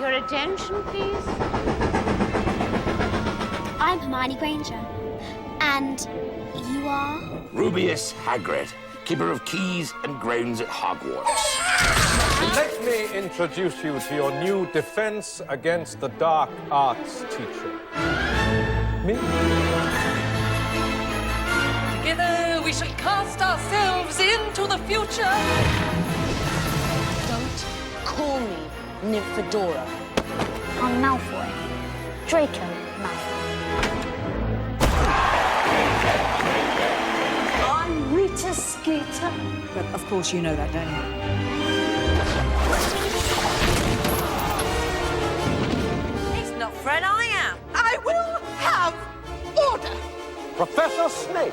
your attention, please? I'm Hermione Granger. And you are? Rubeus Hagrid, keeper of keys and grounds at Hogwarts. Let me introduce you to your new defense against the dark arts teacher. Me? Together we shall cast ourselves into the future. Don't call me Nymphadora. I'm Malfoy. Draco Malfoy. I'm Rita Skeeter. But of course you know that, don't you? He's not Fred, I am. I will have order. Professor Snape.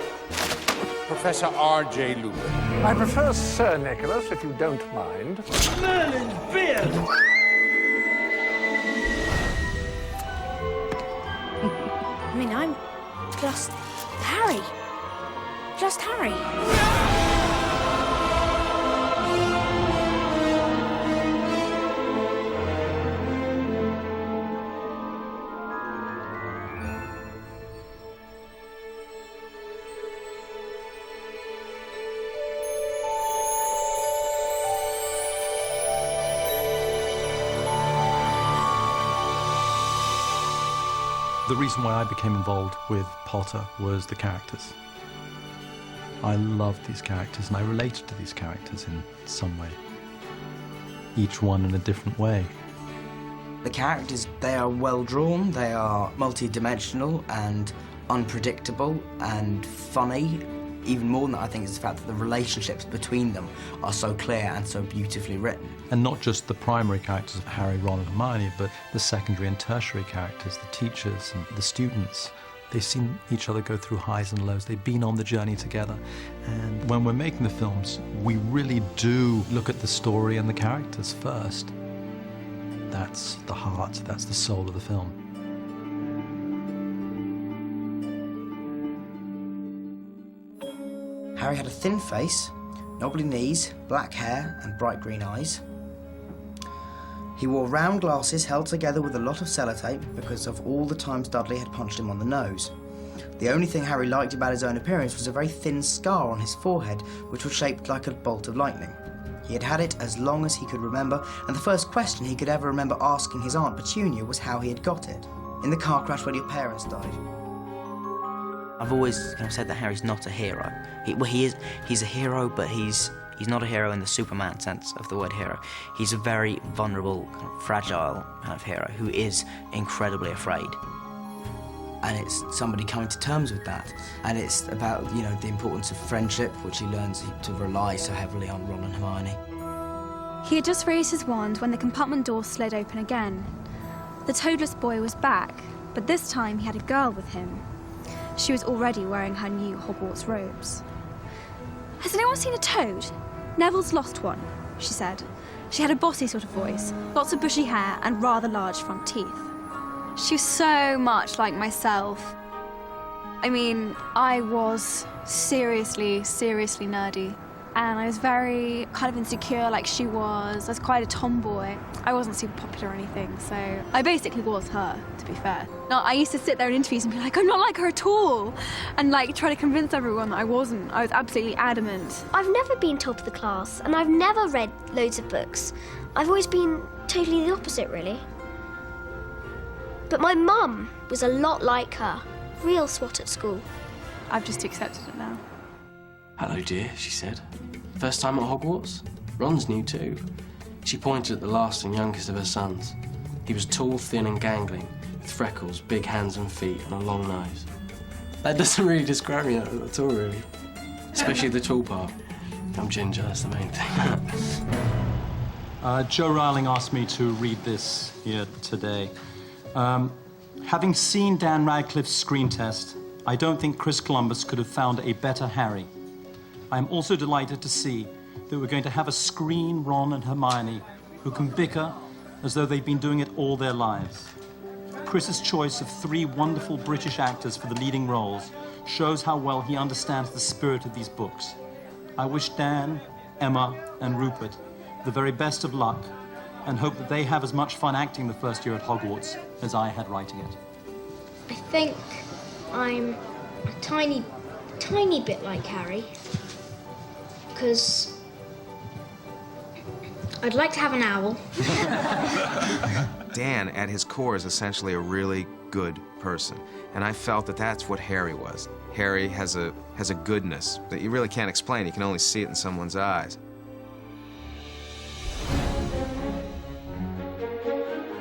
Professor R.J. Lupin. I prefer Sir Nicholas, if you don't mind. Merlin's beard! I mean, I'm just Harry. Just Harry. The reason why I became involved with Potter was the characters. I loved these characters and I related to these characters in some way, each one in a different way. The characters, they are well drawn, they are multi-dimensional and unpredictable and funny. Even more than that, I think, is the fact that the relationships between them are so clear and so beautifully written. And not just the primary characters of Harry, Ron and Hermione, but the secondary and tertiary characters, the teachers and the students. They've seen each other go through highs and lows. They've been on the journey together. And when we're making the films, we really do look at the story and the characters first. That's the heart, that's the soul of the film. Harry had a thin face, knobbly knees, black hair and bright green eyes. He wore round glasses held together with a lot of sellotape because of all the times Dudley had punched him on the nose. The only thing Harry liked about his own appearance was a very thin scar on his forehead, which was shaped like a bolt of lightning. He had had it as long as he could remember, and the first question he could ever remember asking his Aunt Petunia was how he had got it. In the car crash when your parents died. I've always kind of said that Harry's not a hero. He's a hero, but he's not a hero in the Superman sense of the word hero. He's a very vulnerable, kind of fragile kind of hero who is incredibly afraid. And it's somebody coming to terms with that. And it's about, you know, the importance of friendship, which he learns to rely so heavily on Ron and Hermione. He had just raised his wand when the compartment door slid open again. The toadless boy was back, but this time he had a girl with him. She was already wearing her new Hogwarts robes. Has anyone seen a toad? Neville's lost one, she said. She had a bossy sort of voice, lots of bushy hair and rather large front teeth. She was so much like myself. I mean, I was seriously nerdy. And I was very kind of insecure like she was. I was quite a tomboy. I wasn't super popular or anything, so I basically was her, to be fair. Now, I used to sit there in interviews and be like, I'm not like her at all. And like try to convince everyone that I wasn't. I was absolutely adamant. I've never been top of the class, and I've never read loads of books. I've always been totally the opposite, really. But my mum was a lot like her. Real swot at school. I've just accepted it now. Hello, dear, she said. First time at Hogwarts? Ron's new too. She pointed at the last and youngest of her sons. He was tall, thin and gangling, with freckles, big hands and feet, and a long nose. That doesn't really describe me at all, really. Especially the tall part. I'm ginger, that's the main thing. Joe Rowling asked me to read this here today. Having seen Dan Radcliffe's screen test, I don't think Chris Columbus could have found a better Harry. I'm also delighted to see that we're going to have a screen Ron and Hermione who can bicker as though they've been doing it all their lives. Chris's choice of 3 wonderful British actors for the leading roles shows how well he understands the spirit of these books. I wish Dan, Emma, and Rupert the very best of luck and hope that they have as much fun acting the first year at Hogwarts as I had writing it. I think I'm a tiny bit like Harry. Because I'd like to have an owl. Dan, at his core, is essentially a really good person. And I felt that that's what Harry was. Harry has a goodness that you really can't explain. You can only see it in someone's eyes.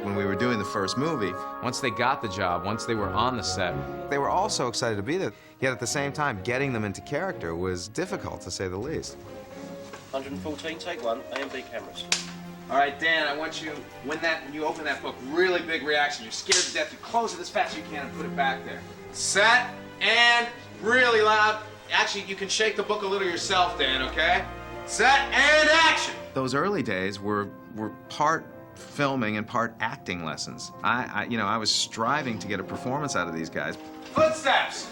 When we were doing the first movie, once they got the job, once they were on the set, they were all so excited to be there. Yet at the same time, getting them into character was difficult, to say the least. 114, take one, A and B cameras. All right, Dan, I want you, when you open that book, really big reaction. You're scared to death. You close it as fast as you can and put it back there. Set, and really loud. Actually, you can shake the book a little yourself, Dan, okay? Set, and action! Those early days were part filming and part acting lessons. I was striving to get a performance out of these guys. Footsteps!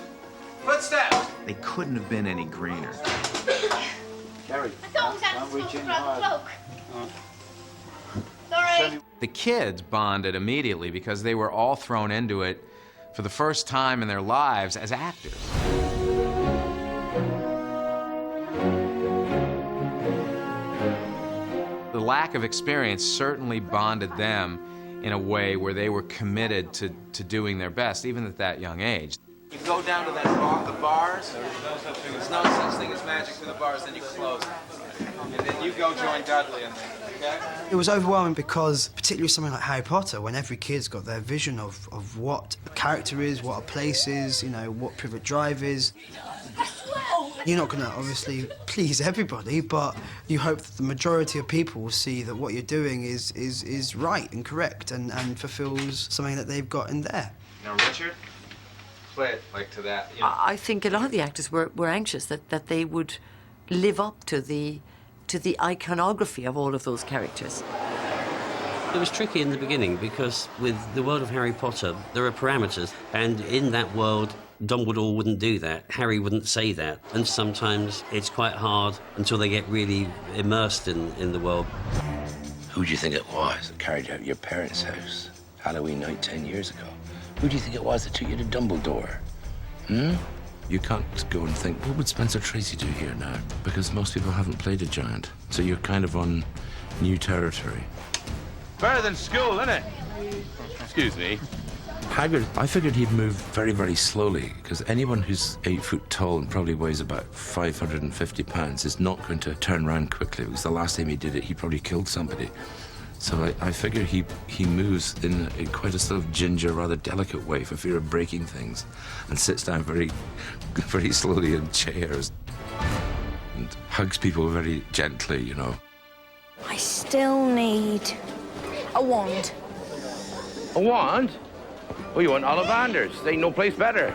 Footsteps! They couldn't have been any greener. Gary, I thought we had to talk about the cloak. Sorry. The kids bonded immediately because they were all thrown into it for the first time in their lives as actors. The lack of experience certainly bonded them in a way where they were committed to doing their best, even at that young age. You go down to the bars, there's no such thing as magic to the bars, then you close it. And then you go join Dudley in there, okay? It was overwhelming because, particularly something like Harry Potter, when every kid's got their vision of what a character is, what a place is, you know, what Privet Drive is. You're not going to obviously please everybody, but you hope that the majority of people will see that what you're doing is right and correct and fulfills something that they've got in there. Now, Richard, play it like to that. You know. I think a lot of the actors were anxious that they would live up to the iconography of all of those characters. It was tricky in the beginning because with the world of Harry Potter, there are parameters, and in that world, Dumbledore wouldn't do that, Harry wouldn't say that, and sometimes it's quite hard until they get really immersed in the world. Who do you think it was that carried you out of your parents' house Halloween night 10 years ago? Who do you think it was that took you to Dumbledore? You can't go and think, what would Spencer Tracy do here now? Because most people haven't played a giant. So you're kind of on new territory. Better than school, isn't it? Excuse me. Hagrid, I figured he'd move very, very slowly, because anyone who's 8 foot tall and probably weighs about 550 pounds is not going to turn around quickly, because the last time he did it, he probably killed somebody. So I figure he moves in quite a sort of ginger, rather delicate way for fear of breaking things, and sits down very, very slowly in chairs and hugs people very gently, you know. I still need a wand. A wand? Well, you want Ollivanders. There ain't no place better.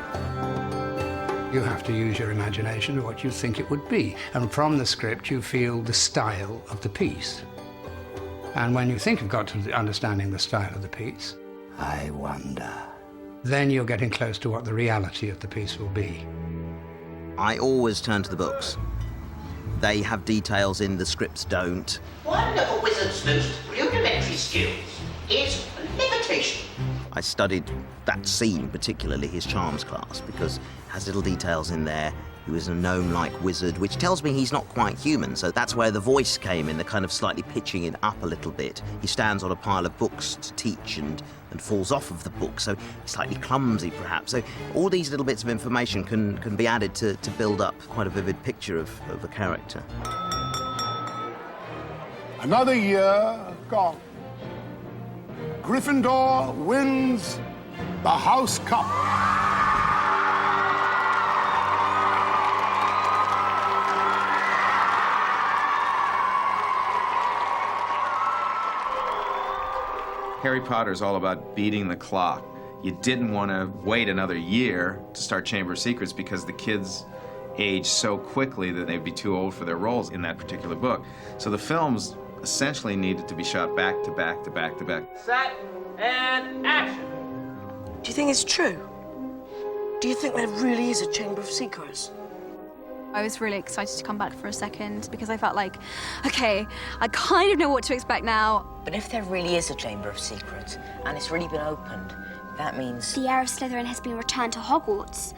You have to use your imagination of what you think it would be, and from the script you feel the style of the piece. And when you think you've got to understanding the style of the piece, I wonder, then you're getting close to what the reality of the piece will be. I always turn to the books. They have details in the scripts don't. One of a wizard's most rudimentary skills is levitation. I studied that scene, particularly his charms class, because it has little details in there. He was a gnome-like wizard, which tells me he's not quite human, so that's where the voice came in, the kind of slightly pitching it up a little bit. He stands on a pile of books to teach and falls off of the book, so he's slightly clumsy, perhaps. So all these little bits of information can be added to build up quite a vivid picture of a character. Another year gone. Gryffindor wins the House Cup. Harry Potter's all about beating the clock. You didn't want to wait another year to start Chamber of Secrets because the kids age so quickly that they'd be too old for their roles in that particular book. So the films essentially needed to be shot back to back to back to back. Set and action. Do you think it's true? Do you think there really is a Chamber of Secrets? I was really excited to come back for a second because I felt like, okay, I kind of know what to expect now. But if there really is a Chamber of Secrets, and it's really been opened, that means... The heir of Slytherin has been returned to Hogwarts.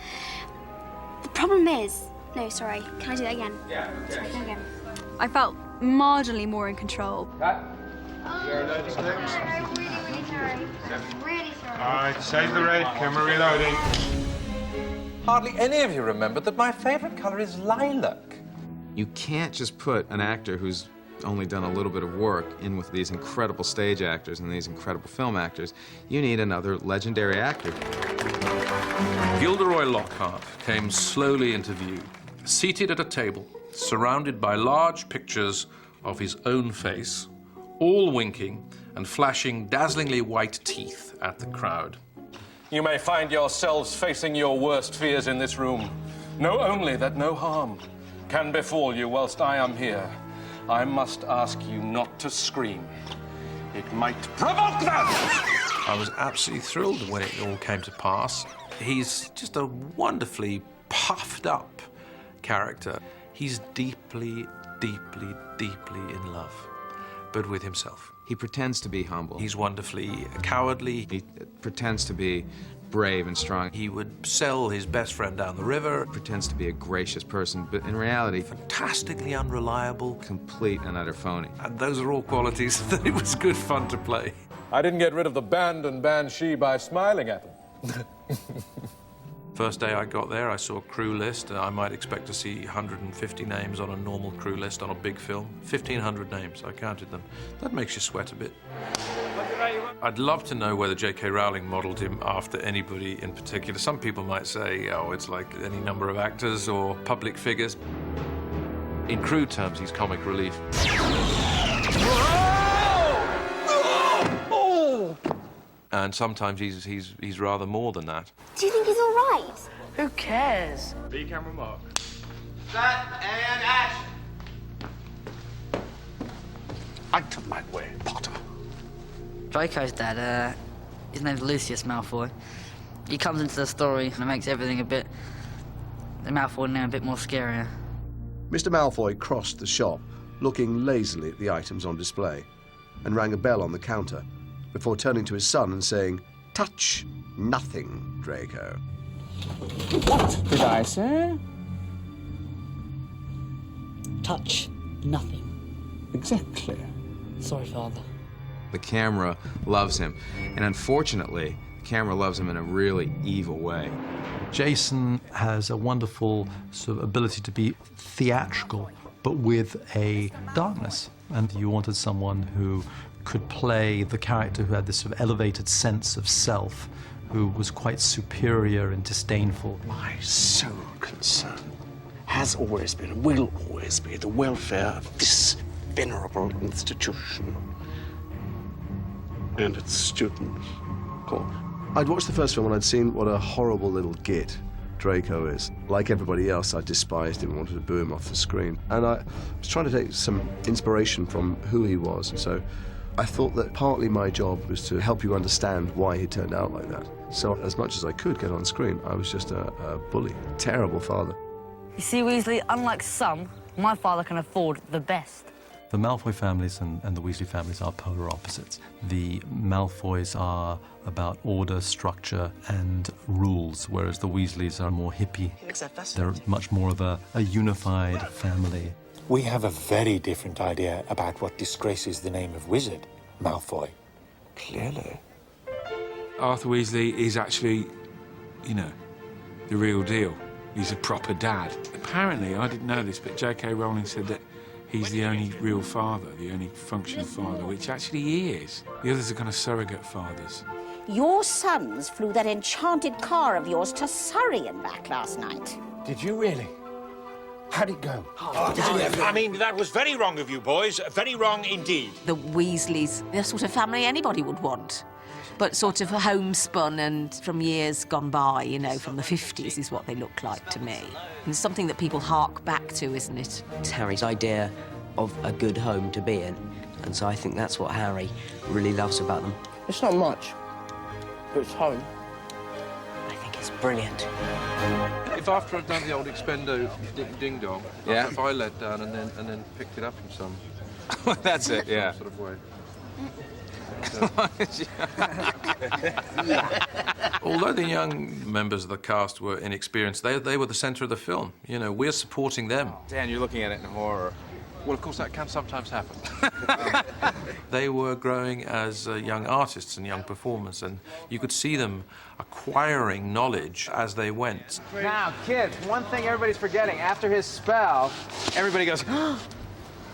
The problem is... No, sorry. Can I do that again? Yeah. Sorry, go again. I felt marginally more in control. Really sorry. All right, save the red. Camera reloading. Hardly any of you remember that my favorite color is lilac. You can't just put an actor who's only done a little bit of work in with these incredible stage actors and these incredible film actors. You need another legendary actor. Gilderoy Lockhart came slowly into view, seated at a table, surrounded by large pictures of his own face, all winking and flashing dazzlingly white teeth at the crowd. You may find yourselves facing your worst fears in this room. Know only that no harm can befall you whilst I am here. I must ask you not to scream. It might provoke them! I was absolutely thrilled when it all came to pass. He's just a wonderfully puffed up character. He's deeply, deeply, deeply in love, but with himself. He pretends to be humble. He's wonderfully cowardly. He pretends to be brave and strong. He would sell his best friend down the river. Pretends to be a gracious person, but in reality... Fantastically unreliable. Complete and utter phony. And those are all qualities that it was good fun to play. I didn't get rid of the band and banshee by smiling at them. First day I got there, I saw a crew list. I might expect to see 150 names on a normal crew list on a big film. 1,500 names, I counted them. That makes you sweat a bit. I'd love to know whether J.K. Rowling modelled him after anybody in particular. Some people might say, oh, it's like any number of actors or public figures. In crew terms, he's comic relief. And sometimes he's rather more than that. Do you think he's all right? Who cares? B camera mark. Set and action. Out of my way, Potter. Draco's dad, his name's Lucius Malfoy. He comes into the story and it makes everything the Malfoy now a bit more scarier. Mr. Malfoy crossed the shop, looking lazily at the items on display, and rang a bell on the counter, before turning to his son and saying, "Touch nothing, Draco." What did I say? Touch nothing. Exactly. Sorry, Father. The camera loves him, and unfortunately, the camera loves him in a really evil way. Jason has a wonderful sort of ability to be theatrical, but with a darkness. And you wanted someone who could play the character who had this sort of elevated sense of self, who was quite superior and disdainful. My sole concern has always been and will always be the welfare of this venerable institution and its students, of course. I'd watched the first film and I'd seen what a horrible little git Draco is. Like everybody else, I despised him and wanted to boo him off the screen. And I was trying to take some inspiration from who he was. And so I thought that partly my job was to help you understand why he turned out like that. So as much as I could get on screen, I was just a bully, terrible father. You see, Weasley, unlike some, my father can afford the best. The Malfoy families and the Weasley families are polar opposites. The Malfoys are about order, structure, and rules, whereas the Weasleys are more hippie. They're much more of a unified family. We have a very different idea about what disgraces the name of wizard, Malfoy. Clearly. Arthur Weasley is actually, you know, the real deal. He's a proper dad. Apparently, I didn't know this, but J.K. Rowling said that he's the only real father, the only functional father, which actually he is. The others are kind of surrogate fathers. Your sons flew that enchanted car of yours to Surrey and back last night. Did you really? How'd it go? I mean, that was very wrong of you, boys. Very wrong indeed. The Weasleys, they're the sort of family anybody would want. But sort of homespun and from years gone by, you know, from the 50s is what they look like to me. And it's something that people hark back to, isn't it? It's Harry's idea of a good home to be in. And so I think that's what Harry really loves about them. It's not much, but it's home. I think it's brilliant. If if after I've done the old expendo ding dong, Yeah. if I let down and then picked it up in some That's it, yeah. sort of way. Although the young members of the cast were inexperienced, they were the centre of the film. You know, we're supporting them. Dan, you're looking at it in horror. Well, of course, that can sometimes happen. They were growing as young artists and young performers, and you could see them acquiring knowledge as they went. Now, kids, one thing everybody's forgetting. After his spell, everybody goes,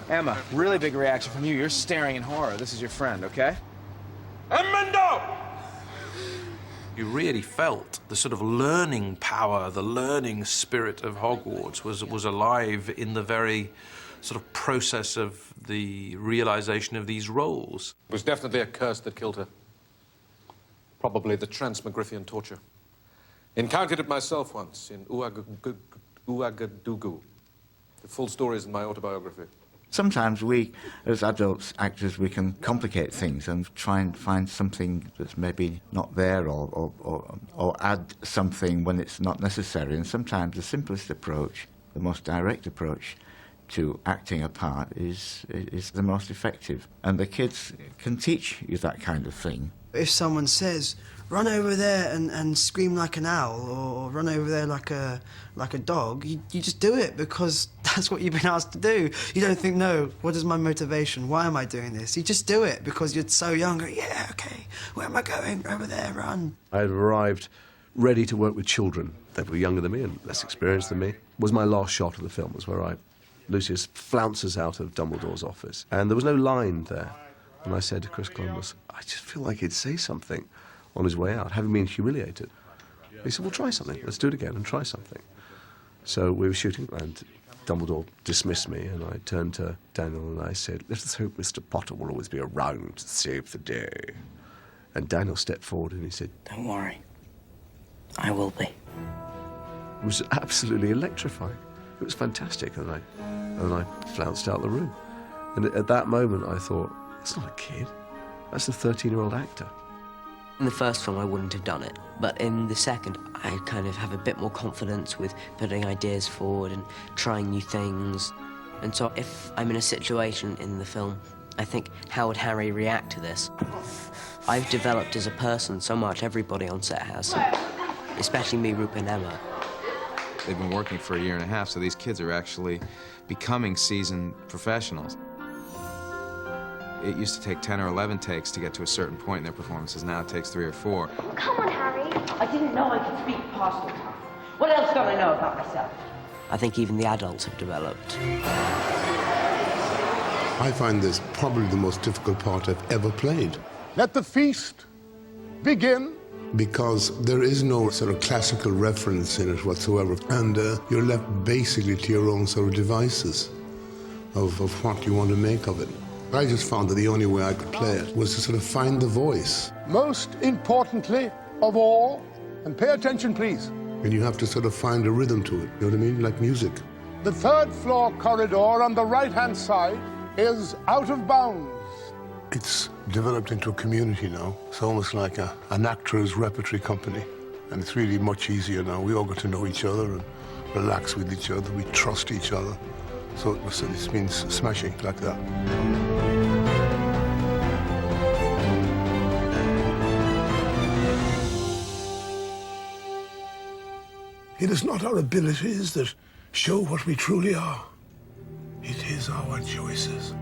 Emma, really big reaction from you. You're staring in horror. This is your friend, okay? Emendo! You really felt the sort of learning power, the learning spirit of Hogwarts was alive in the very sort of process of the realization of these roles. It was definitely a curse that killed her. Probably the Transmogrifian torture. Encountered it myself once in Ouagadougou. The full story is in my autobiography. Sometimes we, as adults, actors, we can complicate things and try and find something that's maybe not there or add something when it's not necessary. And sometimes the simplest approach, the most direct approach to acting a part is the most effective. And the kids can teach you that kind of thing. If someone says, run over there and scream like an owl, or run over there like a dog, you just do it because that's what you've been asked to do. You don't think, no, what is my motivation? Why am I doing this? You just do it because you're so young. Yeah, okay, where am I going? Over there, run. I had arrived ready to work with children that were younger than me and less experienced than me. It was my last shot of the film, was where Lucius flounces out of Dumbledore's office, and there was no line there. And I said to Chris Columbus, I just feel like he'd say something on his way out, having been humiliated. He said, well, try something. Let's do it again and try something. So we were shooting, and Dumbledore dismissed me, and I turned to Daniel and I said, let us hope Mr. Potter will always be around to save the day. And Daniel stepped forward and he said, don't worry, I will be. It was absolutely electrifying. It was fantastic, and I flounced out the room. And at that moment I thought, that's not a kid, that's a 13-year-old actor. In the first film, I wouldn't have done it, but in the second, I kind of have a bit more confidence with putting ideas forward and trying new things. And so if I'm in a situation in the film, I think, how would Harry react to this? I've developed as a person so much, everybody on set has, especially me, Rupert and Emma. They've been working for a year and a half, so these kids are actually becoming seasoned professionals. It used to take 10 or 11 takes to get to a certain point in their performances. Now it takes 3 or 4. Come on, Harry. I didn't know I could speak past the time. What else don't I know about myself? I think even the adults have developed. I find this probably the most difficult part I've ever played. Let the feast begin. Because there is no sort of classical reference in it whatsoever. And you're left basically to your own sort of devices of what you want to make of it. I just found that the only way I could play it was to sort of find the voice. Most importantly of all, and pay attention, please. And you have to sort of find a rhythm to it, you know what I mean? Like music. The third floor corridor on the right-hand side is out of bounds. It's developed into a community now. It's almost like an actor's repertory company. And it's really much easier now. We all get to know each other and relax with each other. We trust each other. So it's been smashing like that. It is not our abilities that show what we truly are. It is our choices.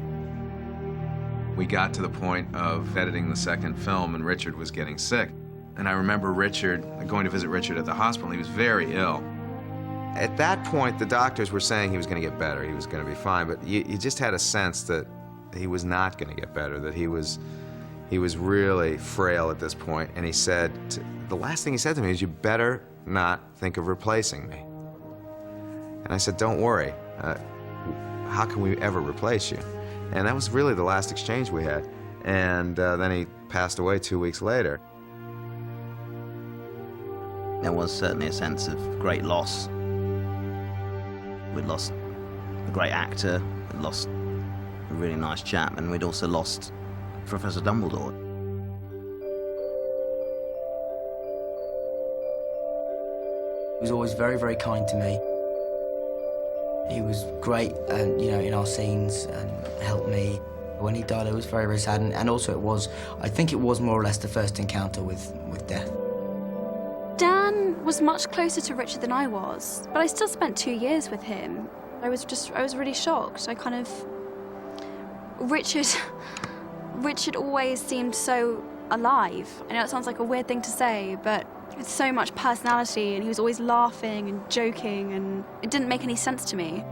We got to the point of editing the second film, and Richard was getting sick. And I remember going to visit Richard at the hospital. He was very ill. At that point, the doctors were saying he was going to get better, he was going to be fine, but you just had a sense that he was not going to get better, that he was really frail at this point. And he said, the last thing he said to me is, you better not think of replacing me. And I said, don't worry, how can we ever replace you? And that was really the last exchange we had. And then he passed away 2 weeks later. There was certainly a sense of great loss. We'd lost a great actor, we'd lost a really nice chap, and we'd also lost Professor Dumbledore. He was always very, very kind to me. He was great, in our scenes and helped me. When he died, I was very, very sad, and also I think it was more or less the first encounter with death. Dan was much closer to Richard than I was, but I still spent 2 years with him. I was really shocked. Richard always seemed so alive. I know it sounds like a weird thing to say, but with so much personality, and he was always laughing and joking, and it didn't make any sense to me.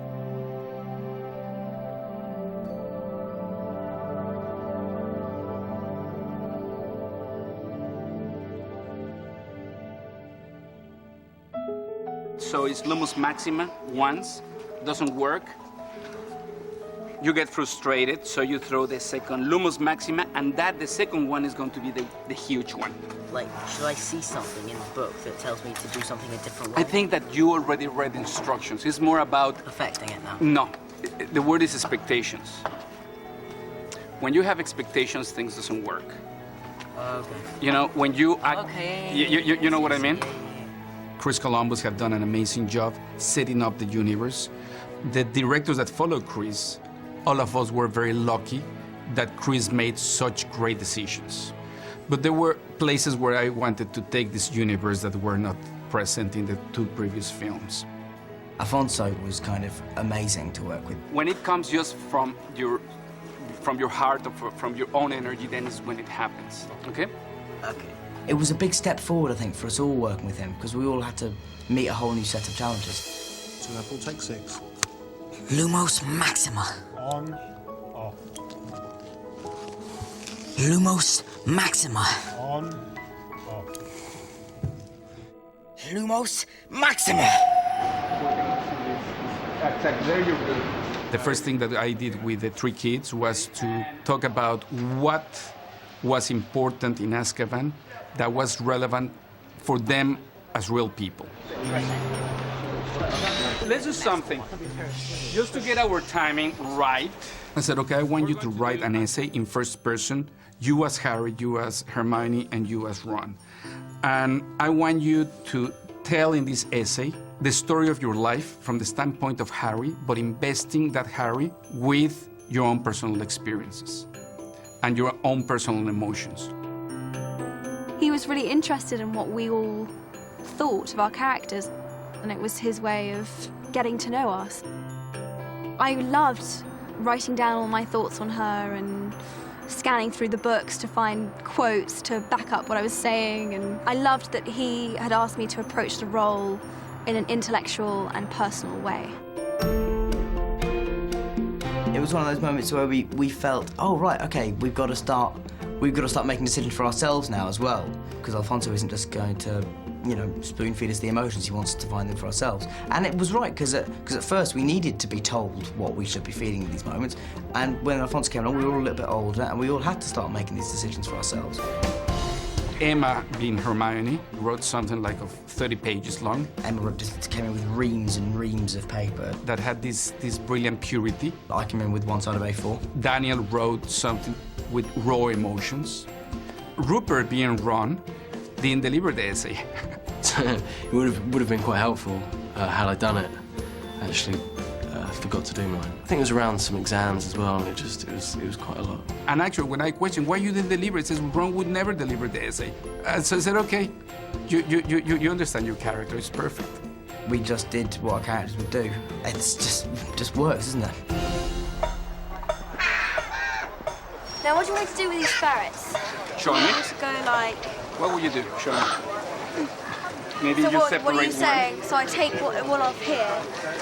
So it's Lumos Maxima once, doesn't work. You get frustrated, so you throw the second Lumos Maxima, and the second one is going to be the huge one. Like, should I see something in the book that tells me to do something a different way? I think that you already read instructions. It's more about... Perfecting it now. No, the word is expectations. When you have expectations, things doesn't work. Okay. You know, when you act... Okay. You know what I mean? Chris Columbus had done an amazing job setting up the universe. The directors that followed Chris, all of us were very lucky that Chris made such great decisions. But there were places where I wanted to take this universe that were not present in the 2 previous films. Alfonso was kind of amazing to work with. When it comes just from your heart or from your own energy, then is when it happens, okay? Okay. It was a big step forward, I think, for us all working with him, because we all had to meet a whole new set of challenges. So that will take 6. Lumos Maxima. On, off. Lumos Maxima. On, off. Lumos Maxima. There you go. The first thing that I did with the 3 kids was to talk about what was important in Azkaban that was relevant for them as real people. Let's do something, just to get our timing right. I said, okay, I want you to write an essay in first person, you as Harry, you as Hermione, and you as Ron. And I want you to tell in this essay the story of your life from the standpoint of Harry, but investing that Harry with your own personal experiences and your own personal emotions. He was really interested in what we all thought of our characters, and it was his way of getting to know us. I loved writing down all my thoughts on her and scanning through the books to find quotes to back up what I was saying, and I loved that he had asked me to approach the role in an intellectual and personal way. It was one of those moments where we felt, oh, right, okay, we've got to start making decisions for ourselves now as well, because Alfonso isn't just going to, spoon feed us the emotions. He wants us to find them for ourselves. And it was right, because at first we needed to be told what we should be feeling in these moments. And when Alfonso came along, we were all a little bit older, and we all had to start making these decisions for ourselves. Emma, being Hermione, wrote something like 30 pages long. Emma just came in with reams and reams of paper. That had this brilliant purity. I came in with one side of A4. Daniel wrote something with raw emotions. Rupert, being Ron, didn't deliver the essay. It would have been quite helpful had I done it. Actually, I forgot to do mine. I think it was around some exams as well, and it was quite a lot. And actually, when I questioned why you didn't deliver, it says Ron would never deliver the essay. So I said, okay, you understand your character, it's perfect. We just did what our characters would do. It's just works, isn't it? Now, what do you want to do with these ferrets? Show me. Just go like... What would you do? Show me. Maybe so you separate what are you one. saying? So I take one off here,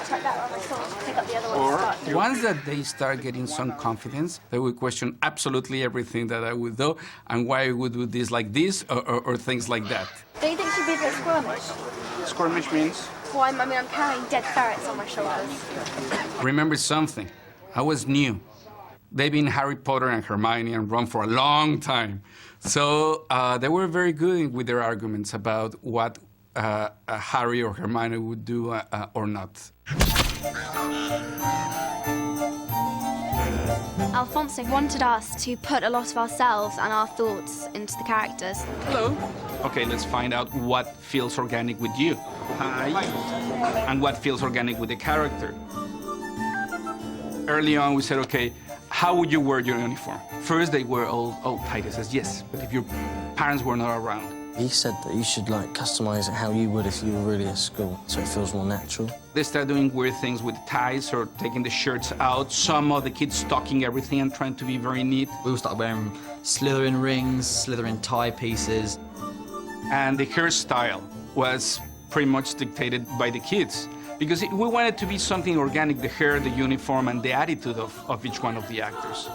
chuck that on my sword, pick up the other one. Or and start. once that they start getting some confidence, they will question absolutely everything that I would do and why I would do this like this or things like that. Don't you think she'd be a bit squirmish? Skirmish means? Well, I'm carrying dead ferrets on my shoulders. Remember something, I was new. They've been Harry Potter and Hermione and Ron for a long time. So they were very good with their arguments about what Harry or Hermione would do or not. Alfonso wanted us to put a lot of ourselves and our thoughts into the characters. Hello. Okay, let's find out what feels organic with you. Hi. And what feels organic with the character. Early on, we said, okay, how would you wear your uniform? First, they were all Titus says, yes, but if your parents were not around. He said that you should, like, customize it how you would if you were really at school, so it feels more natural. They start doing weird things with ties or taking the shirts out. Some of the kids stocking everything and trying to be very neat. We all started wearing Slytherin rings, Slytherin tie pieces. And the hairstyle was pretty much dictated by the kids. Because we wanted to be something organic, the hair, the uniform, and the attitude of each one of the actors.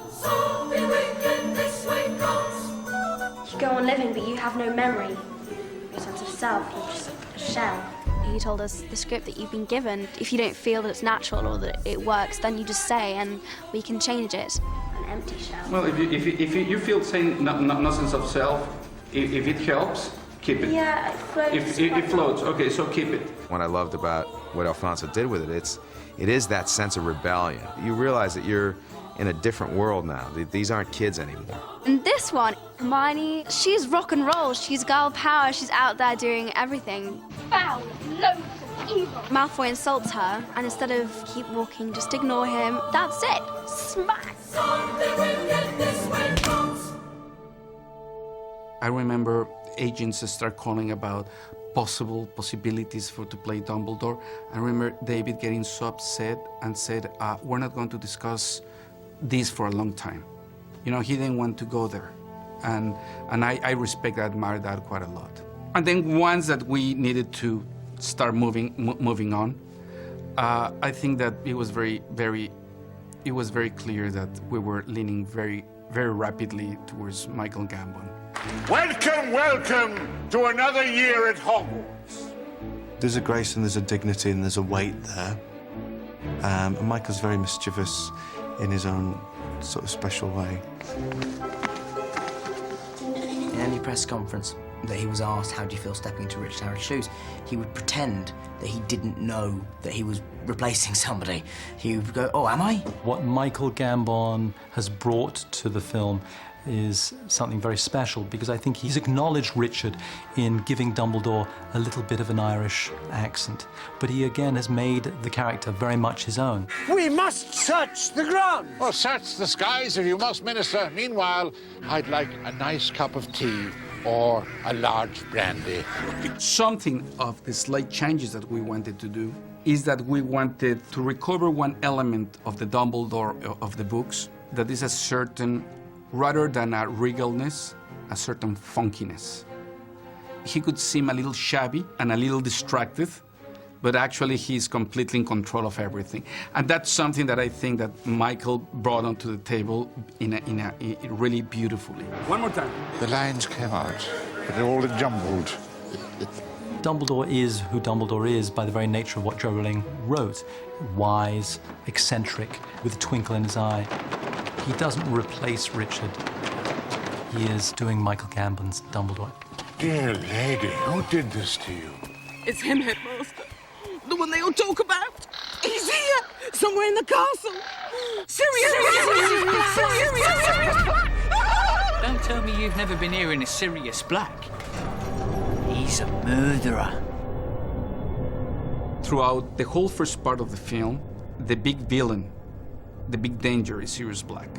You go on living, but you have no memory. No sense of self, you're just a shell. He told us the script that you've been given. If you don't feel that it's natural or that it works, then you just say, and we can change it. An empty shell. Well, if you feel saying no sense of self, if it helps, keep it. Yeah, it floats. If it floats, okay, so keep it. What I loved about what Alfonso did with it, it is that sense of rebellion. You realize that you're in a different world now. These aren't kids anymore. And this one, Hermione, she's rock and roll. She's girl power. She's out there doing everything. Foul, loathsome, evil. Malfoy insults her, and instead of keep walking, just ignore him. That's it. Smack. I remember agents start calling about possibilities to play Dumbledore. I remember David getting so upset and said, we're not going to discuss this for a long time. You know, he didn't want to go there. And I respect and admire that quite a lot. And then once that we needed to start moving on, I think that it was very clear that we were leaning very, very rapidly towards Michael Gambon. Welcome, welcome to another year at Hogwarts. There's a grace and there's a dignity and there's a weight there. And Michael's very mischievous in his own sort of special way. In any press conference that he was asked, how do you feel stepping into Richard Harris' shoes, he would pretend that he didn't know that he was replacing somebody. He would go, oh, am I? What Michael Gambon has brought to the film is something very special, because I think he's acknowledged Richard in giving Dumbledore a little bit of an Irish accent, but he again has made the character very much his own. We must search the ground. Well, search the skies if you must, Minister. Meanwhile, I'd like a nice cup of tea or a large brandy. Something of the slight changes that we wanted to do is that we wanted to recover one element of the Dumbledore of the books, that is a certain, rather than a regalness, a certain funkiness. He could seem a little shabby and a little distracted, but actually he's completely in control of everything. And that's something that I think that Michael brought onto the table really beautifully. One more time. The lines came out, but they're all jumbled. Dumbledore is who Dumbledore is by the very nature of what Joe Rowling wrote. Wise, eccentric, with a twinkle in his eye. He doesn't replace Richard. He is doing Michael Gambon's Dumbledore. Dear lady, who did this to you? It's him, Headmaster. The one they all talk about. He's here, somewhere in the castle. Sirius Black! Don't tell me you've never been hearing of Sirius Black. He's a murderer. Throughout the whole first part of the film, the big villain, the big danger is Sirius Black.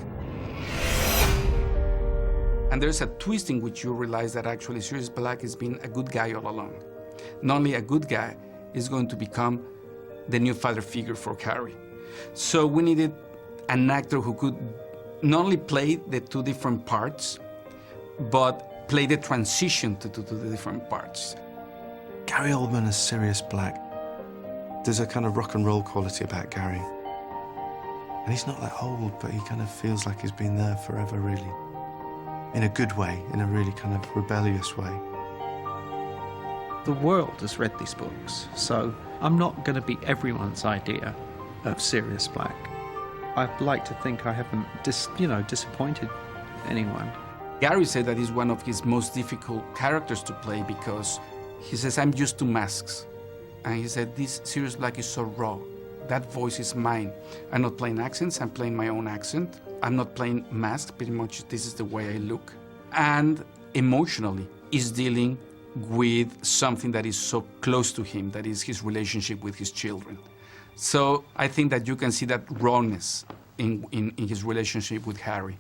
And there's a twist in which you realize that actually Sirius Black has been a good guy all along. Not only a good guy, he's going to become the new father figure for Harry. So we needed an actor who could not only play the two different parts, but play the transition to the different parts. Gary Oldman as Sirius Black. There's a kind of rock and roll quality about Gary. And he's not that old, but he kind of feels like he's been there forever, really. In a good way, in a really kind of rebellious way. The world has read these books, so I'm not going to be everyone's idea of Sirius Black. I'd like to think I haven't disappointed anyone. Gary said that he's one of his most difficult characters to play because he says, I'm used to masks. And he said, this Sirius Black is so raw. That voice is mine. I'm not playing accents, I'm playing my own accent. I'm not playing masks, pretty much this is the way I look. And emotionally, is dealing with something that is so close to him, that is his relationship with his children. So I think that you can see that rawness in his relationship with Harry.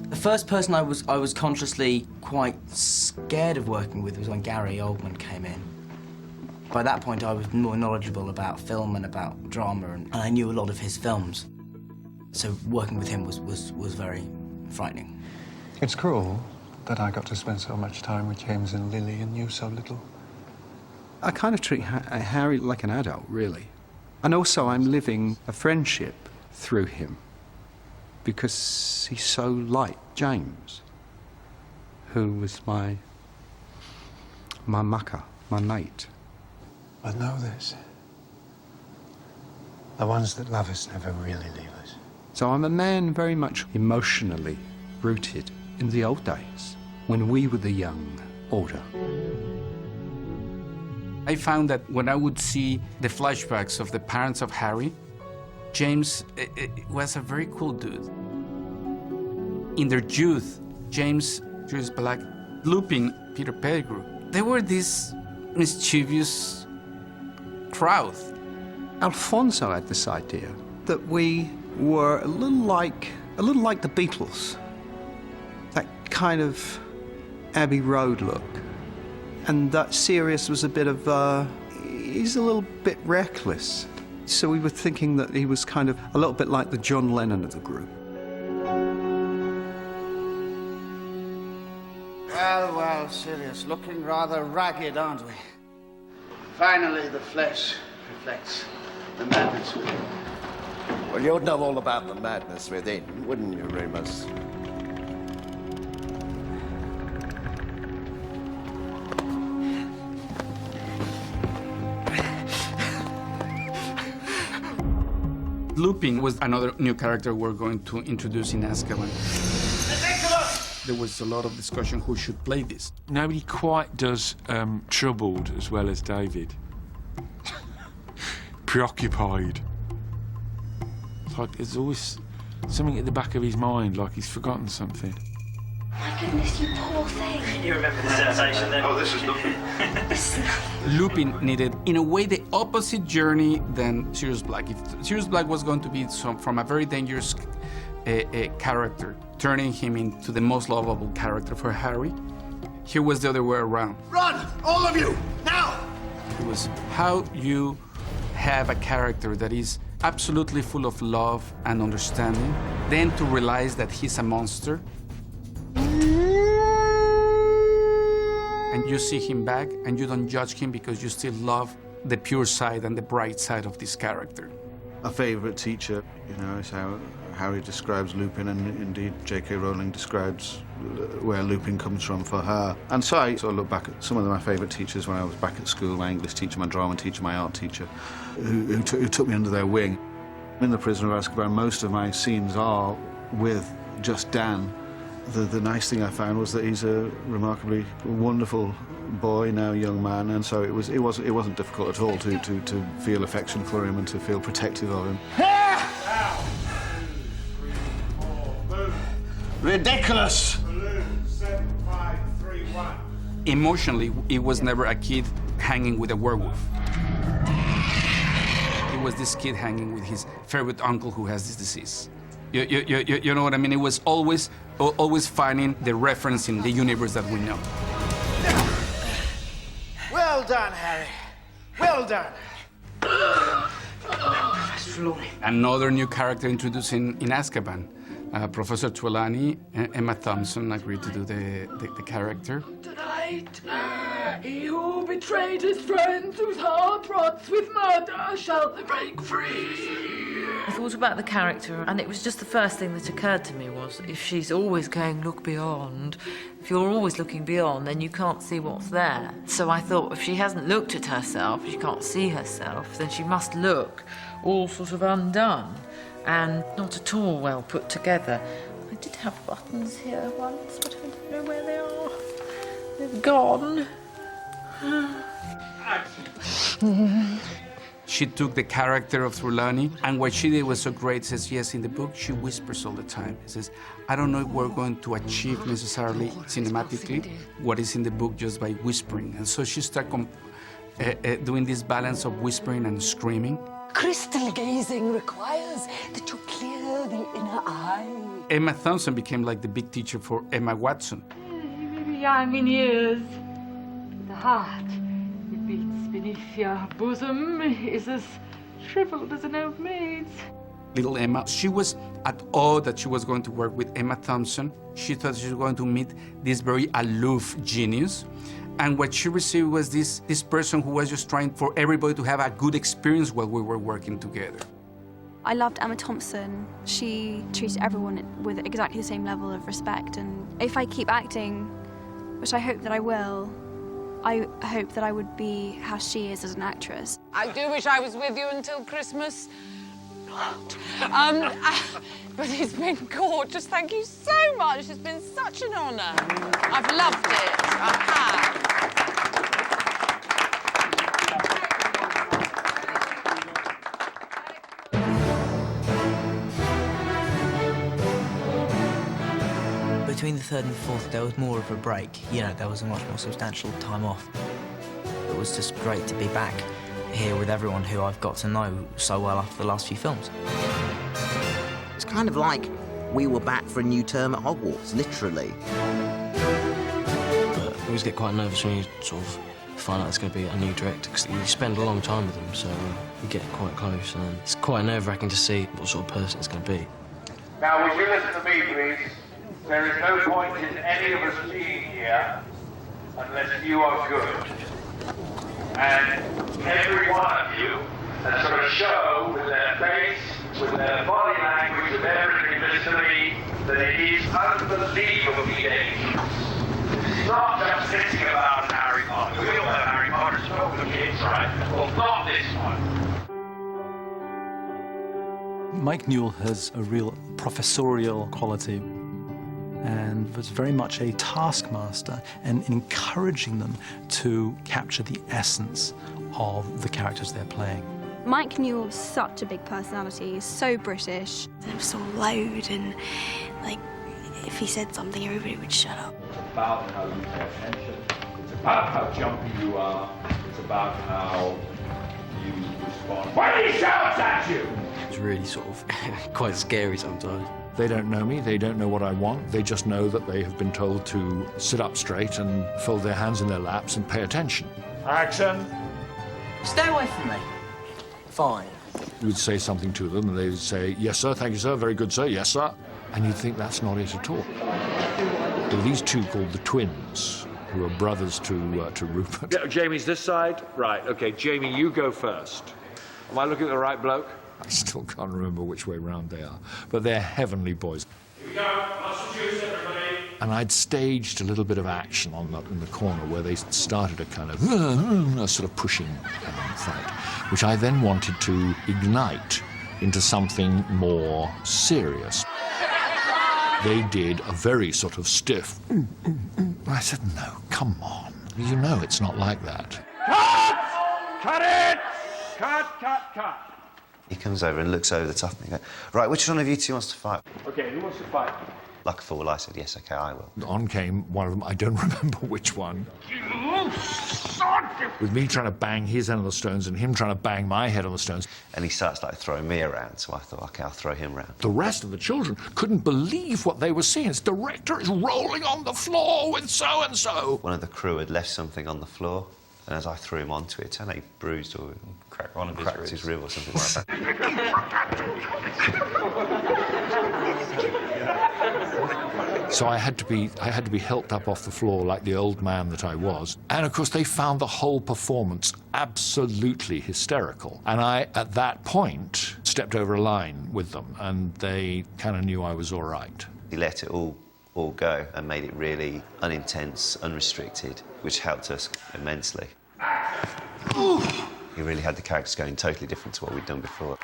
The first person I was consciously quite scared of working with was when Gary Oldman came in. By that point, I was more knowledgeable about film and about drama, and I knew a lot of his films. So working with him was very frightening. It's cruel that I got to spend so much time with James and Lily and you so little. I kind of treat Harry like an adult, really. And also I'm living a friendship through him because he's so like James, who was my mucker, my mate. But know this, the ones that love us never really leave us. So I'm a man very much emotionally rooted in the old days, when we were the young order. I found that when I would see the flashbacks of the parents of Harry, James was a very cool dude. In their youth, James, Sirius Black, Lupin, Peter Pettigrew, they were this mischievous crowd. Alfonso had this idea that we were a little like the Beatles. That kind of Abbey Road look. And that Sirius was a bit of, he's a little bit reckless. So we were thinking that he was kind of a little bit like the John Lennon of the group. Well, Sirius, looking rather ragged, aren't we? Finally, the flesh reflects the madness within. Well, you'd know all about the madness within, wouldn't you, Remus? Lupin was another new character we're going to introduce in Azkaban. There was a lot of discussion who should play this. Nobody quite does troubled as well as David. Preoccupied. It's like there's always something at the back of his mind, like he's forgotten something. My goodness, you poor thing. You remember the sensation then? Oh, this is nothing. Lupin needed, in a way, the opposite journey than Sirius Black. If Sirius Black was going to be from a very dangerous character, turning him into the most lovable character for Harry, here was the other way around. Run, all of you, now! It was how you have a character that is absolutely full of love and understanding, then to realize that he's a monster, and you see him back and you don't judge him because you still love the pure side and the bright side of this character. A favourite teacher, you know, is how Harry describes Lupin, and indeed J.K. Rowling describes where Lupin comes from for her. And so I sort of look back at some of my favourite teachers when I was back at school, my English teacher, my drama teacher, my art teacher, who took me under their wing. In The Prisoner of Azkaban, most of my scenes are with just Dan. The nice thing I found was that he's a remarkably wonderful boy, now young man, and so it wasn't difficult at all to feel affection for him and to feel protective of him. Ridiculous! Emotionally, it was never a kid hanging with a werewolf. It was this kid hanging with his favorite uncle who has this disease. You know what I mean? It was always finding the reference in the universe that we know. Well done, Harry. Well done. Professor Trelawney. Another new character introduced in Azkaban. Professor Trelawney and Emma Thompson agreed to do the character. Tonight, he who betrayed his friends, whose heart rots with murder, shall break free. I thought about the character, and it was just the first thing that occurred to me was, if she's always going, look beyond, if you're always looking beyond, then you can't see what's there. So I thought, if she hasn't looked at herself, she can't see herself, then she must look all sort of undone and not at all well put together. I did have buttons here once, but I don't know where they are. They've gone. She took the character of Trelawney, and what she did was so great. Says, yes, in the book, she whispers all the time. He says, I don't know if we're going to achieve necessarily cinematically what is in the book just by whispering. And so she started doing this balance of whispering and screaming. Crystal gazing requires that you clear the inner eye. Emma Thompson became like the big teacher for Emma Watson. Maybe I'm in years. The heart that beats beneath your bosom is as shriveled as an old maid's. Little Emma, she was at awe that she was going to work with Emma Thompson. She thought she was going to meet this very aloof genius. And what she received was this person who was just trying for everybody to have a good experience while we were working together. I loved Emma Thompson. She treated everyone with exactly the same level of respect. And if I keep acting, which I hope that I will, I hope that I would be how she is as an actress. I do wish I was with you until Christmas. But it's been gorgeous. Thank you so much. It's been such an honour. I've loved it. I have. Between the third and the fourth, there was more of a break. You know, there was a much more substantial time off. It was just great to be back here with everyone who I've got to know so well after the last few films. It's kind of like we were back for a new term at Hogwarts, literally. But I always get quite nervous when you sort of find out it's going to be a new director, because you spend a long time with them, so you get quite close, and it's quite nerve-wracking to see what sort of person it's going to be. Now, would you listen to me, please? There is no point in any of us being here unless you are good. And every one of you has got to show with their face, with their body language, with everything visibly, that it is unbelievably dangerous. It's not just sitting about Harry Potter. We all have Harry Potter, so for kids, right? Well, not this one. Mike Newell has a real professorial quality and was very much a taskmaster and encouraging them to capture the essence of the characters they're playing. Mike Newell's such a big personality. He's so British. It was so loud and, like, if he said something, everybody would shut up. It's about how you pay attention. It's about how jumpy you are. It's about how you respond when he shouts at you! It's really sort of quite scary sometimes. They don't know me, they don't know what I want, they just know that they have been told to sit up straight and fold their hands in their laps and pay attention. Action! Stay away from me. Fine. You would say something to them and they would say, yes sir, thank you sir, very good sir, yes sir. And you'd think that's not it at all. There were these two called the twins, who are brothers to Rupert. Yeah, Jamie's this side? Right, okay, Jamie, you go first. Am I looking at the right bloke? I still can't remember which way round they are, but they're heavenly boys. Here we go, lots of juice, everybody. And I'd staged a little bit of action in the corner where they started a kind of sort of pushing fight, which I then wanted to ignite into something more serious. They did a very sort of stiff. I said, no, come on. You know it's not like that. Cut! Cut it! Cut! He comes over and looks over the top and he goes, right, which one of you two wants to fight? Okay, who wants to fight? Like a fool, I said, yes, okay, I will. On came one of them, I don't remember which one. With me trying to bang his head on the stones and him trying to bang my head on the stones. And he starts like throwing me around, so I thought, okay, I'll throw him around. The rest of the children couldn't believe what they were seeing. His director is rolling on the floor with so-and-so. One of the crew had left something on the floor, and as I threw him onto it, and he bruised or cracked his rib or something like that. So I had to be helped up off the floor like the old man that I was. And of course they found the whole performance absolutely hysterical. And I, at that point, stepped over a line with them and they kind of knew I was all right. He let it all go and made it really unintense, unrestricted, which helped us immensely. He really had the characters going totally different to what we'd done before.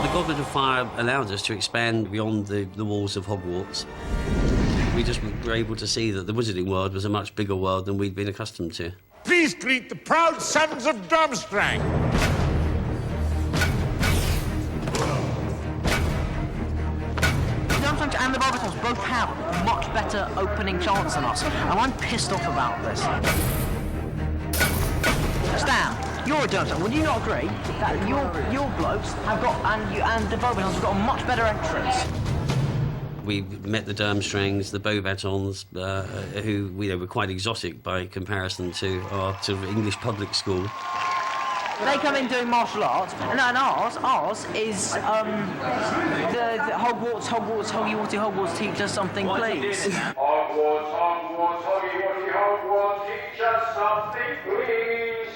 The Goblet of Fire allowed us to expand beyond the walls of Hogwarts. We just were able to see that the wizarding world was a much bigger world than we'd been accustomed to. Please greet the proud sons of Durmstrang. Durmstrang and the Bobbitons both have much better opening chance than us, and I'm pissed off about this. Stan, you're a Durmstrang. Would you not agree that your blokes have got, and the Bobbitons have got a much better entrance? We met the Durmstrangs, the Beauxbatons, who were quite exotic by comparison to our sort of English public school. They come in doing martial arts, and ours is the Hogwarts, Hogwarts, teach us something, please. Hogwarts, Hogwarts, Hogwarts, teach us something, please.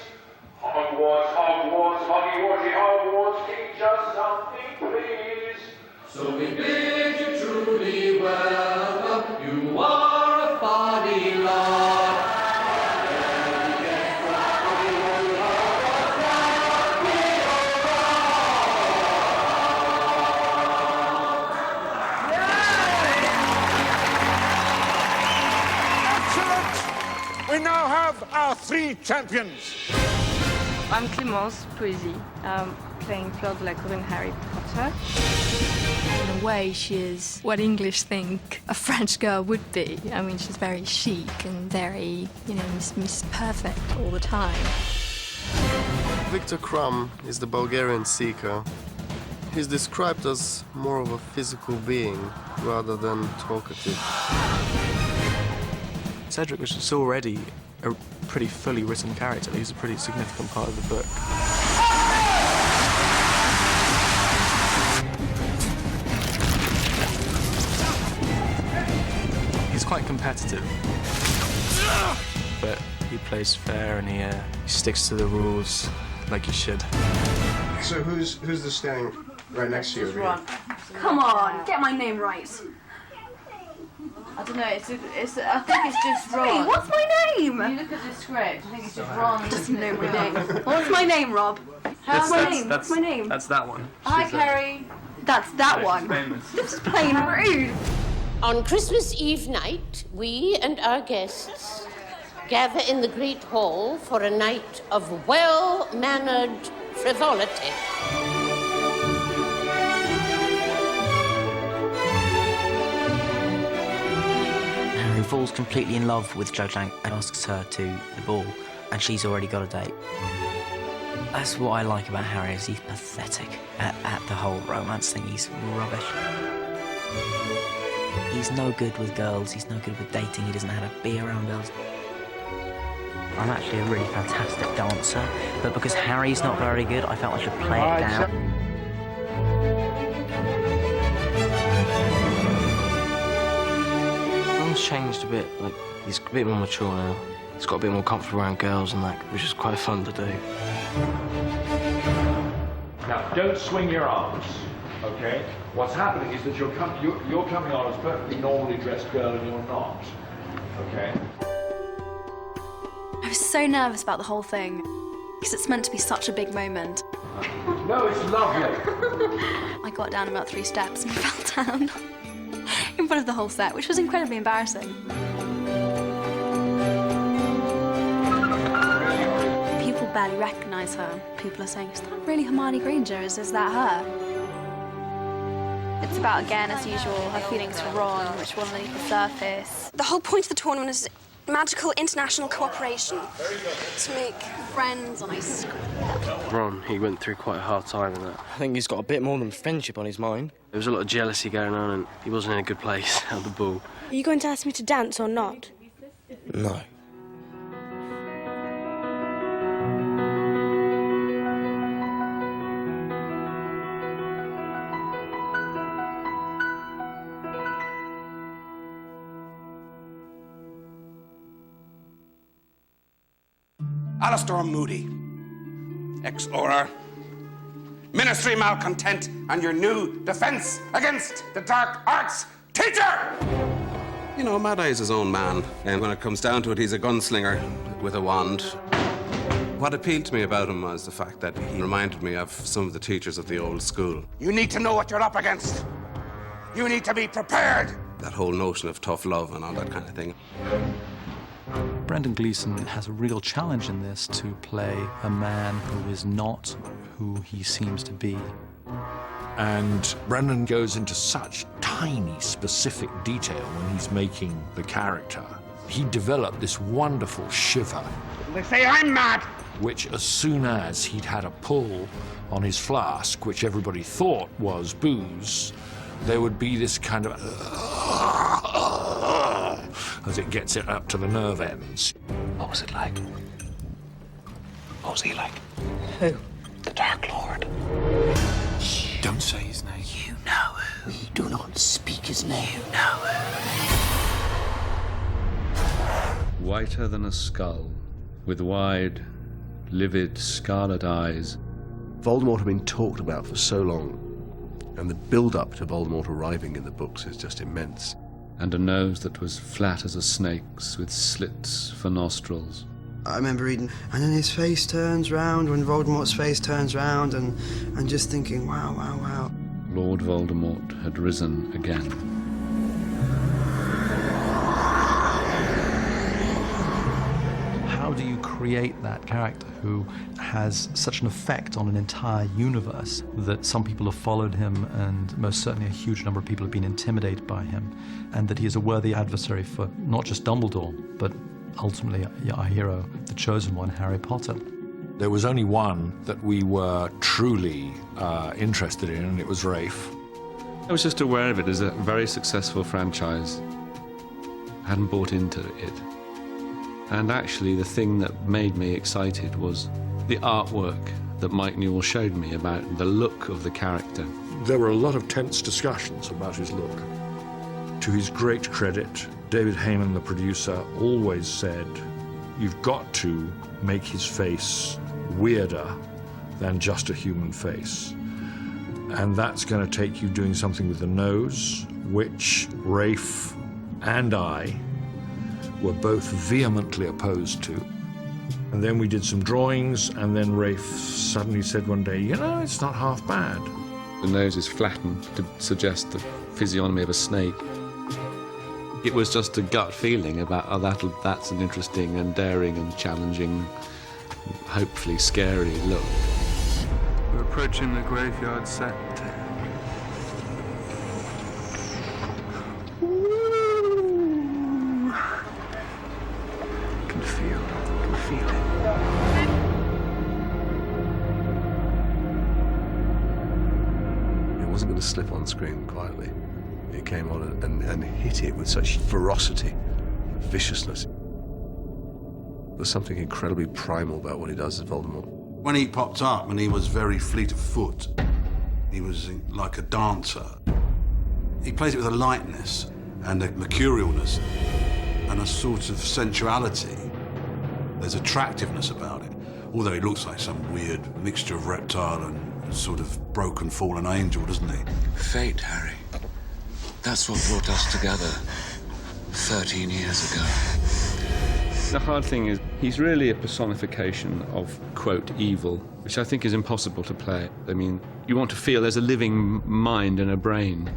Hogwarts, Hogwarts, Hogwarts, teach us something, please. So we bid you truly welcome. You are a funny lot. Excellent! We now have our 3 champions. I'm Clémence Poésy, playing Fleur Delacour in Harry Potter. In a way, she is what English think a French girl would be. I mean, she's very chic and very, Miss Perfect all the time. Victor Krum is the Bulgarian seeker. He's described as more of a physical being rather than talkative. Cedric was just already a pretty fully written character. He's a pretty significant part of the book. He's quite competitive, but he plays fair and he sticks to the rules like he should. So who's the standing right next to you? Ron. Come on, get my name right. I don't know, I think it's just Ron. Hey, what's my name? You look at the script, I think it's just Ron. Doesn't know my name. What's my name, Rob? What's my name? What's my name? That's that one. Hi, Carrie. That's that one. This is plain rude. On Christmas Eve night, we and our guests gather in the Great Hall for a night of well-mannered frivolity. Harry falls completely in love with Cho Chang and asks her to the ball, and she's already got a date. That's what I like about Harry, is he's pathetic at the whole romance thing. He's rubbish. He's no good with girls, he's no good with dating, he doesn't know how to be around girls. I'm actually a really fantastic dancer, but because Harry's not very good, I felt I should play it down. Ron's changed a bit, like, he's a bit more mature now. He's got a bit more comfortable around girls and that, which is quite fun to do. Now, don't swing your arms, okay? What's happening is that you're coming on as a perfectly normally dressed girl and you're not, okay? I was so nervous about the whole thing, because it's meant to be such a big moment. No, it's lovely. I got down about 3 steps and fell down in front of the whole set, which was incredibly embarrassing. People barely recognise her. People are saying, is that really Hermione Granger? Is that her? It's about, again, as usual, her feelings for Ron, which won't leave the surface. The whole point of the tournament is magical international cooperation. To make friends on ice cream. Ron, he went through quite a hard time in that. I think he's got a bit more than friendship on his mind. There was a lot of jealousy going on and he wasn't in a good place at the ball. Are you going to ask me to dance or not? No. Alistair Moody, ex-Auror, Ministry Malcontent, and your new Defence Against the Dark Arts teacher! You know, Mad Eye's his own man, and when it comes down to it, he's a gunslinger with a wand. What appealed to me about him was the fact that he reminded me of some of the teachers of the old school. You need to know what you're up against. You need to be prepared. That whole notion of tough love and all that kind of thing. Brendan Gleeson has a real challenge in this to play a man who is not who he seems to be. And Brendan goes into such tiny, specific detail when he's making the character. He developed this wonderful shiver. They say I'm mad. Which, as soon as he'd had a pull on his flask, which everybody thought was booze, there would be this kind of as it gets it up to the nerve ends. What was it like? What was he like? Who? The Dark Lord. Shh. Don't say his name. You know who. Do not speak his name. You know who. Whiter than a skull, with wide, livid, scarlet eyes. Voldemort had been talked about for so long, and the build-up to Voldemort arriving in the books is just immense. And a nose that was flat as a snake's, with slits for nostrils. I remember reading, and then his face turns round, when Voldemort's face turns round, and just thinking, wow, wow, wow. Lord Voldemort had risen again. How do you create that character who has such an effect on an entire universe that some people have followed him, and most certainly a huge number of people have been intimidated by him, and that he is a worthy adversary for not just Dumbledore, but ultimately our hero, the chosen one, Harry Potter? There was only one that we were truly interested in, and it was Rafe. I was just aware of it as a very successful franchise. I hadn't bought into it. And actually, the thing that made me excited was the artwork that Mike Newell showed me about the look of the character. There were a lot of tense discussions about his look. To his great credit, David Heyman, the producer, always said, you've got to make his face weirder than just a human face. And that's going to take you doing something with the nose, which Rafe and I were both vehemently opposed to. And then we did some drawings, and then Rafe suddenly said one day, you know, it's not half bad. The nose is flattened to suggest the physiognomy of a snake. It was just a gut feeling about, oh, that's an interesting and daring and challenging, hopefully scary look. We're approaching the graveyard set. It wasn't going to slip on screen quietly. It came on and hit it with such ferocity and viciousness. There's something incredibly primal about what he does as Voldemort. When he popped up and he was very fleet of foot, he was like a dancer. He plays it with a lightness and a mercurialness and a sort of sensuality. There's attractiveness about it, although he looks like some weird mixture of reptile and sort of broken fallen angel, doesn't he? Fate, Harry. That's what brought us together 13 years ago. The hard thing is, he's really a personification of, quote, evil, which I think is impossible to play. I mean, you want to feel there's a living mind and a brain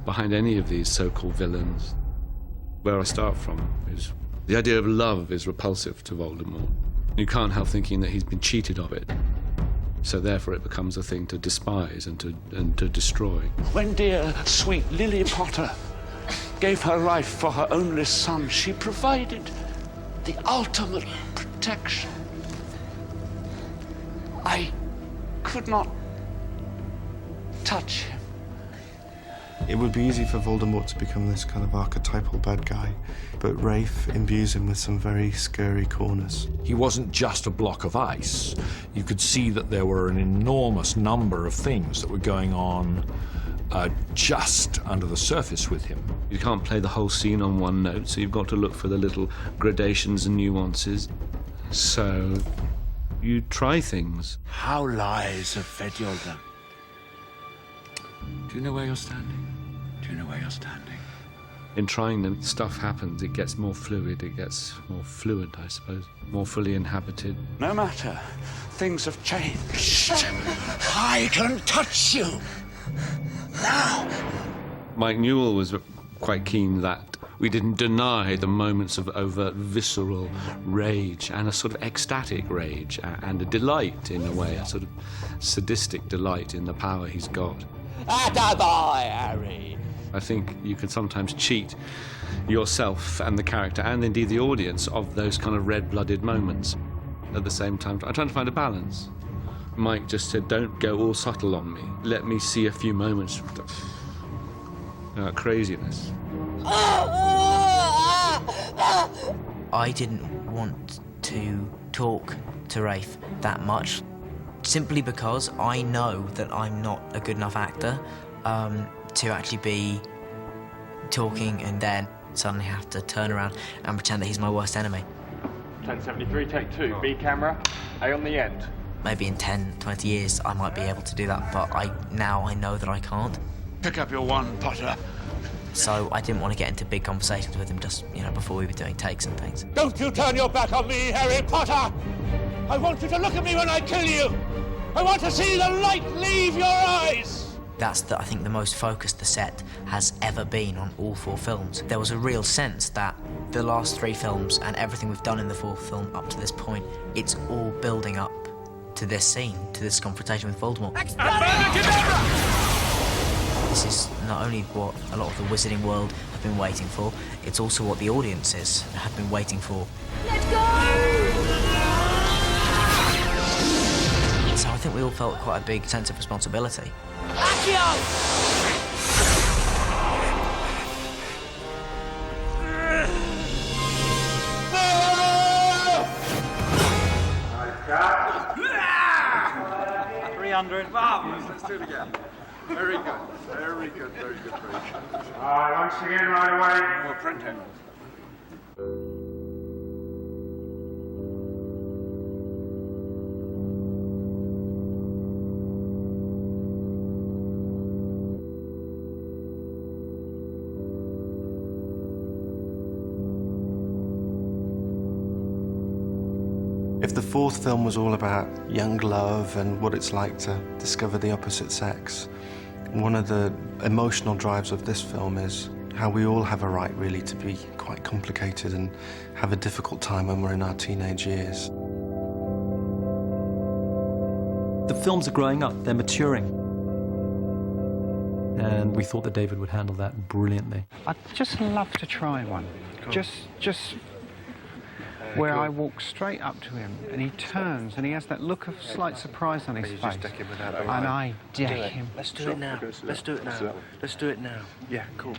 behind any of these so-called villains. Where I start from is the idea of love is repulsive to Voldemort. You can't help thinking that he's been cheated of it. So therefore it becomes a thing to despise and to destroy. When dear, sweet Lily Potter gave her life for her only son, she provided the ultimate protection. I could not touch him. It would be easy for Voldemort to become this kind of archetypal bad guy, but Rafe imbues him with some very scary corners. He wasn't just a block of ice. You could see that there were an enormous number of things that were going on just under the surface with him. You can't play the whole scene on one note, so you've got to look for the little gradations and nuances. So you try things. How lies have fed your lamp. Do you know where you're standing? Do you know where you're standing? in trying them, stuff happens. It gets more fluid, it gets more fluent, I suppose, more fully inhabited. No matter. Things have changed. I can touch you. Now. Mike Newell was quite keen that we didn't deny the moments of overt visceral rage and a sort of ecstatic rage and a delight in a way, a sort of sadistic delight in the power he's got. Attaboy, Harry! I think you can sometimes cheat yourself and the character and indeed the audience of those kind of red-blooded moments. At the same time, I'm trying to find a balance. Mike just said, don't go all subtle on me. Let me see a few moments of craziness. I didn't want to talk to Rafe that much, simply because I know that I'm not a good enough actor to actually be talking and then suddenly have to turn around and pretend that he's my worst enemy. 1073, take 2. B camera, A on the end. Maybe in 10, 20 years I might be able to do that, but now I know that I can't. Pick up your one, Potter. So I didn't want to get into big conversations with him just, before we were doing takes and things. Don't you turn your back on me, Harry Potter! I want you to look at me when I kill you! I want to see the light leave your eyes! That's, I think, the most focused the set has ever been on all 4 films. There was a real sense that the last 3 films and everything we've done in the 4th film up to this point, it's all building up to this scene, to this confrontation with Voldemort. This is not only what a lot of the wizarding world have been waiting for, it's also what the audiences have been waiting for. Let's go! So I think we all felt quite a big sense of responsibility. Let's do it again. Very good. Very good. Very good. Very good. Once again, right away. We'll print it. If the 4th film was all about young love and what it's like to discover the opposite sex, one of the emotional drives of this film is how we all have a right, really, to be quite complicated and have a difficult time when we're in our teenage years. The films are growing up, they're maturing. And we thought that David would handle that brilliantly. I'd just love to try one. Just where I walk straight up to him and he turns and he has that look of slight surprise on his face. And I deck him. Let's do it now. Let's do it now. Let's do it now. Yeah, cool.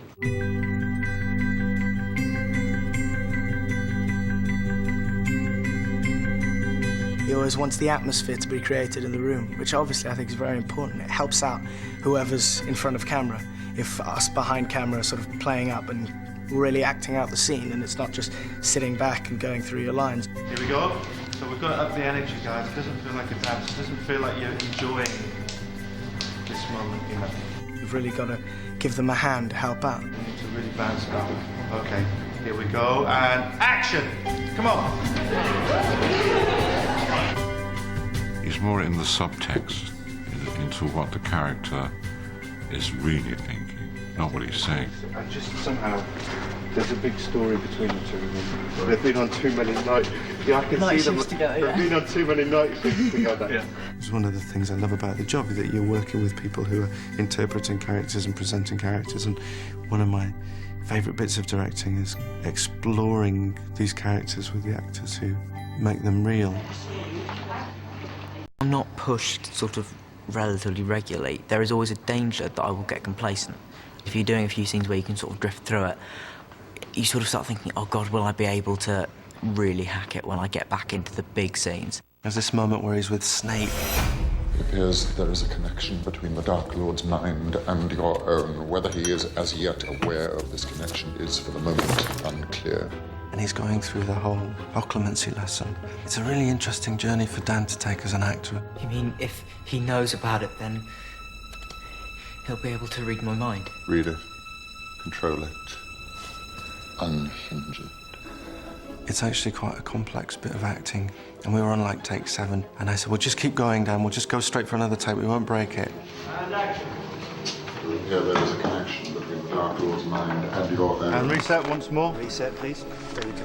He always wants the atmosphere to be created in the room, which obviously I think is very important. It helps out whoever's in front of camera. If us behind camera are sort of playing up and really acting out the scene, and it's not just sitting back and going through your lines. Here we go. So we've got to up the energy, guys. It doesn't feel like a dance. It doesn't feel like you're enjoying this moment, You've really got to give them a hand to help out. We need to really bounce it up. Okay, here we go, and action! Come on! He's more in the subtext, into what the character is really thinking, not what he's saying. I just somehow, there's a big story between the two of them. They've been on too many nights. Yeah, I can see them. They've been on too many nights together. Yeah. It's one of the things I love about the job, is that you're working with people who are interpreting characters and presenting characters. And one of my favourite bits of directing is exploring these characters with the actors who make them real. I'm not pushed sort of relatively regularly. There is always a danger that I will get complacent. If you're doing a few scenes where you can sort of drift through it, you sort of start thinking, oh God, will I be able to really hack it when I get back into the big scenes? There's this moment where he's with Snape. It appears that there is a connection between the Dark Lord's mind and your own. Whether he is as yet aware of this connection is, for the moment, unclear. And he's going through the whole occlumency lesson. It's a really interesting journey for Dan to take as an actor. You mean if he knows about it, then he'll be able to read my mind? Read it. Control it. unhinged. It's actually quite a complex bit of acting, and we were on like take 7, and I said, "Well, just keep going, Dan. We'll just go straight for another take. We won't break it." And action. Here there is a connection between the Dark Lord's mind and your own. And reset once more. Reset, please. Very good.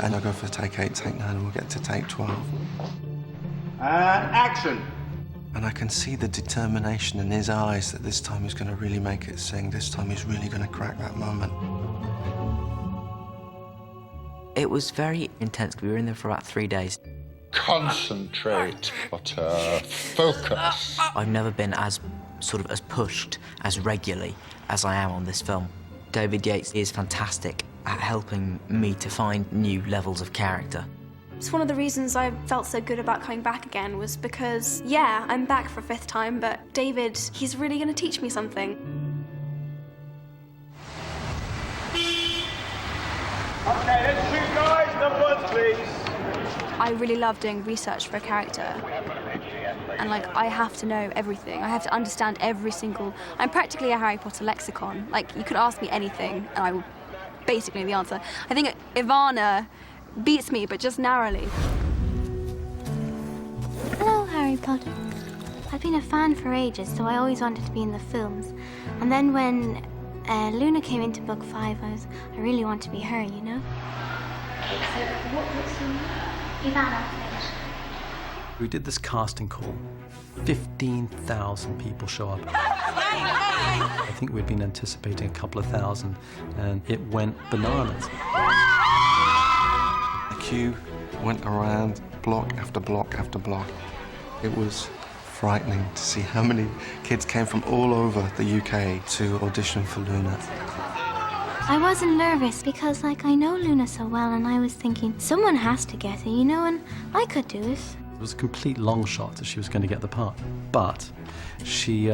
And I'll go for take 8, take 9, and we'll get to take 12. And action. And I can see the determination in his eyes that this time he's going to really make it sing. This time he's really going to crack that moment. It was very intense. We were in there for about 3 days. Concentrate, Potter. Focus. I've never been as pushed as regularly as I am on this film. David Yates is fantastic at helping me to find new levels of character. It's one of the reasons I felt so good about coming back again was because, yeah, I'm back for a 5th time, but David, he's really going to teach me something. Okay, let's shoot, guys. Numbers, please. I really love doing research for a character. And, like, I have to know everything. I have to understand every single... I'm practically a Harry Potter lexicon. Like, you could ask me anything, and I will basically know the answer. I think Ivana beats me, but just narrowly. Hello, Harry Potter. I've been a fan for ages, so I always wanted to be in the films. And then when Luna came into book 5, I really want to be her, you know? So, what's your name? Ivana. We did this casting call. 15,000 people show up. I think we'd been anticipating a couple of thousand, and it went bananas. The queue went around block after block after block. It was frightening to see how many kids came from all over the UK to audition for Luna. I wasn't nervous because, like, I know Luna so well, and I was thinking, someone has to get it, you know, and I could do it. It was a complete long shot that she was going to get the part, but she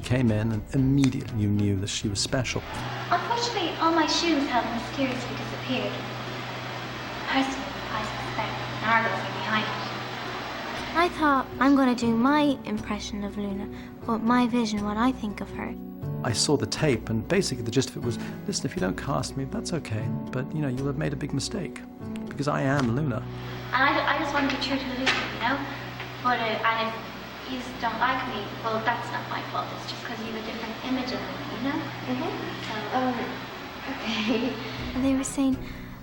came in and immediately you knew that she was special. Unfortunately, all my shoes have mysteriously disappeared. Personally, I suspect Nargos are behind it. I thought, I'm going to do my impression of Luna, what my vision, what I think of her. I saw the tape, and basically the gist of it was, listen, if you don't cast me, that's okay, but, you know, you'll have made a big mistake, because I am Luna. And I just want to be true to Lucy, you know? But, and if you don't like me, well, that's not my fault. It's just because you have a different image of me, you know? So, okay. And they were saying,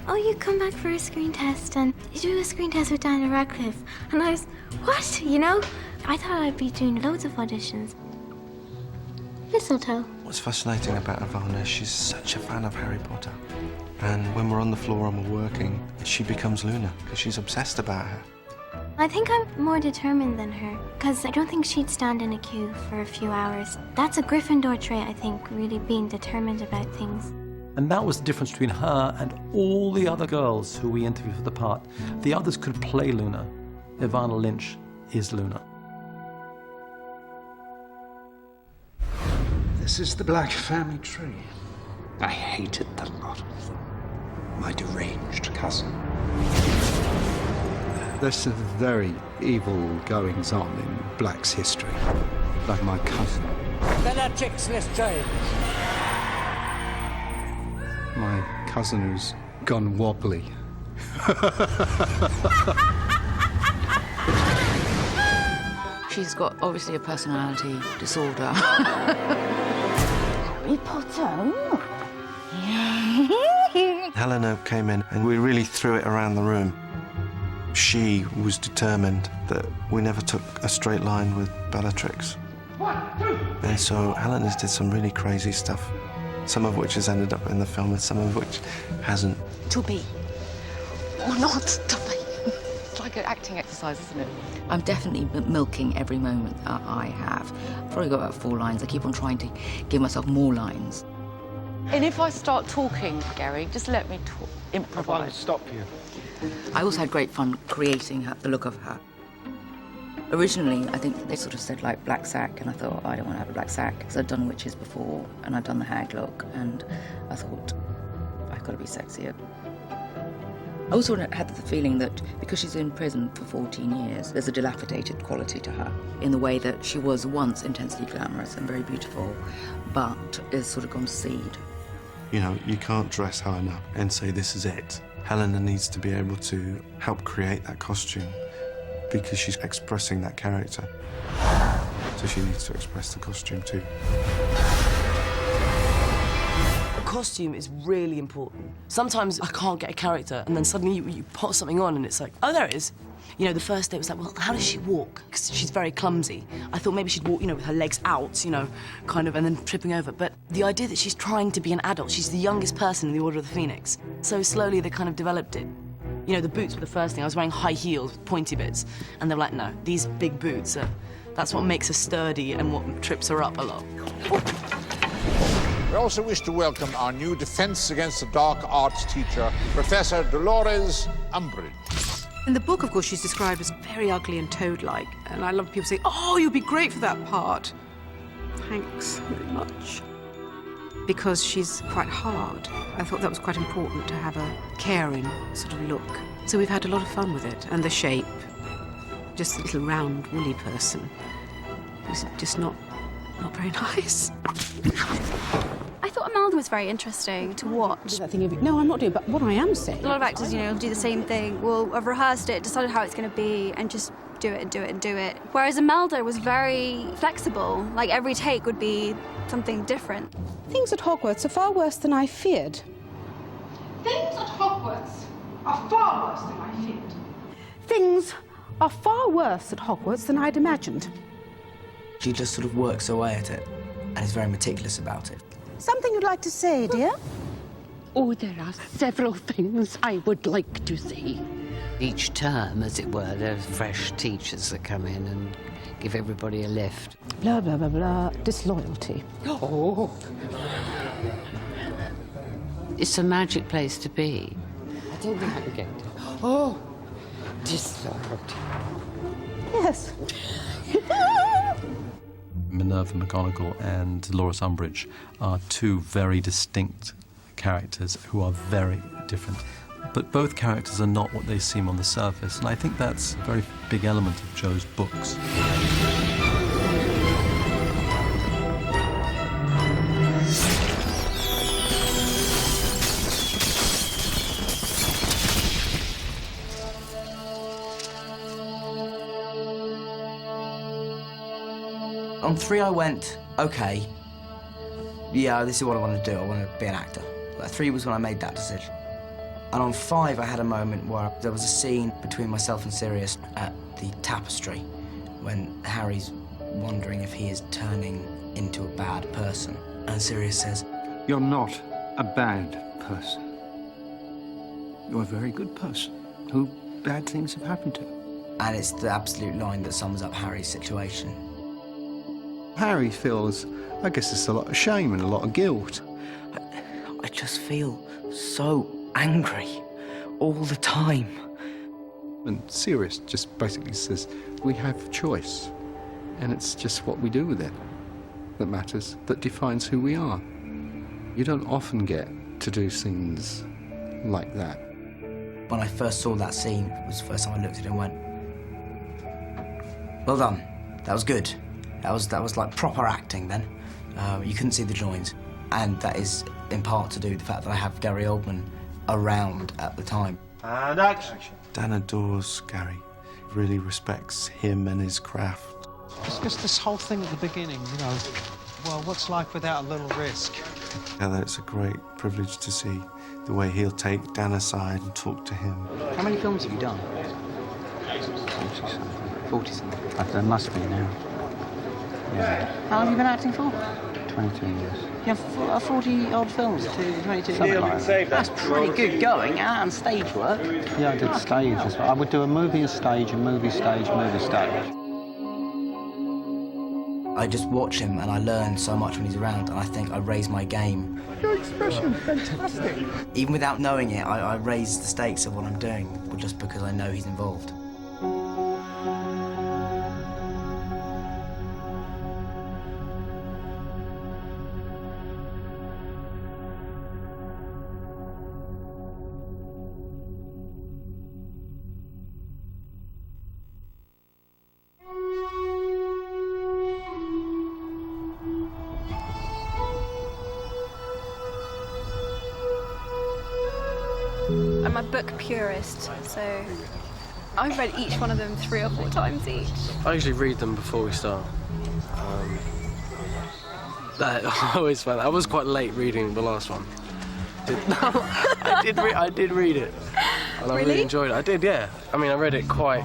oh, you come back for a screen test, and you do a screen test with Daniel Radcliffe. And I was, what? You know? I thought I'd be doing loads of auditions. Mistletoe. What's fascinating about Ivana is she's such a fan of Harry Potter. And when we're on the floor and we're working, she becomes Luna, because she's obsessed about her. I think I'm more determined than her, because I don't think she'd stand in a queue for a few hours. That's a Gryffindor trait, I think, really being determined about things. And that was the difference between her and all the other girls who we interviewed for the part. The others could play Luna. Ivana Lynch is Luna. This is the Black family tree. I hated the lot of them. My deranged cousin. There's some very evil goings-on in Black's history, like my cousin. Bellatrix Lestrange. My cousin who's gone wobbly. She's got, obviously, a personality disorder. Harry Potter? Helena came in and we really threw it around the room. She was determined that we never took a straight line with Bellatrix. And so Helena's did some really crazy stuff, some of which has ended up in the film and some of which hasn't. To be. Or not to be. It's like an acting exercise, isn't it? I'm definitely milking every moment that I have. I've probably got about 4 lines. I keep on trying to give myself more lines. And if I start talking, Gary, just let me talk, improvise. I'll stop you. I also had great fun creating the look of her. Originally, I think they sort of said, like, black sack, and I thought, I don't want to have a black sack, because I'd done witches before, and I'd done the hag look, and I thought, I've got to be sexier. I also had the feeling that because she's in prison for 14 years, there's a dilapidated quality to her, in the way that she was once intensely glamorous and very beautiful, but has sort of gone to seed. You know, you can't dress Helena and say this is it. Helena needs to be able to help create that costume because she's expressing that character. So she needs to express the costume too. A costume is really important. Sometimes I can't get a character and then suddenly you put something on and it's like, oh, there it is. You know, the first day was like, well, how does she walk? Because she's very clumsy. I thought maybe she'd walk, you know, with her legs out, you know, kind of, and then tripping over. But the idea that she's trying to be an adult, she's the youngest person in the Order of the Phoenix. So slowly they kind of developed it. You know, the boots were the first thing. I was wearing high heels with pointy bits. And they were like, no, these big boots that's what makes her sturdy and what trips her up a lot. We also wish to welcome our new Defense Against the Dark Arts teacher, Professor Dolores Umbridge. In the book, of course, she's described as very ugly and toad-like, and I love people saying, oh, you'd be great for that part. Thanks very much. Because she's quite hard. I thought that was quite important to have a caring sort of look. So we've had a lot of fun with it, and the shape. Just a little round, woolly person. It's just not very nice. I thought Imelda was very interesting to watch. That thing of, no, I'm not doing, but what I am saying. A lot of actors, you know, do the same thing. Well, I've rehearsed it, decided how it's going to be, and just do it and do it and do it. Whereas Imelda was very flexible. Like, every take would be something different. Things at Hogwarts are far worse than I feared. Things at Hogwarts are far worse than I feared. Things are far worse at Hogwarts than I'd imagined. She just sort of works away at it and is very meticulous about it. Something you'd like to say, dear? Oh, there are several things I would like to say. Each term, as it were, there are fresh teachers that come in and give everybody a lift. Blah, blah, blah, blah. Disloyalty. Oh. It's a magic place to be. I don't think I can get it. Oh, disloyalty. Yes. Minerva McGonagall and Dolores Umbridge are two very distinct characters who are very different. But both characters are not what they seem on the surface, and I think that's a very big element of Jo's books. On 3 I went, okay, yeah, this is what I want to do. I want to be an actor. But 3 was when I made that decision. And on 5 I had a moment where there was a scene between myself and Sirius at the tapestry when Harry's wondering if he is turning into a bad person. And Sirius says, You're not a bad person. You're a very good person who bad things have happened to. And it's the absolute line that sums up Harry's situation. Harry feels, I guess, it's a lot of shame and a lot of guilt. I just feel so angry all the time. And Sirius just basically says, we have choice. And it's just what we do with it that matters, that defines who we are. You don't often get to do scenes like that. When I first saw that scene, it was the first time I looked at it and went, well done, that was good. That was like proper acting then. You couldn't see the joins. And that is in part to do with the fact that I have Gary Oldman around at the time. And action. Dan adores Gary, really respects him and his craft. It's just this whole thing at the beginning, you know, well, what's life without a little risk? Yeah, it's a great privilege to see the way he'll take Dan aside and talk to him. How many films have you done? 40-something. There must be now. Yeah. How long have you been acting for? 22 years. You have 40-odd films, 22 Something like that. That's pretty good going, and stage work. Yeah, I did stage as well. I would do a movie, a stage, a movie, stage, movie, stage. I just watch him and I learn so much when he's around, and I think I raise my game. Your expression, fantastic. Even without knowing it, I raise the stakes of what I'm doing, just because I know he's involved. I'm a book purist, so I've read each one of them 3 or 4 times each. I usually read them before we start. I always found that. I was quite late reading the last one. I did read it. And I really enjoyed it. I did, yeah. I mean, I read it quite...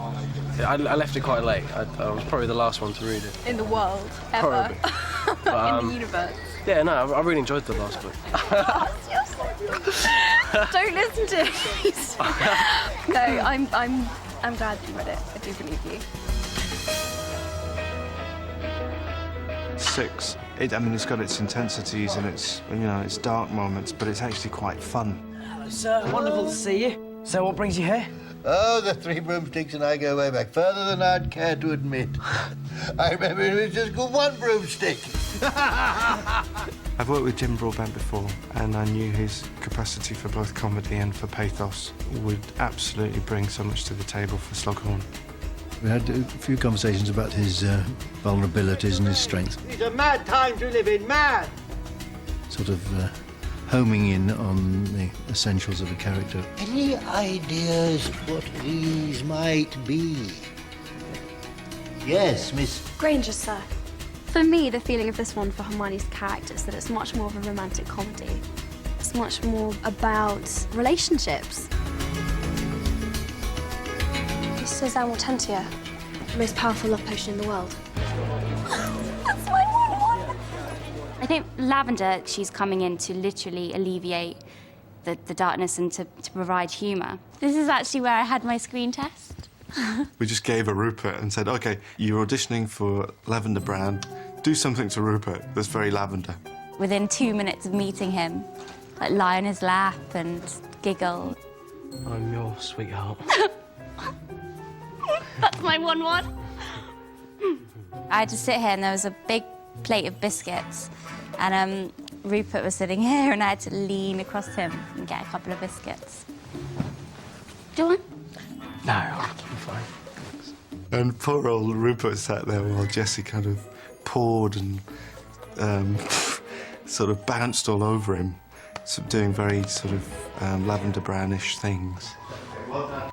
I left it quite late. I was probably the last one to read it. In the world, ever. Probably. In the universe. Yeah, no, I really enjoyed the last book. Don't listen to it. No, I'm glad you read it. I do believe you. 6. I mean, it's got its intensities and its, you know, its dark moments, but it's actually quite fun. Sir, wonderful to see you. So what brings you here? Oh, the 3 broomsticks and I go way back, further than I'd care to admit. I remember it was just called 1 broomstick. I've worked with Jim Broadbent before, and I knew his capacity for both comedy and for pathos would absolutely bring so much to the table for Slughorn. We had a few conversations about his vulnerabilities and his strengths. It's a mad time to live in, mad! Sort of homing in on the essentials of the character. Any ideas what these might be? Yes, Miss... Granger, sir. For me, the feeling of this one for Hermione's character is that it's much more of a romantic comedy. It's much more about relationships. This is Amortentia, the most powerful love potion in the world. That's my one. I think Lavender, she's coming in to literally alleviate the darkness and to provide humour. This is actually where I had my screen test. We just gave her Rupert and said, OK, you're auditioning for Lavender Brown. Do something to Rupert that's very lavender. Within 2 minutes of meeting him, like lie on his lap and giggle. I'm your sweetheart. That's my 1-1. I had to sit here and there was a big plate of biscuits and Rupert was sitting here and I had to lean across him and get a couple of biscuits. Do you want? No, I'm fine. And poor old Rupert sat there while Jessie kind of poured and sort of bounced all over him, doing very sort of lavender brownish things.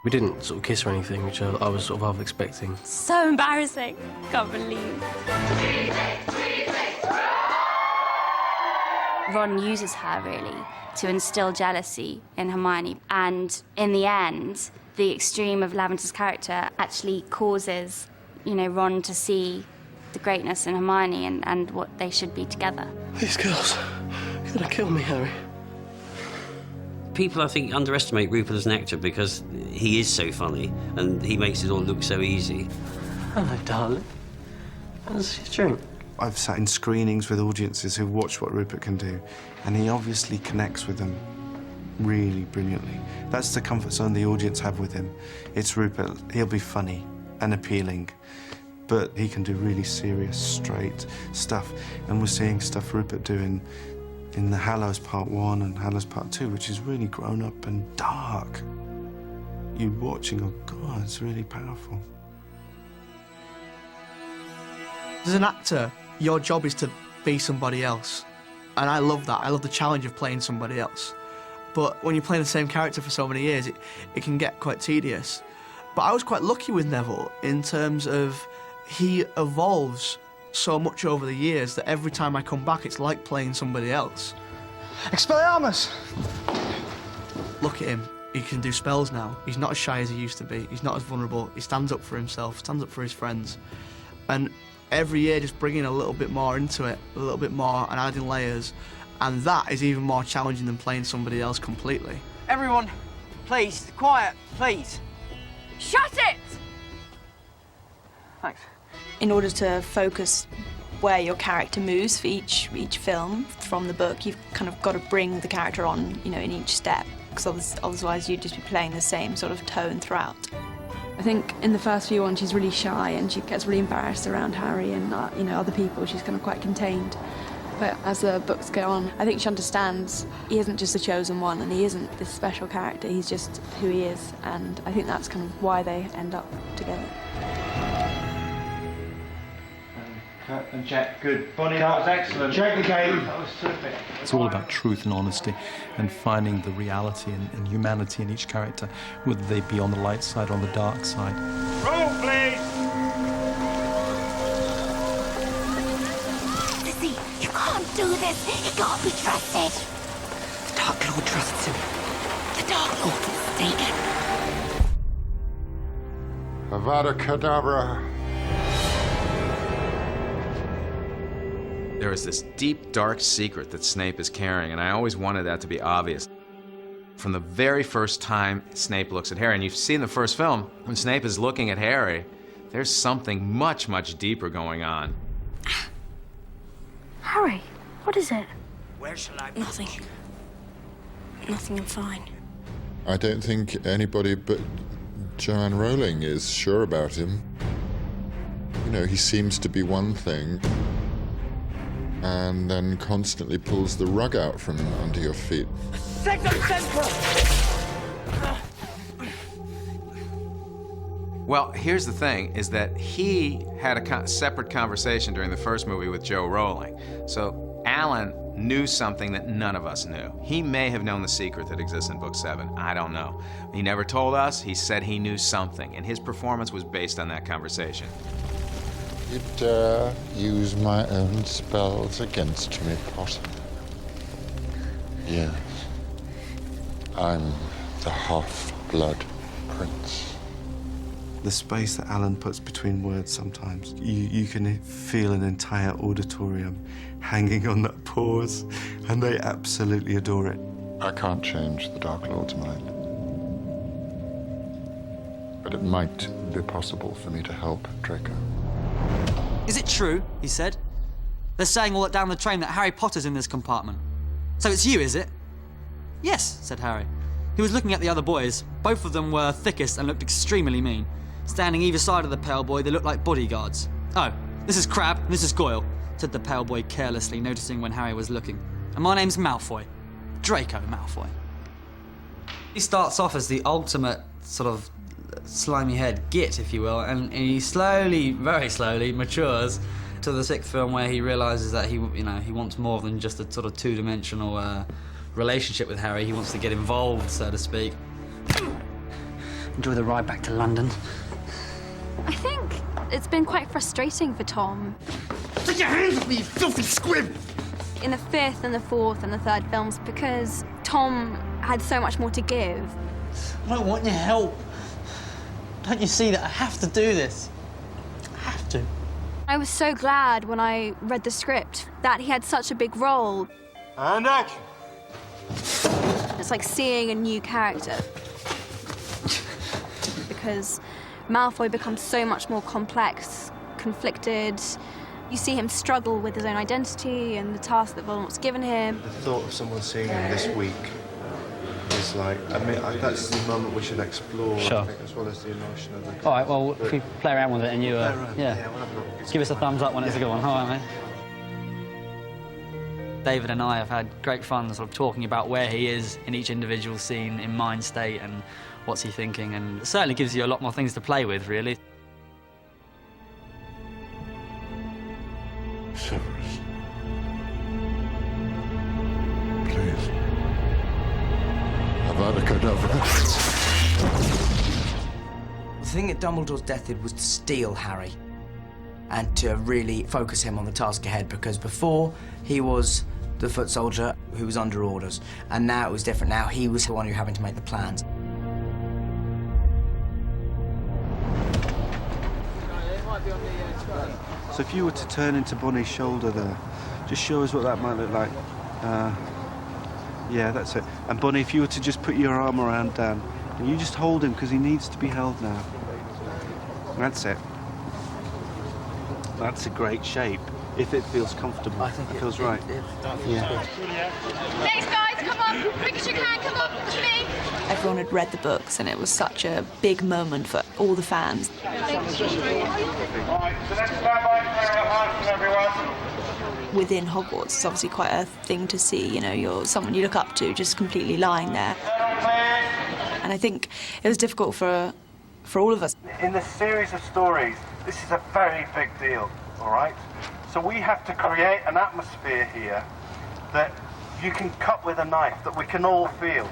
We didn't sort of kiss or anything, which I was sort of half expecting. So embarrassing. Can't believe. Ron uses her, really, to instill jealousy in Hermione. And in the end, the extreme of Lavender's character actually causes, you know, Ron to see the greatness in Hermione and what they should be together. These girls, you're gonna kill me, Harry. People, I think, underestimate Rupert as an actor because he is so funny and he makes it all look so easy. Hello, darling. How's your drink? I've sat in screenings with audiences who watch what Rupert can do, and he obviously connects with them really brilliantly. That's the comfort zone the audience have with him. It's Rupert. He'll be funny and appealing, but he can do really serious, straight stuff. And we're seeing stuff Rupert doing in the Hallows Part 1 and Hallows Part 2, which is really grown up and dark. You watch and go, God, it's really powerful. As an actor, your job is to be somebody else. And I love that. I love the challenge of playing somebody else. But when you're playing the same character for so many years, it can get quite tedious. But I was quite lucky with Neville in terms of he evolves so much over the years that every time I come back, it's like playing somebody else. Expelliarmus! Look at him. He can do spells now. He's not as shy as he used to be. He's not as vulnerable. He stands up for himself, stands up for his friends. And every year just bringing a little bit more into it, a little bit more, and adding layers. And that is even more challenging than playing somebody else completely. Everyone, please, quiet, please. Shut it! Thanks. In order to focus where your character moves for each film from the book, you've kind of got to bring the character on, you know, in each step, because otherwise you'd just be playing the same sort of tone throughout. I think in the first few ones she's really shy and she gets really embarrassed around Harry and you know, other people. She's kind of quite contained. But as the books go on, I think she understands he isn't just the chosen one and he isn't this special character, he's just who he is, and I think that's kind of why they end up together. And Jack, good. Bonnie, that was excellent. Jack the game. That was terrific. It's all about truth and honesty and finding the reality and humanity in each character, whether they be on the light side or on the dark side. Roll, please! Sissy, you can't do this. He can't be trusted. The Dark Lord trusts him. The Dark Lord is mistaken. Avada Kedavra. There is this deep, dark secret that Snape is carrying, and I always wanted that to be obvious. From the very first time Snape looks at Harry, and you've seen the first film, when Snape is looking at Harry, there's something much, much deeper going on. Harry, what is it? Where shall I be? Nothing. Nothing, I'm fine. I don't think anybody but Joanne Rowling is sure about him. You know, he seems to be one thing, and then constantly pulls the rug out from under your feet. Well, here's the thing, is that he had a separate conversation during the first movie with Joe Rowling. So Alan knew something that none of us knew. He may have known the secret that exists in Book 7. I don't know. He never told us. He said he knew something, and his performance was based on that conversation. You dare use my own spells against me, Potter? Yes. I'm the half-blood prince. The space that Alan puts between words sometimes, you can feel an entire auditorium hanging on that pause, and they absolutely adore it. I can't change the Dark Lord's mind. But it might be possible for me to help Draco. Is it true, he said? They're saying all that down the train that Harry Potter's in this compartment. So it's you, is it? Yes, said Harry. He was looking at the other boys. Both of them were thickest and looked extremely mean. Standing either side of the pale boy, they looked like bodyguards. Oh, this is Crabbe and this is Goyle, said the pale boy carelessly, noticing when Harry was looking. And my name's Malfoy. Draco Malfoy. He starts off as the ultimate sort of slimy head git, if you will, and he slowly, very slowly, matures to the sixth film where he realises that he wants more than just a sort of two-dimensional relationship with Harry. He wants to get involved, so to speak. Enjoy the ride back to London. I think it's been quite frustrating for Tom. Take your hands off me, you filthy squib! In the fifth and the fourth and the third films, because Tom had so much more to give. I don't want your help. Don't you see that I have to do this? I have to. I was so glad when I read the script that he had such a big role. And action. It's like seeing a new character. Because Malfoy becomes so much more complex, conflicted. You see him struggle with his own identity and the task that Voldemort's given him. The thought of someone seeing him this week is like, I mean, that's the moment we should explore, Sure. I think, as well as the emotion of the... All right, well, if we play around with it and you, Play around. yeah, Yeah, we'll have a look. give us a thumbs up when it's a good one. All right, mate. David and I have had great fun sort of talking about where he is in each individual scene, in mind state, and what's he thinking, and it certainly gives you a lot more things to play with, really. Severus. Please. Avada Kedavra. The thing that Dumbledore's death did was to steal Harry and to really focus him on the task ahead, because before he was the foot soldier who was under orders, and now it was different. Now he was the one who having to make the plans. So if you were to turn into Bonnie's shoulder there, just show us what that might look like. Yeah, that's it. And Bonnie, if you were to just put your arm around Dan, and you just hold him, because he needs to be held now. That's it. That's a great shape, if it feels comfortable. I think it feels right. Yeah. Next, guys, come on. Quick as you can, come on, with me. Everyone had read the books, and it was such a big moment for all the fans. All right, so let's stand by for rehearsal, everyone. Within Hogwarts, it's obviously quite a thing to see. You know, you're someone you look up to just completely lying there. And I think it was difficult for all of us. In the series of stories, this is a very big deal, all right? So we have to create an atmosphere here that you can cut with a knife, that we can all feel.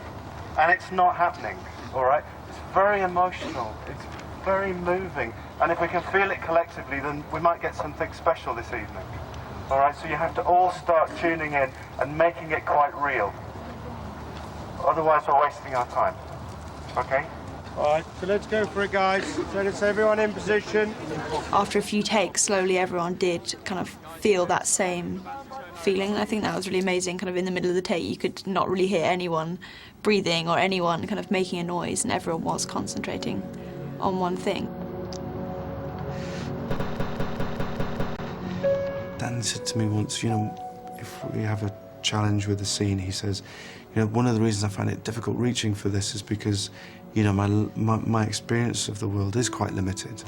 And it's not happening, all right? It's very emotional. It's very moving. And if we can feel it collectively, then we might get something special this evening. All right, so you have to all start tuning in and making it quite real. Otherwise, we're wasting our time. Okay? All right, so let's go for it, guys. So let's everyone in position. After a few takes, slowly everyone did kind of feel that same feeling. And I think that was really amazing. Kind of in the middle of the take, you could not really hear anyone breathing or anyone kind of making a noise, and everyone was concentrating on one thing. Dan said to me once, you know, if we have a challenge with a scene, he says, you know, one of the reasons I find it difficult reaching for this is because, you know, my experience of the world is quite limited.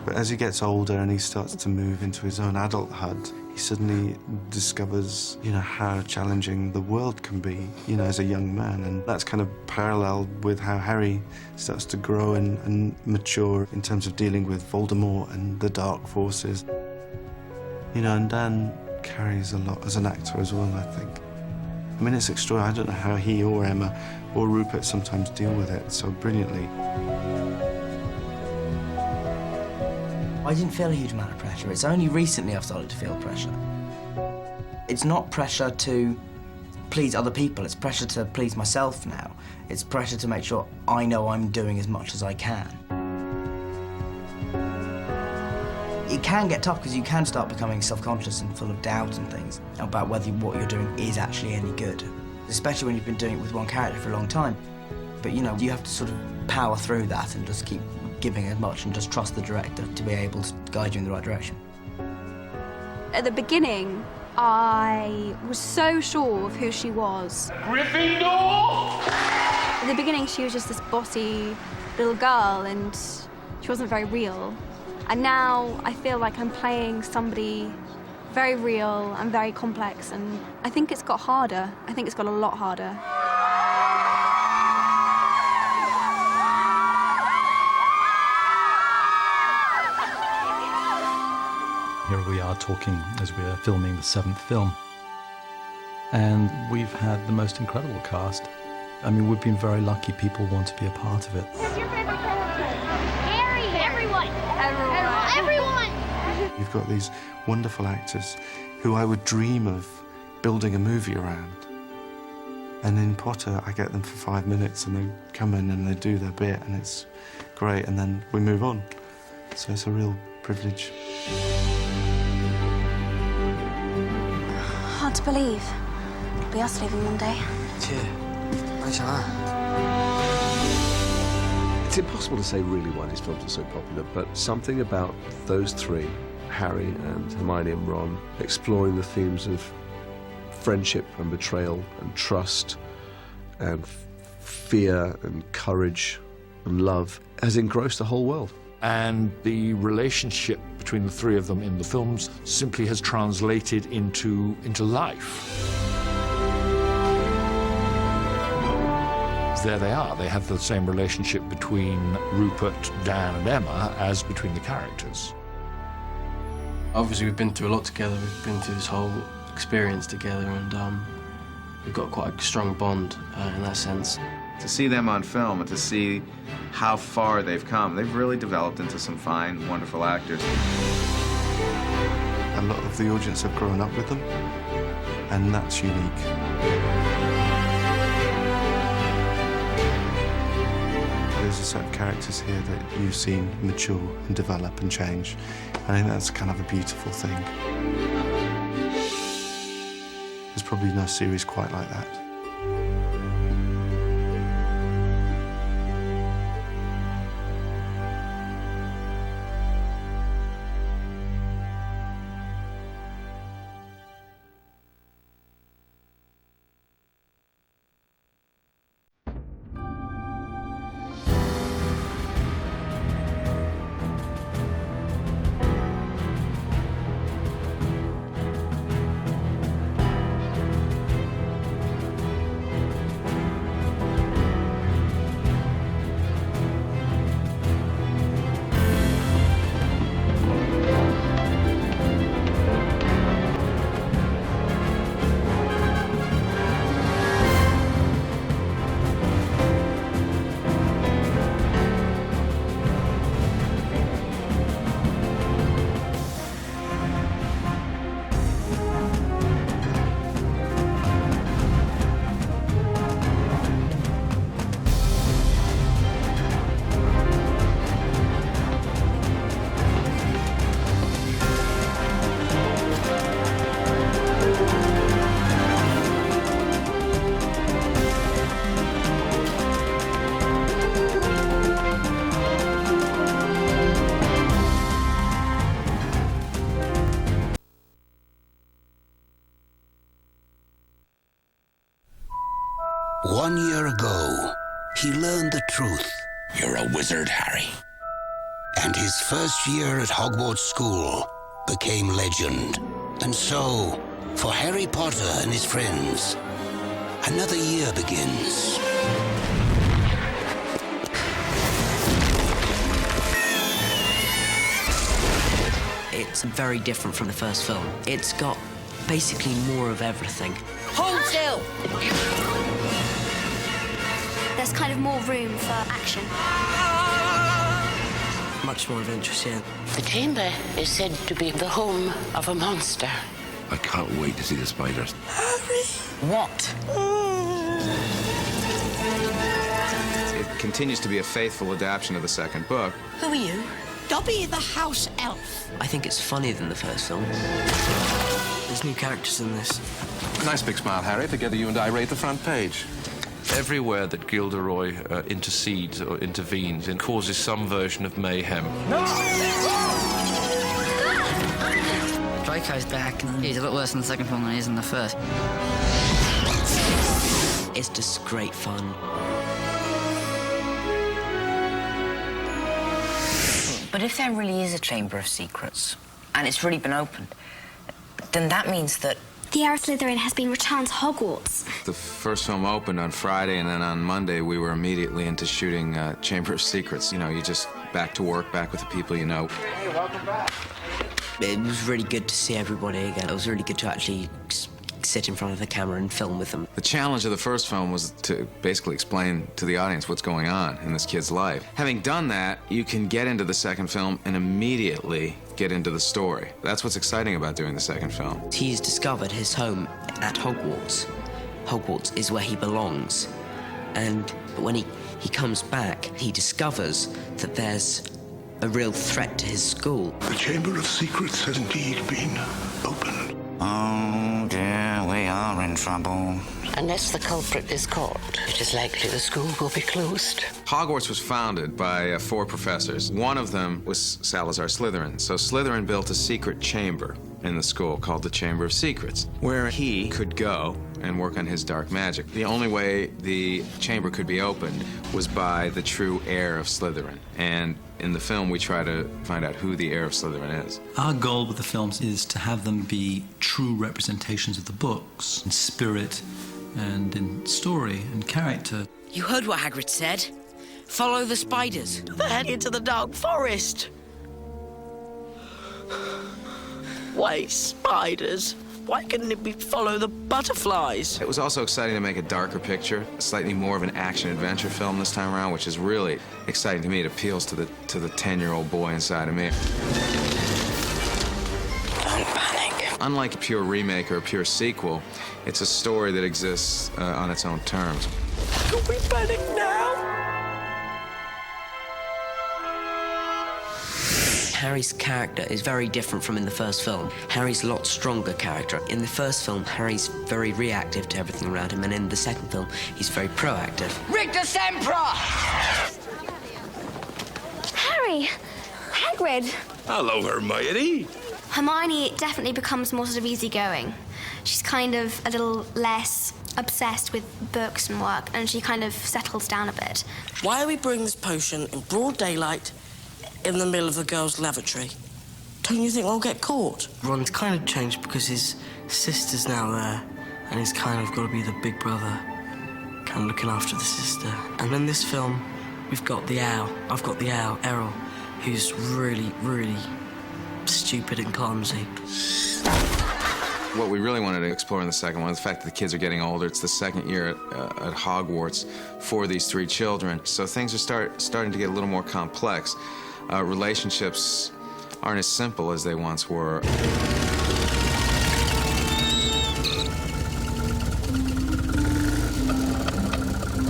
But as he gets older and he starts to move into his own adulthood, he suddenly discovers, you know, how challenging the world can be, you know, as a young man. And that's kind of parallel with how Harry starts to grow and mature in terms of dealing with Voldemort and the dark forces. You know, and Dan carries a lot as an actor as well, I think. I mean, it's extraordinary. I don't know how he or Emma or Rupert sometimes deal with it so brilliantly. I didn't feel a huge amount of pressure. It's only recently I've started to feel pressure. It's not pressure to please other people, it's pressure to please myself now. It's pressure to make sure I know I'm doing as much as I can. It can get tough because you can start becoming self-conscious and full of doubt and things about whether what you're doing is actually any good, especially when you've been doing it with one character for a long time. But, you know, you have to sort of power through that and just keep giving as much and just trust the director to be able to guide you in the right direction. At the beginning, I was so sure of who she was. Gryffindor! At the beginning, she was just this bossy little girl and she wasn't very real. And now I feel like I'm playing somebody very real and very complex, and I think it's got harder. I think it's got a lot harder. Here we are talking as we're filming the 7th film. And we've had the most incredible cast. I mean, we've been very lucky people want to be a part of it. Who's your favorite character? Harry! Everyone! Everyone! You've got these wonderful actors who I would dream of building a movie around. And in Potter, I get them for 5 minutes and they come in and they do their bit and it's great, and then we move on. So it's a real privilege. Hard to believe. It'll be us leaving one day. It's impossible to say really why these films are so popular, but something about those three, Harry and Hermione and Ron, exploring the themes of friendship and betrayal and trust and fear and courage and love, has engrossed the whole world. And the relationship between the three of them in the films simply has translated into life. There they are. They have the same relationship between Rupert, Dan and Emma as between the characters. Obviously, we've been through a lot together. We've been through this whole experience together, and we've got quite a strong bond in that sense. To see them on film and to see how far they've come, they've really developed into some fine, wonderful actors. A lot of the audience have grown up with them, and that's unique. There's a set of characters here that you've seen mature and develop and change. I think that's kind of a beautiful thing. There's probably no series quite like that. 1 year ago, he learned the truth. You're a wizard, Harry. And his first year at Hogwarts School became legend. And so, for Harry Potter and his friends, another year begins. It's very different from the first film. It's got basically more of everything. Hold still! There's kind of more room for action. Much more adventurous, yeah. The chamber is said to be the home of a monster. I can't wait to see the spiders. What? It continues to be a faithful adaptation of the second book. Who are you? Dobby the house elf. I think it's funnier than the first film. There's new characters in this. Nice big smile, Harry. Together you and I rate the front page. Everywhere that Gilderoy intercedes or intervenes, it causes some version of mayhem. Draco's back, and he's a lot worse in the second film than he is in the first. It's just great fun. But if there really is a Chamber of Secrets, and it's really been opened, then that means that The Heir of Slytherin has been returned to Hogwarts. The first film opened on Friday, and then on Monday we were immediately into shooting Chamber of Secrets. You know, you just back to work, back with the people you know. Hey, welcome back. It was really good to see everybody again. It was really good to actually sit in front of the camera and film with them. The challenge of the first film was to basically explain to the audience what's going on in this kid's life. Having done that, you can get into the second film and immediately get into the story. That's what's exciting about doing the second film. He's discovered his home at Hogwarts. Hogwarts is where he belongs. And when he comes back, he discovers that there's a real threat to his school. The Chamber of Secrets has indeed been opened. Oh dear, we are in trouble. Unless the culprit is caught, it is likely the school will be closed. Hogwarts was founded by 4 professors. One of them was Salazar Slytherin. So Slytherin built a secret chamber in the school called the Chamber of Secrets, where he could go and work on his dark magic. The only way the chamber could be opened was by the true heir of Slytherin. And in the film, we try to find out who the heir of Slytherin is. Our goal with the films is to have them be true representations of the books in spirit and in story and character. You heard what Hagrid said. Follow the spiders. They're heading into the dark forest. Wait, spiders? Why couldn't it be follow the butterflies? It was also exciting to make a darker picture, slightly more of an action-adventure film this time around, which is really exciting to me. It appeals to the 10-year-old boy inside of me. Don't panic. Unlike a pure remake or a pure sequel, it's a story that exists on its own terms. Can we panic now? Harry's character is very different from in the first film. Harry's a lot stronger character. In the first film, Harry's very reactive to everything around him, and in the second film, he's very proactive. Rictus Sempra! Harry! Hagrid! Hello, Hermione. Hermione definitely becomes more sort of easygoing. She's kind of a little less obsessed with books and work, and she kind of settles down a bit. Why are we brewing this potion in broad daylight in the middle of the girls' lavatory? Don't you think we'll get caught? Ron's kind of changed because his sister's now there, and he's kind of got to be the big brother, kind of looking after the sister. And in this film, we've got the owl. I've got the owl, Errol, who's really, really stupid and clumsy. What we really wanted to explore in the second one is the fact that the kids are getting older. It's the second year at Hogwarts for these 3 children. So things are starting to get a little more complex. Relationships aren't as simple as they once were.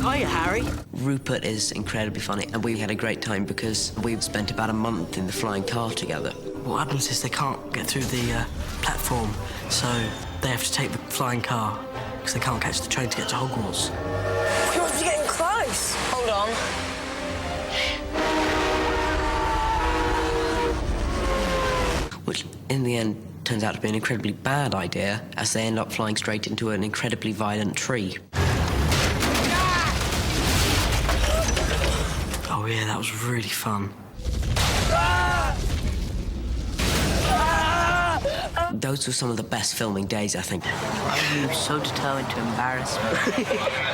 Hiya, Harry. Rupert is incredibly funny, and we had a great time because we've spent about a month in the flying car together. What happens is they can't get through the platform, so they have to take the flying car because they can't catch the train to get to Hogwarts. We must be getting close. Hold on. Which, in the end, turns out to be an incredibly bad idea, as they end up flying straight into an incredibly violent tree. yeah, that was really fun. Those were some of the best filming days, I think. You were so determined to embarrass me.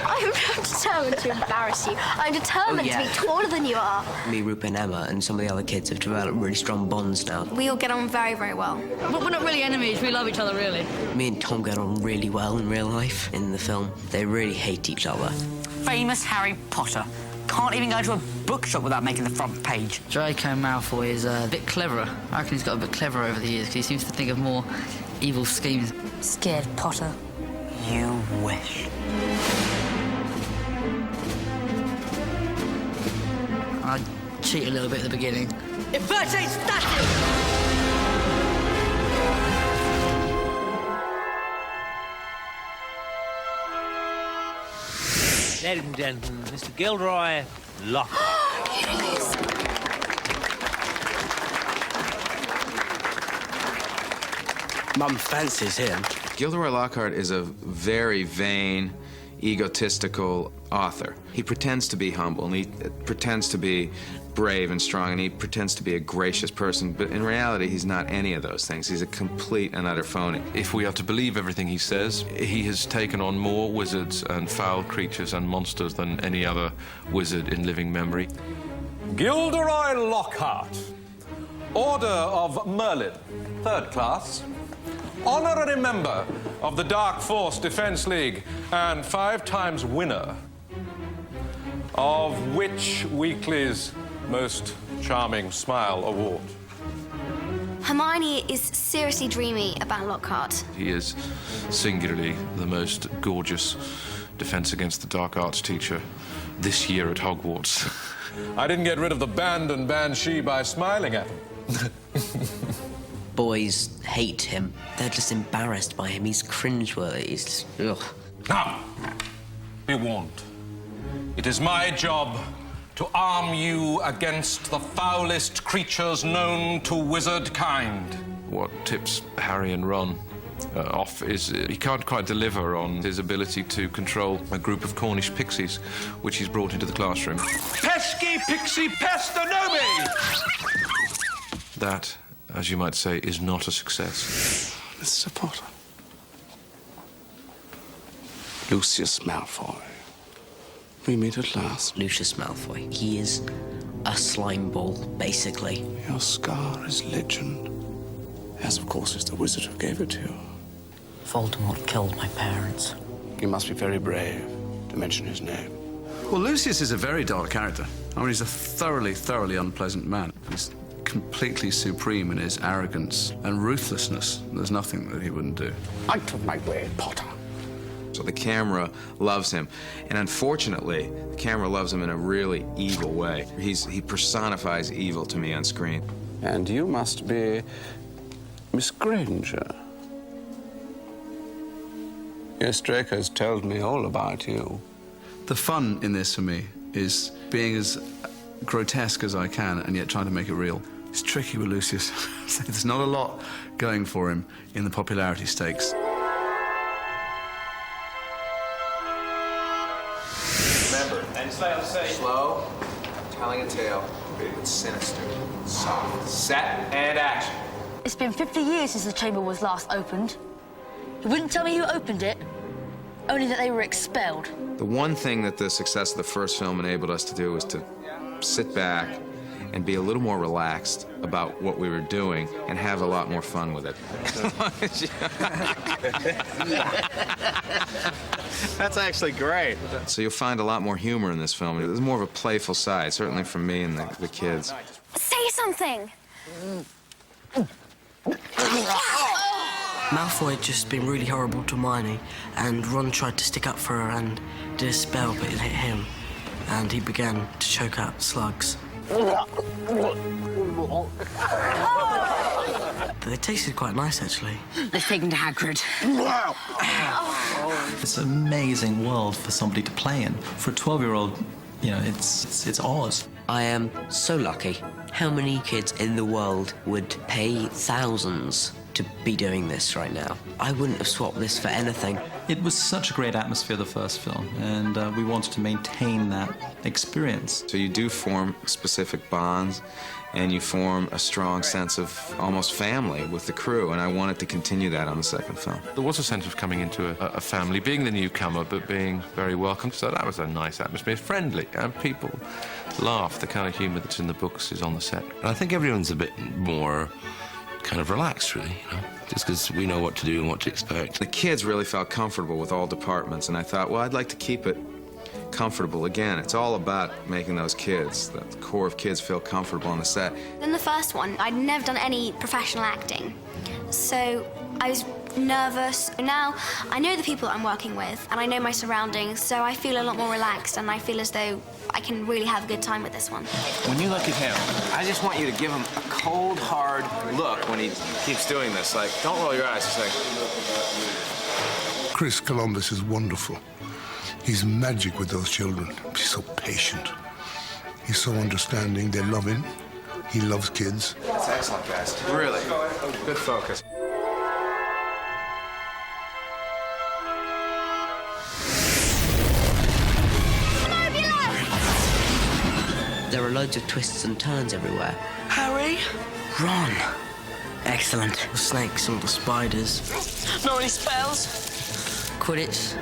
I'm not determined to embarrass you. I'm determined to be taller than you are. Me, Rupert and Emma and some of the other kids have developed really strong bonds now. We all get on very, very well. But we're not really enemies. We love each other, really. Me and Tom get on really well in real life. In the film, they really hate each other. Famous Harry Potter. Can't even go to a bookshop without making the front page. Draco Malfoy is a bit cleverer. I reckon he's got a bit cleverer over the years because he seems to think of more evil schemes. Scared Potter? You wish. I cheat a little bit at the beginning. Invertate statue! Ladies and gentlemen, Mr. Gilderoy Lockhart. Mum fancies him. Gilderoy Lockhart is a very vain, egotistical author. He pretends to be humble, and he pretends to be brave and strong, and he pretends to be a gracious person, but in reality, he's not any of those things. He's a complete and utter phony. If we are to believe everything he says, he has taken on more wizards and foul creatures and monsters than any other wizard in living memory. Gilderoy Lockhart, Order of Merlin, 3rd class, honorary member of the Dark Force Defense League, and 5-time winner of Witch Weekly's Most Charming Smile Award. Hermione is seriously dreamy about Lockhart. He is singularly the most gorgeous Defense Against the Dark Arts teacher this year at Hogwarts. I didn't get rid of the band and banshee by smiling at him. Boys hate him. They're just embarrassed by him. He's cringeworthy. He's just, ugh. Now, be warned. It is my job to arm you against the foulest creatures known to wizard kind. What tips Harry and Ron off is he can't quite deliver on his ability to control a group of Cornish pixies, which he's brought into the classroom. Pesky pixie pestanomi! That, as you might say, is not a success. Mr. Potter. Lucius Malfoy. We meet at last. Lucius Malfoy. He is a slime ball, basically. Your scar is legend, as of course is the wizard who gave it to you. Voldemort killed my parents. You must be very brave to mention his name. Well, Lucius is a very dark character. I mean, he's a thoroughly, thoroughly unpleasant man. He's completely supreme in his arrogance and ruthlessness. There's nothing that he wouldn't do. Out of my way, Potter. So the camera loves him, and unfortunately, the camera loves him in a really evil way. He personifies evil to me on screen. And you must be Miss Granger. Yes, Draco's told me all about you. The fun in this for me is being as grotesque as I can and yet trying to make it real. It's tricky with Lucius. There's not a lot going for him in the popularity stakes. Remember, and slow, telling a tale, big and sinister, soft, set, and action. It's been 50 years since the chamber was last opened. You wouldn't tell me who opened it, only that they were expelled. The one thing that the success of the first film enabled us to do was to sit back and be a little more relaxed about what we were doing and have a lot more fun with it. That's actually great. So you'll find a lot more humor in this film. There's more of a playful side, certainly from me and the kids. Say something! Malfoy had just been really horrible to Hermione, and Ron tried to stick up for her and did a spell, but it hit him, and he began to choke out slugs. They tasted quite nice, actually. Let's take him to Hagrid. It's an amazing world for somebody to play in. For a 12-year-old, you know, it's Oz. I am so lucky. How many kids in the world would pay thousands to be doing this right now. I wouldn't have swapped this for anything. It was such a great atmosphere, the first film, and we wanted to maintain that experience. So you do form specific bonds, and you form a strong sense of almost family with the crew, and I wanted to continue that on the second film. There was a sense of coming into a family, being the newcomer, but being very welcome. So that was a nice atmosphere, friendly, and people laugh. The kind of humour that's in the books is on the set. And I think everyone's a bit more kind of relaxed, really, you know, just because we know what to do and what to expect. The kids really felt comfortable with all departments, and I thought, well, I'd like to keep it comfortable. Again, it's all about making those kids, the core of kids, feel comfortable on the set. In the first one, I'd never done any professional acting, so I was nervous. Now I know the people that I'm working with, and I know my surroundings, so I feel a lot more relaxed, and I feel as though I can really have a good time with this one. When you look at him, I just want you to give him a cold, hard look when he keeps doing this. Like, don't roll your eyes, just like... Chris Columbus is wonderful. He's magic with those children. He's so patient. He's so understanding. They love him. He loves kids. That's excellent, guys. Really. Good focus. There are loads of twists and turns everywhere. Harry? Ron. Excellent. The snakes and the spiders. Know any spells? Quidditch.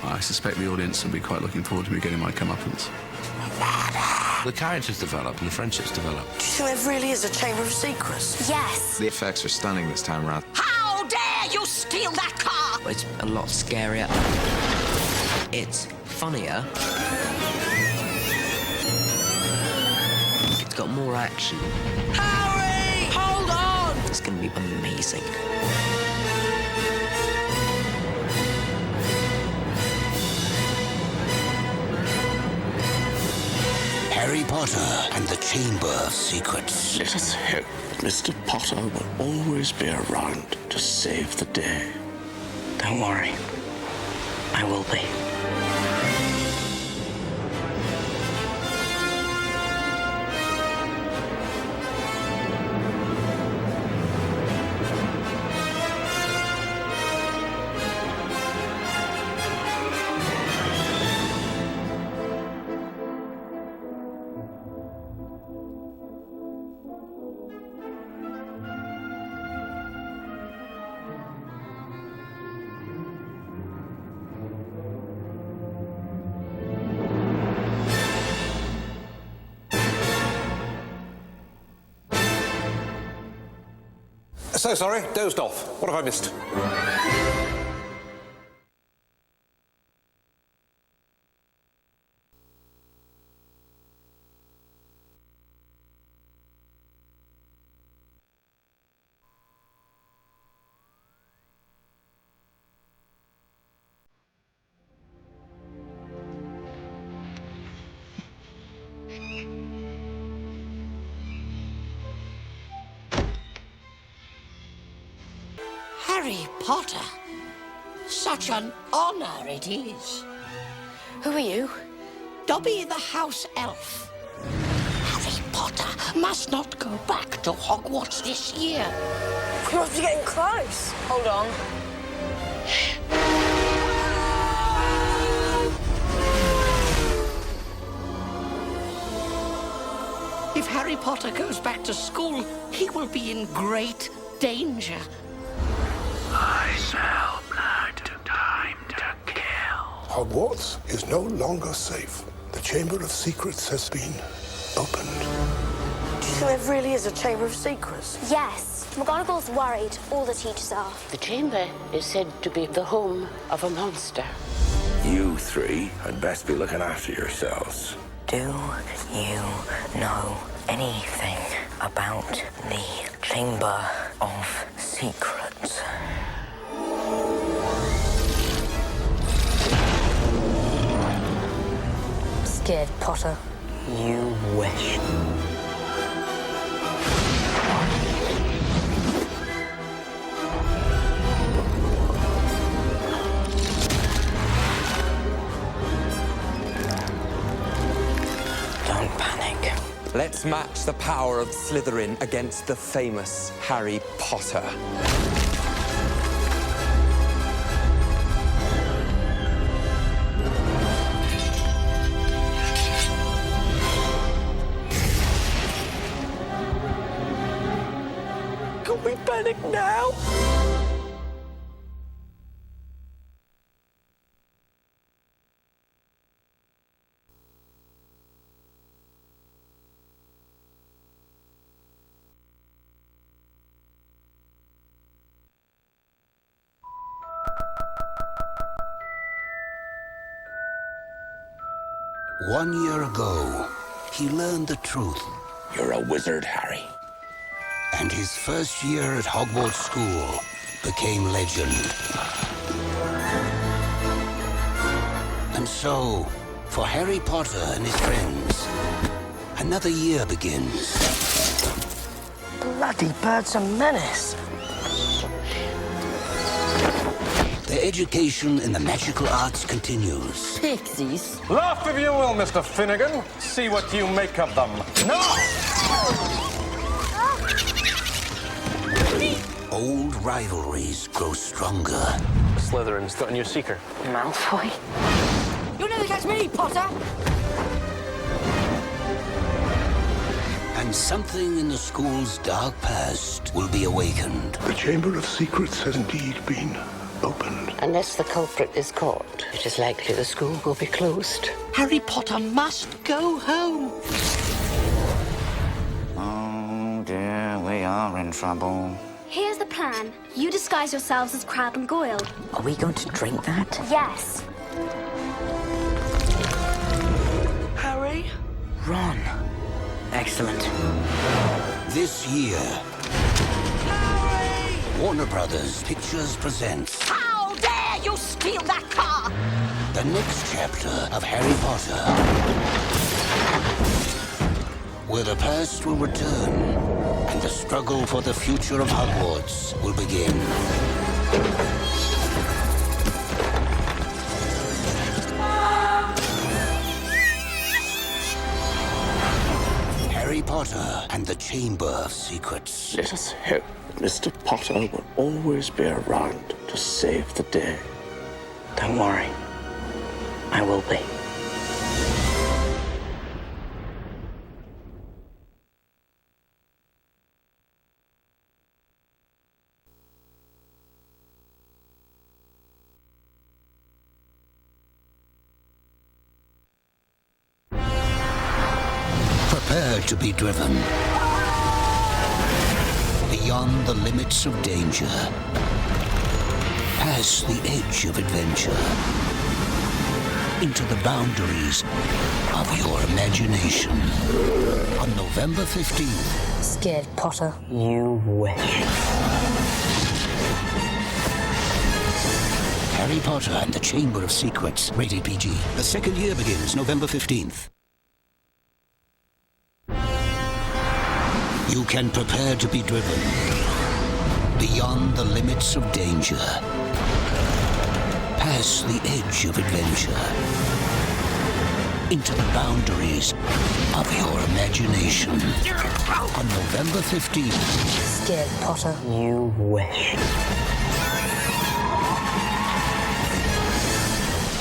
I suspect the audience will be quite looking forward to me getting my comeuppance. The characters develop and the friendships develop. Do you think there really is a Chamber of Secrets? Yes. The effects are stunning this time around. How dare you steal that car! It's a lot scarier. It's funnier. It's got more action. Harry! Hold on! It's going to be amazing. Harry Potter and the Chamber of Secrets. Let us hope that Mr. Potter will always be around to save the day. Don't worry. I will be. So sorry, dozed off. What have I missed? Harry Potter. Such an honor it is. Who are you? Dobby the House Elf. Harry Potter must not go back to Hogwarts this year. We must be getting close. Hold on. If Harry Potter goes back to school, he will be in great danger. I smell blood. Time to kill. Hogwarts is no longer safe. The Chamber of Secrets has been opened. Do you think there really is a Chamber of Secrets? Yes. McGonagall's worried. All the teachers are. The chamber is said to be the home of a monster. You three had best be looking after yourselves. Do you know anything about the Chamber of Secrets? Scared, Potter. You wish. Don't panic. Let's match the power of Slytherin against the famous Harry Potter. Can we panic now? One year ago, he learned the truth. You're a wizard, Harry. And his first year at Hogwarts School became legend. And so, for Harry Potter and his friends, another year begins. Bloody birds a menace. Their education in the magical arts continues. Pixies? Laugh if you will, Mr. Finnegan. See what you make of them. No! Old rivalries grow stronger. Slytherin's got a new seeker. Malfoy? You'll never catch me, Potter! And something in the school's dark past will be awakened. The Chamber of Secrets has indeed been opened. Unless the culprit is caught, it is likely the school will be closed. Harry Potter must go home. Oh dear, we are in trouble. Here's the plan. You disguise yourselves as Crabbe and Goyle. Are we going to drink that? Yes. Harry? Ron. Excellent. This year, Harry! Warner Brothers Pictures presents How dare you steal that car! the next chapter of Harry Potter, where the past will return and the struggle for the future of Hogwarts will begin. Harry Potter and the Chamber of Secrets. Let us hope that Mr. Potter will always be around to save the day. Don't worry. I will be. Prepare to be driven beyond the limits of danger, past the edge of adventure, into the boundaries of your imagination. On November 15th. Scared, Potter? You wish. Harry Potter and the Chamber of Secrets, rated PG. The second year begins November 15th. You can prepare to be driven beyond the limits of danger, past the edge of adventure, into the boundaries of your imagination. On November 15th. Scared, Potter? You wish.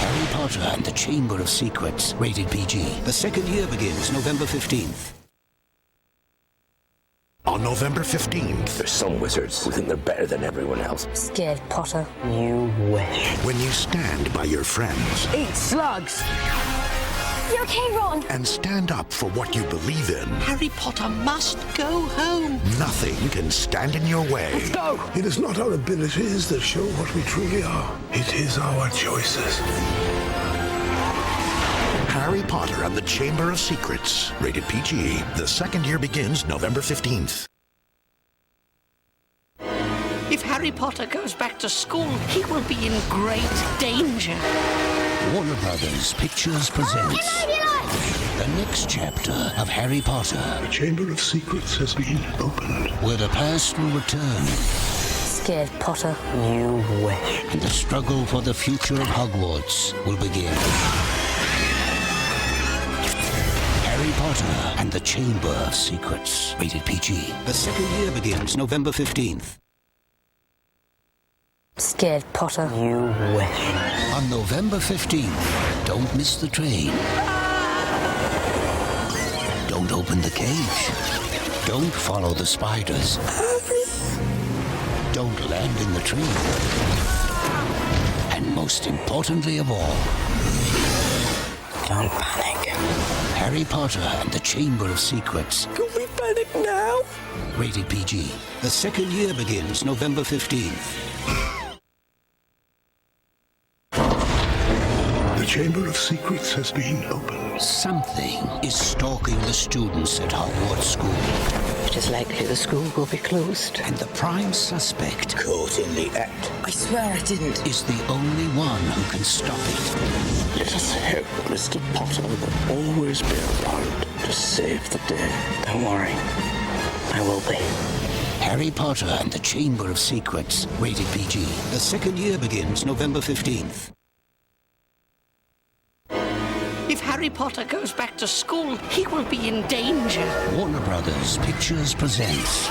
Harry Potter and the Chamber of Secrets, rated PG. The second year begins November 15th. On November 15th. There's some wizards who think they're better than everyone else. Scared, Potter? You wish. When you stand by your friends. Eat slugs! You okay, Ron? And stand up for what you believe in. Harry Potter must go home. Nothing can stand in your way. Let's go! It is not our abilities that show what we truly are. It is our choices. Harry Potter and the Chamber of Secrets, rated PG. The second year begins November 15th. If Harry Potter goes back to school, he will be in great danger. Warner Brothers Pictures presents the next chapter of Harry Potter. The Chamber of Secrets has been opened. Where the past will return. Scared, Potter? You wish. And the struggle for the future of Hogwarts will begin. Harry Harry Potter and the Chamber of Secrets. Rated PG. The second year begins November 15th. Scared, Potter. You wish. On November 15th, don't miss the train. Don't open the cage. Don't follow the spiders. Don't land in the tree. And most importantly of all, don't panic. Harry Potter and the Chamber of Secrets. Can we panic now? Rated PG. The second year begins November 15th. The Chamber of Secrets has been opened. Something is stalking the students at Hogwarts School. It is likely the school will be closed. And the prime suspect, Caught in the act. I swear I didn't. is the only one who can stop it. Let us hope Mr. Potter will always be around to save the day. Don't worry. I will be. Harry Potter and the Chamber of Secrets. Rated PG. The second year begins November 15th. If Harry Potter goes back to school, he will be in danger. Warner Brothers Pictures presents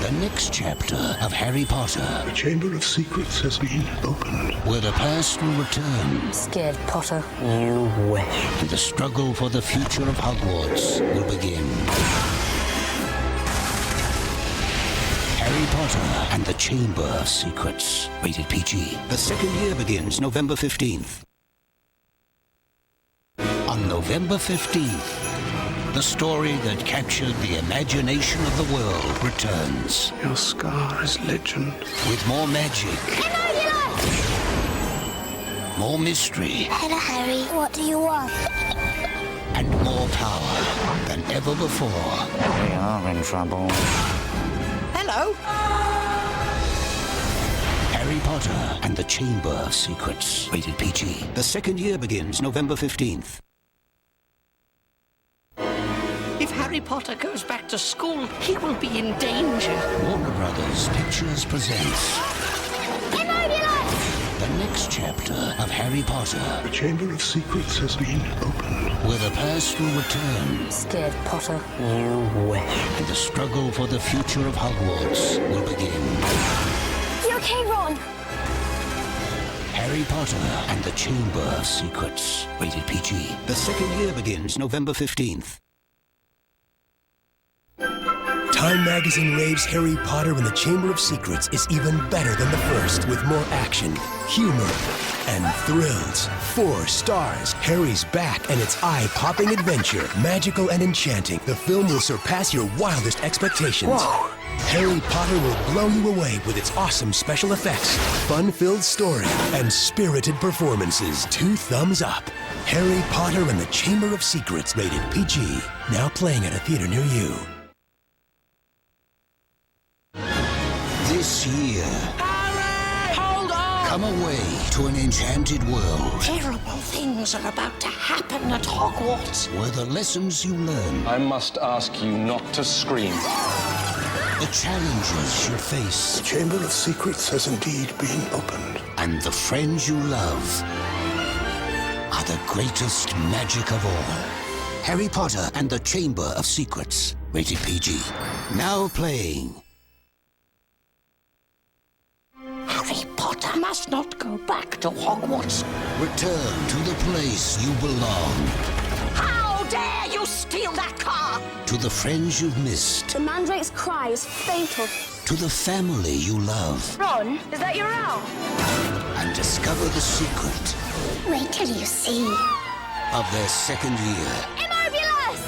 the next chapter of Harry Potter, The Chamber of Secrets has been opened. where the past will return Scared, Potter. You wish. and the struggle for the future of Hogwarts will begin. Harry Potter and the Chamber of Secrets. Rated PG. The second year begins November 15th. On November 15th, the story that captured the imagination of the world returns. Your scar is legend. With more magic, more mystery, Hello, Harry. What do you want? and more power than ever before. We are in trouble. Hello? Harry Potter and the Chamber of Secrets. Rated PG. The second year begins November 15th. If Harry Potter goes back to school, he will be in danger. Warner Brothers Pictures presents the next chapter of Harry Potter, The Chamber of Secrets has been opened. where the past will return Scared, Potter. You wish. and the struggle for the future of Hogwarts will begin. You okay, Ron? Harry Potter and the Chamber of Secrets. Rated PG. The second year begins November 15th. Time magazine raves Harry Potter and the Chamber of Secrets is even better than the first, with more action, humor, and thrills. 4 stars. Harry's back and its eye-popping adventure. Magical and enchanting, the film will surpass your wildest expectations. Whoa. Harry Potter will blow you away with its awesome special effects, fun-filled story, and spirited performances. 2 thumbs up. Harry Potter and the Chamber of Secrets, rated PG. Now playing at a theater near you. This year, Harry! Hold on! come away to an enchanted world Terrible things are about to happen at Hogwarts. where the lessons you learn, I must ask you not to scream. the challenges you face, The Chamber of Secrets has indeed been opened. and the friends you love are the greatest magic of all. Harry Potter and the Chamber of Secrets. Rated PG. Now playing. Harry Potter must not go back to Hogwarts. Return to the place you belong. How dare you steal that car? To the friends you've missed. The Mandrake's cry is fatal. To the family you love. Ron, is that your owl? And discover the secret Wait till you see. of their second year. Immobilis!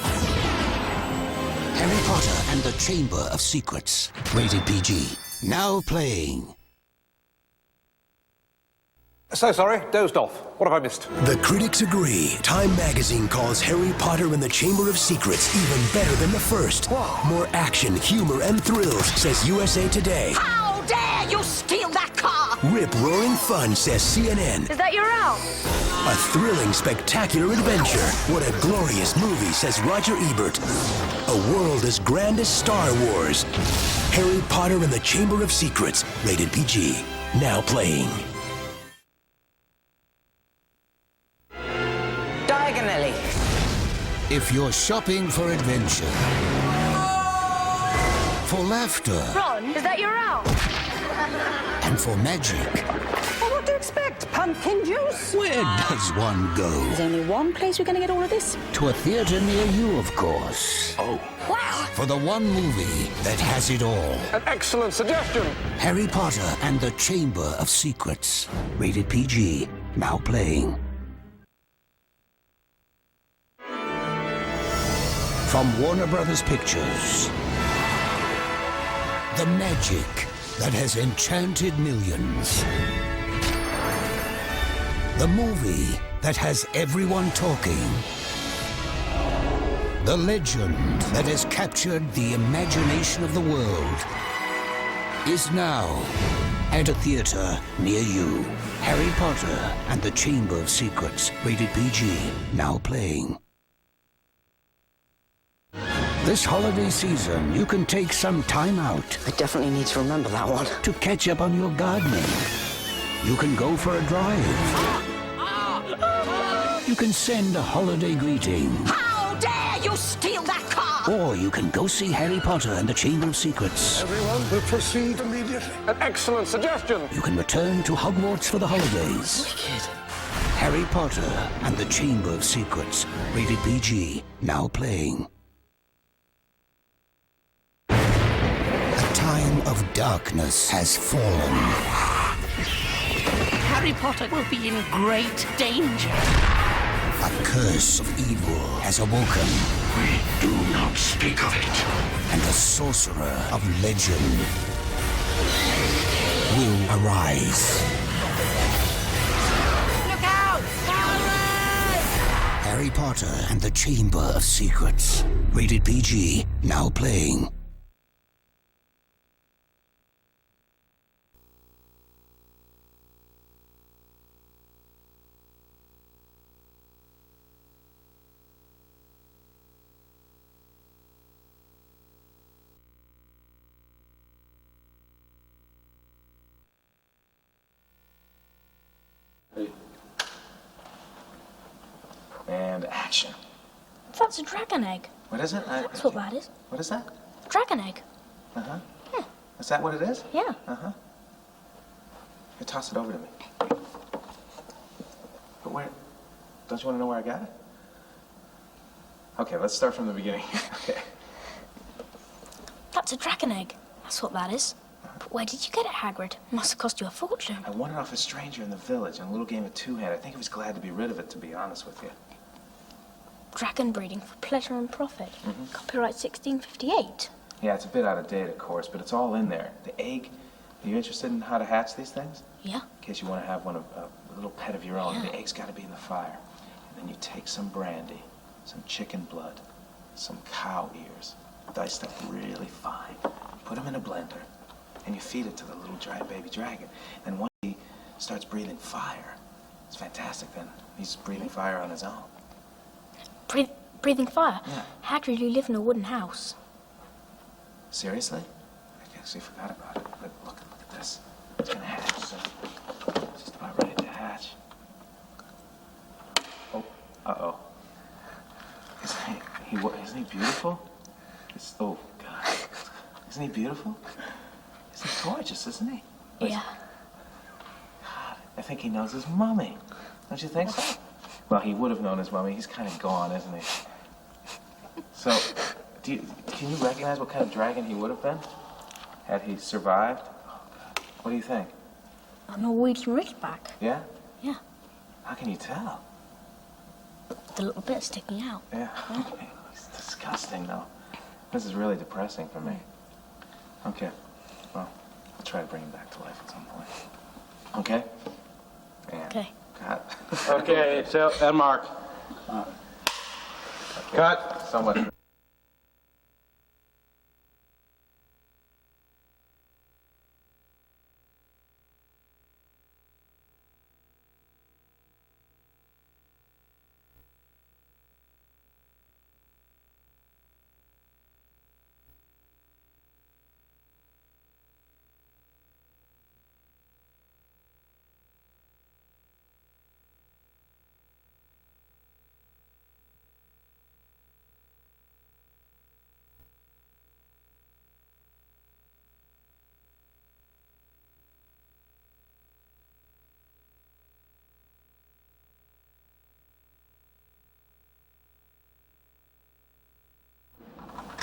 Harry Potter and the Chamber of Secrets. Rated PG. Now playing. So sorry, dozed off. What have I missed? The critics agree. Time magazine calls Harry Potter and the Chamber of Secrets even better than the first. More action, humor, and thrills, says USA Today. How dare you steal that car? Rip-roaring fun, says CNN. Is that your owl? A thrilling, spectacular adventure. What a glorious movie, says Roger Ebert. A world as grand as Star Wars. Harry Potter and the Chamber of Secrets, rated PG. Now playing. Diagonally. If you're shopping for adventure, for laughter, Ron, is that your owl? and for magic, Well, what do you expect? Pumpkin juice? where does one go? There's only one place we're going to get all of this. To a theater near you, of course. Oh. Wow! For the one movie that has it all. An excellent suggestion. Harry Potter and the Chamber of Secrets. Rated PG. Now playing. From Warner Brothers Pictures. The magic that has enchanted millions. The movie that has everyone talking. The legend that has captured the imagination of the world is now at a theater near you. Harry Potter and the Chamber of Secrets. Rated PG. Now playing. This holiday season, you can take some time out. I definitely need to remember that one. To catch up on your gardening. You can go for a drive. You can send a holiday greeting. How dare you steal that car! Or you can go see Harry Potter and the Chamber of Secrets. Everyone will proceed immediately. An excellent suggestion. You can return to Hogwarts for the holidays. Wicked. Harry Potter and the Chamber of Secrets. Rated PG. Now playing. A time of darkness has fallen. Harry Potter will be in great danger. A curse of evil has awoken. We do not speak of it. And a sorcerer of legend will arise. Look out! Harry Potter and the Chamber of Secrets. Rated PG. Now playing. And action. That's a dragon egg. What is it? That's what that is. What is that? Dragon egg. Uh-huh. Yeah. Is that what it is? Yeah. Uh-huh. Here, toss it over to me. But where? Don't you want to know where I got it? Okay, let's start from the beginning. Okay. That's a dragon egg. That's what that is. But where did you get it, Hagrid? Must have cost you a fortune. I won it off a stranger in the village in a little game of two-hand. I think he was glad to be rid of it, to be honest with you. Dragon breeding for pleasure and profit. Mhm. Copyright 1658. Yeah, it's a bit out of date, of course, but it's all in there. The egg, are you interested in how to hatch these things? Yeah. In case you want to have one of a little pet of your own. Yeah. The egg's got to be in the fire. And then you take some brandy, some chicken blood, some cow ears, diced up really fine. Put them in a blender, and you feed it to the little baby dragon. And once he starts breathing fire, it's fantastic. Then he's breathing fire on his own. Breathing fire? Yeah. Hagrid, you live in a wooden house. Seriously? I actually forgot about it. But look at this. It's gonna hatch soon. It's just about ready to hatch. Oh, uh-oh. Isn't he beautiful? Oh, God. Isn't he beautiful? Isn't he gorgeous, isn't he? Yeah. God, I think he knows his mummy. Don't you think so? Well, he would have known his mummy. He's kind of gone, isn't he? So, can you recognize what kind of dragon he would have been? Had he survived? What do you think? A Norwegian Ridgeback. Yeah? Yeah. How can you tell? The little bit sticking out. Yeah. It's disgusting, though. This is really depressing for me. Okay. Well, I'll try to bring him back to life at some point. Okay? And Okay. Cut. Okay, so, and Mark. Cut. Someone.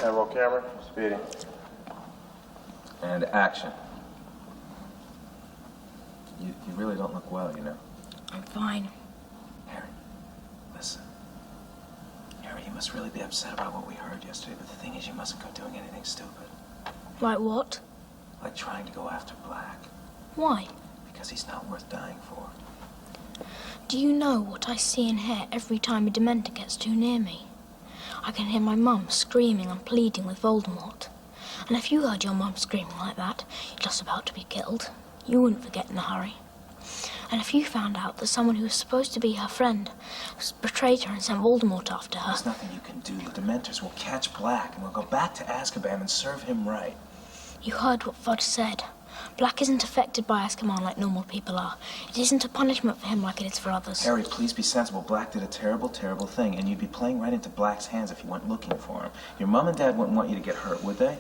Yeah, roll camera. Speeding. And action. You really don't look well, you know. I'm fine. Listen. Harry, you must really be upset about what we heard yesterday, but the thing is, you mustn't go doing anything stupid. Like what? Like trying to go after Black. Why? Because he's not worth dying for. Do you know what I see and hear every time a Dementor gets too near me? I can hear my mum screaming and pleading with Voldemort. And if you heard your mum screaming like that, just about to be killed, you wouldn't forget in a hurry. And if you found out that someone who was supposed to be her friend betrayed her and sent Voldemort after her... There's nothing you can do. The Dementors will catch Black and we'll go back to Azkaban and serve him right. You heard what Fudge said. Black isn't affected by Azkaban like normal people are. It isn't a punishment for him like it is for others. Harry, please be sensible. Black did a terrible, terrible thing, and you'd be playing right into Black's hands if you went looking for him. Your mom and dad wouldn't want you to get hurt, would they?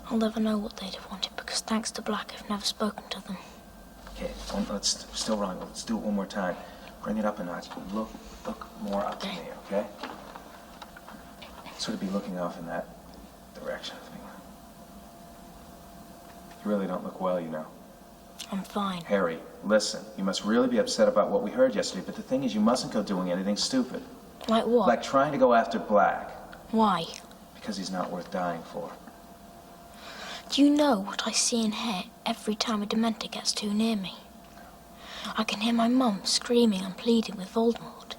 I'll never know what they'd have wanted because thanks to Black, I've never spoken to them. Okay, let's still wrong. Let's do it one more time. Bring it up a notch. Look more up to me, okay? Sort of be looking off in that direction. You really don't look well, you know. I'm fine. Harry, listen. You must really be upset about what we heard yesterday, but the thing is, you mustn't go doing anything stupid. Like what? Like trying to go after Black. Why? Because he's not worth dying for. Do you know what I see and hear every time a Dementor gets too near me? I can hear my mum screaming and pleading with Voldemort.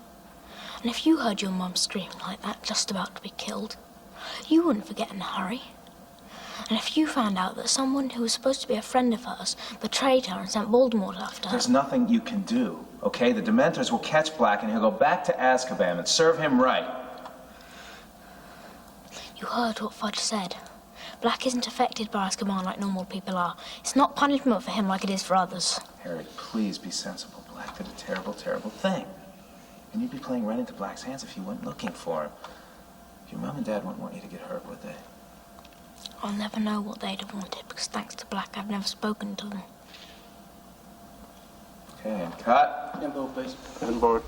And if you heard your mum screaming like that, just about to be killed, you wouldn't forget in a hurry. And if you found out that someone who was supposed to be a friend of hers betrayed her and sent Voldemort after her... There's nothing you can do, okay? The Dementors will catch Black and he'll go back to Azkaban and serve him right. You heard what Fudge said. Black isn't affected by Azkaban like normal people are. It's not punishment for him like it is for others. Harry, please be sensible. Black did a terrible, terrible thing. And you'd be playing right into Black's hands if you went looking for him. Your mom and dad wouldn't want you to get hurt, would they? I'll never know what they'd have wanted because thanks to Black, I've never spoken to them. Okay, and cut. Info, please. On board.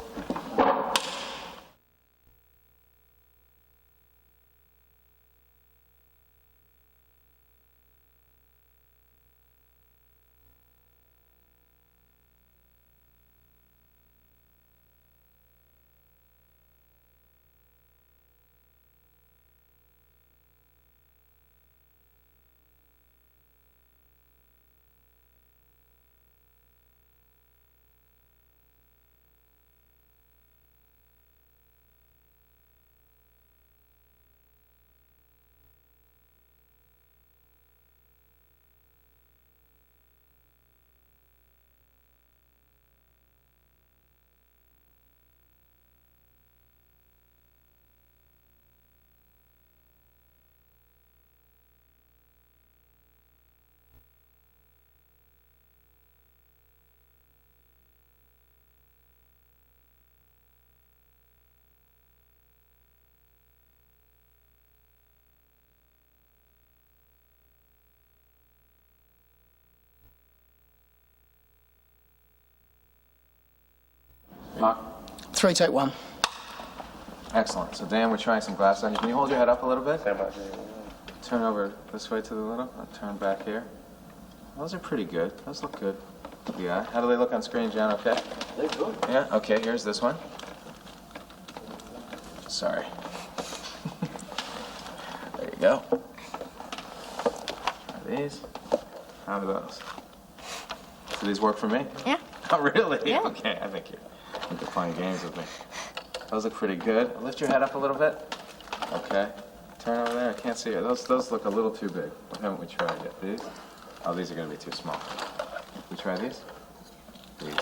Mark? 3, take 1. Excellent. So, Dan, we're trying some glasses on you. Can you hold your head up a little bit? Turn over this way to the little. I'll turn back here. Those are pretty good. Those look good. Yeah. How do they look on screen, John? Okay? They're good. Yeah? Okay, here's this one. Sorry. There you go. Try these. How do those? Do these work for me? Yeah. Oh, really? Yeah. Okay, I think you're playing games with me. Those look pretty good. Lift your head up a little bit. Okay. Turn over there. I can't see it. Those look a little too big. What haven't we tried yet? These? Oh, these are going to be too small. We try these? These.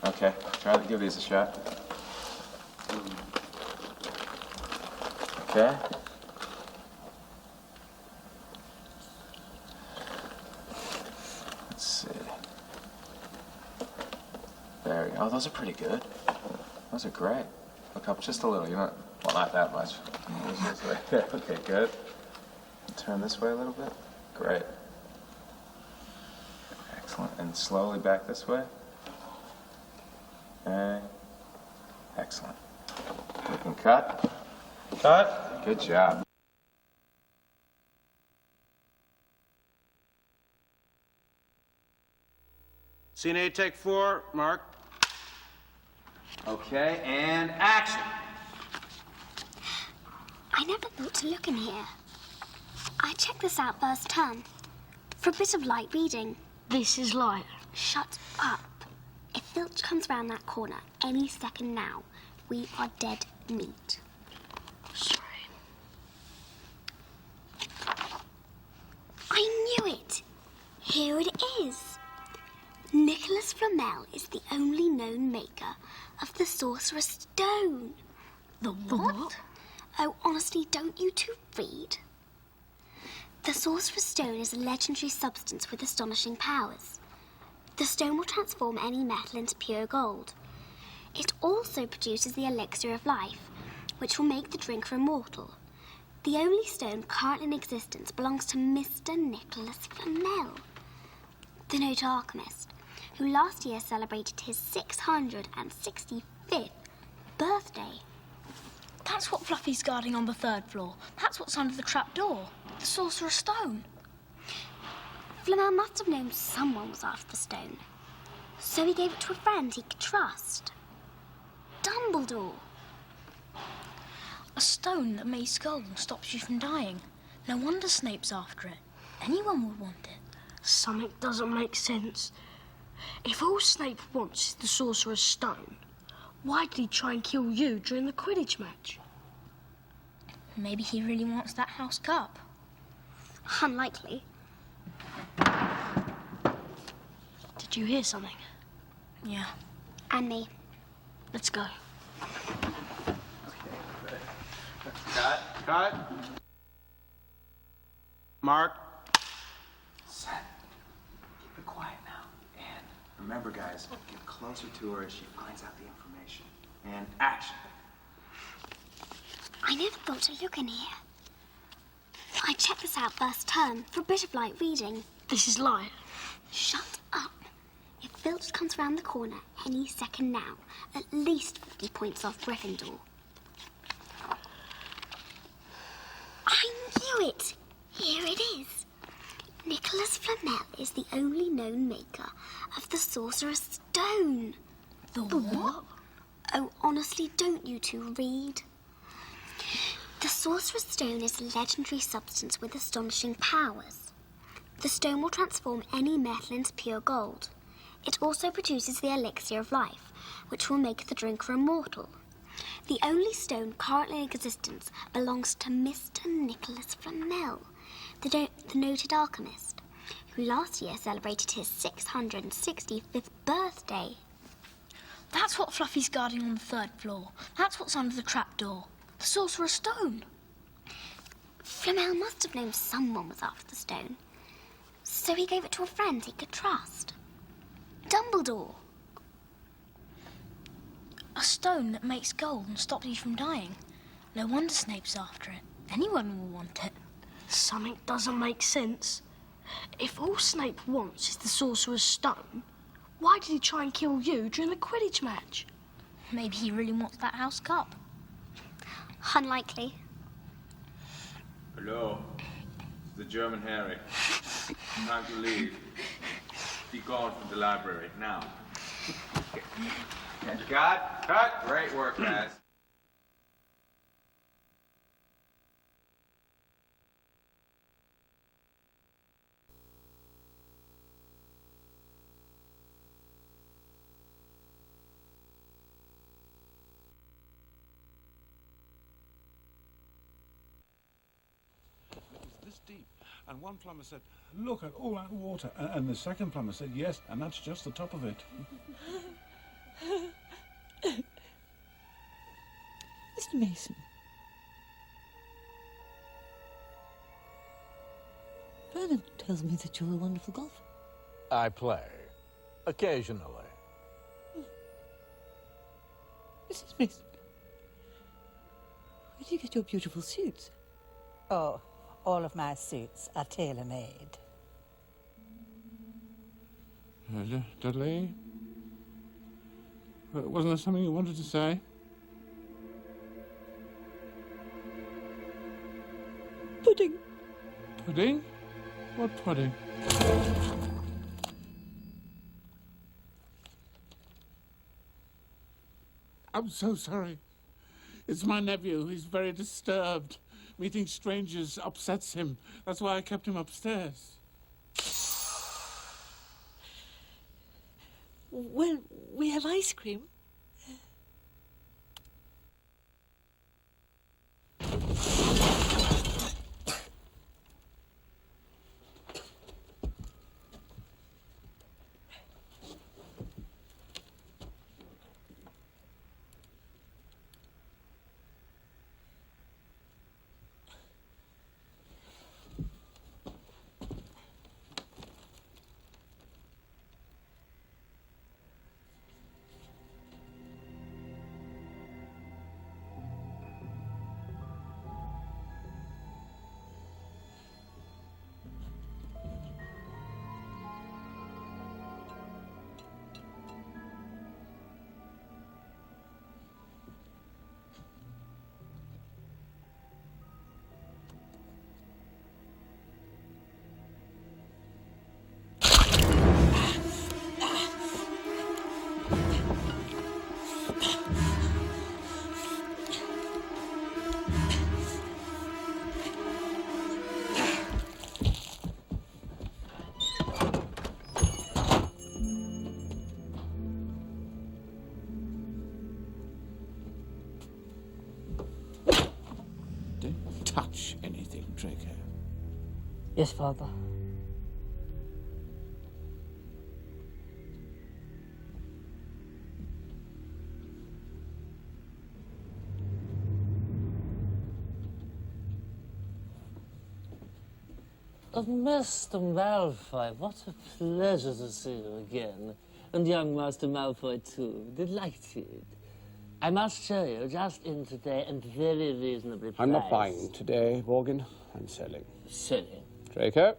Okay. Try to give these a shot. Okay. Let's see. There we go. Oh, those are pretty good. Those are great. Look up just a little. You're not, well, not that much. Right there. Okay, good. Turn this way a little bit. Great. Excellent. And slowly back this way. Okay. Excellent. We can cut. Cut. Good job. Scene A, take 4. Mark. Okay, and action. I never thought to look in here. I checked this out first term for a bit of light reading. This is light. Shut up. If Filch comes round that corner any second now, we are dead meat. Sorry. I knew it. Here it is. Nicholas Flamel is the only known maker of the Sorcerer's Stone. The what? Oh, honestly, don't you two read? The Sorcerer's Stone is a legendary substance with astonishing powers. The stone will transform any metal into pure gold. It also produces the elixir of life, which will make the drinker immortal. The only stone currently in existence belongs to Mr. Nicholas Flamel, the noted alchemist, who last year celebrated his 665th birthday. That's what Fluffy's guarding on the 3rd floor. That's what's under the trapdoor. The Sorcerer's Stone. Flamel must have known someone was after the stone, so he gave it to a friend he could trust. Dumbledore. A stone that makes gold and stops you from dying. No wonder Snape's after it. Anyone would want it. Something doesn't make sense. If all Snape wants is the Sorcerer's Stone, why did he try and kill you during the Quidditch match? Maybe he really wants that house cup. Unlikely. Did you hear something? Yeah. And me. Let's go. Cut. Cut. Mark. Set. Keep it quiet now. And remember, guys, get closer to her as she finds out the information. And action. I never thought to look in here. I checked this out first term for a bit of light reading. This is light. Shut up. If Filch comes round the corner any second now, at least 50 points off Gryffindor. I knew it! Here it is. Nicholas Flamel is the only known maker of the Sorcerer's Stone. The what? Oh, honestly, don't you two read? The Sorcerer's Stone is a legendary substance with astonishing powers. The stone will transform any metal into pure gold. It also produces the elixir of life, which will make the drinker immortal. The only stone currently in existence belongs to Mr. Nicholas Flamel, the noted alchemist, who last year celebrated his 665th birthday. That's what Fluffy's guarding on the 3rd floor. That's what's under the trapdoor. The Sorcerer's Stone. Flamel must have known someone was after the stone, so he gave it to a friend he could trust. Dumbledore. A stone that makes gold and stops you from dying. No wonder Snape's after it. Anyone will want it. Something doesn't make sense. If all Snape wants is the Sorcerer's Stone, why did he try and kill you during the Quidditch match? Maybe he really wants that house cup. Unlikely. Hello. The German Harry. Time to leave. Be gone from the library, now. Cut. Cut. Great work, guys. This deep. And one plumber said, "Look at all that water." And the second plumber said, "Yes, and that's just the top of it." Mr. Mason. Vernon tells me that you're a wonderful golfer. I play. Occasionally. Mrs. Mason, where do you get your beautiful suits? Oh, all of my suits are tailor-made. Dudley? Wasn't there something you wanted to say? Pudding. Pudding? What pudding? I'm so sorry. It's my nephew. He's very disturbed. Meeting strangers upsets him. That's why I kept him upstairs. Well, we have ice cream. Touch anything, Draco. Yes, Father. Oh, Master Malfoy, what a pleasure to see you again. And young Master Malfoy, too. Delighted. I must show you, just in today, and very reasonably priced. I'm not buying today, Morgan. I'm selling. Selling? Draco?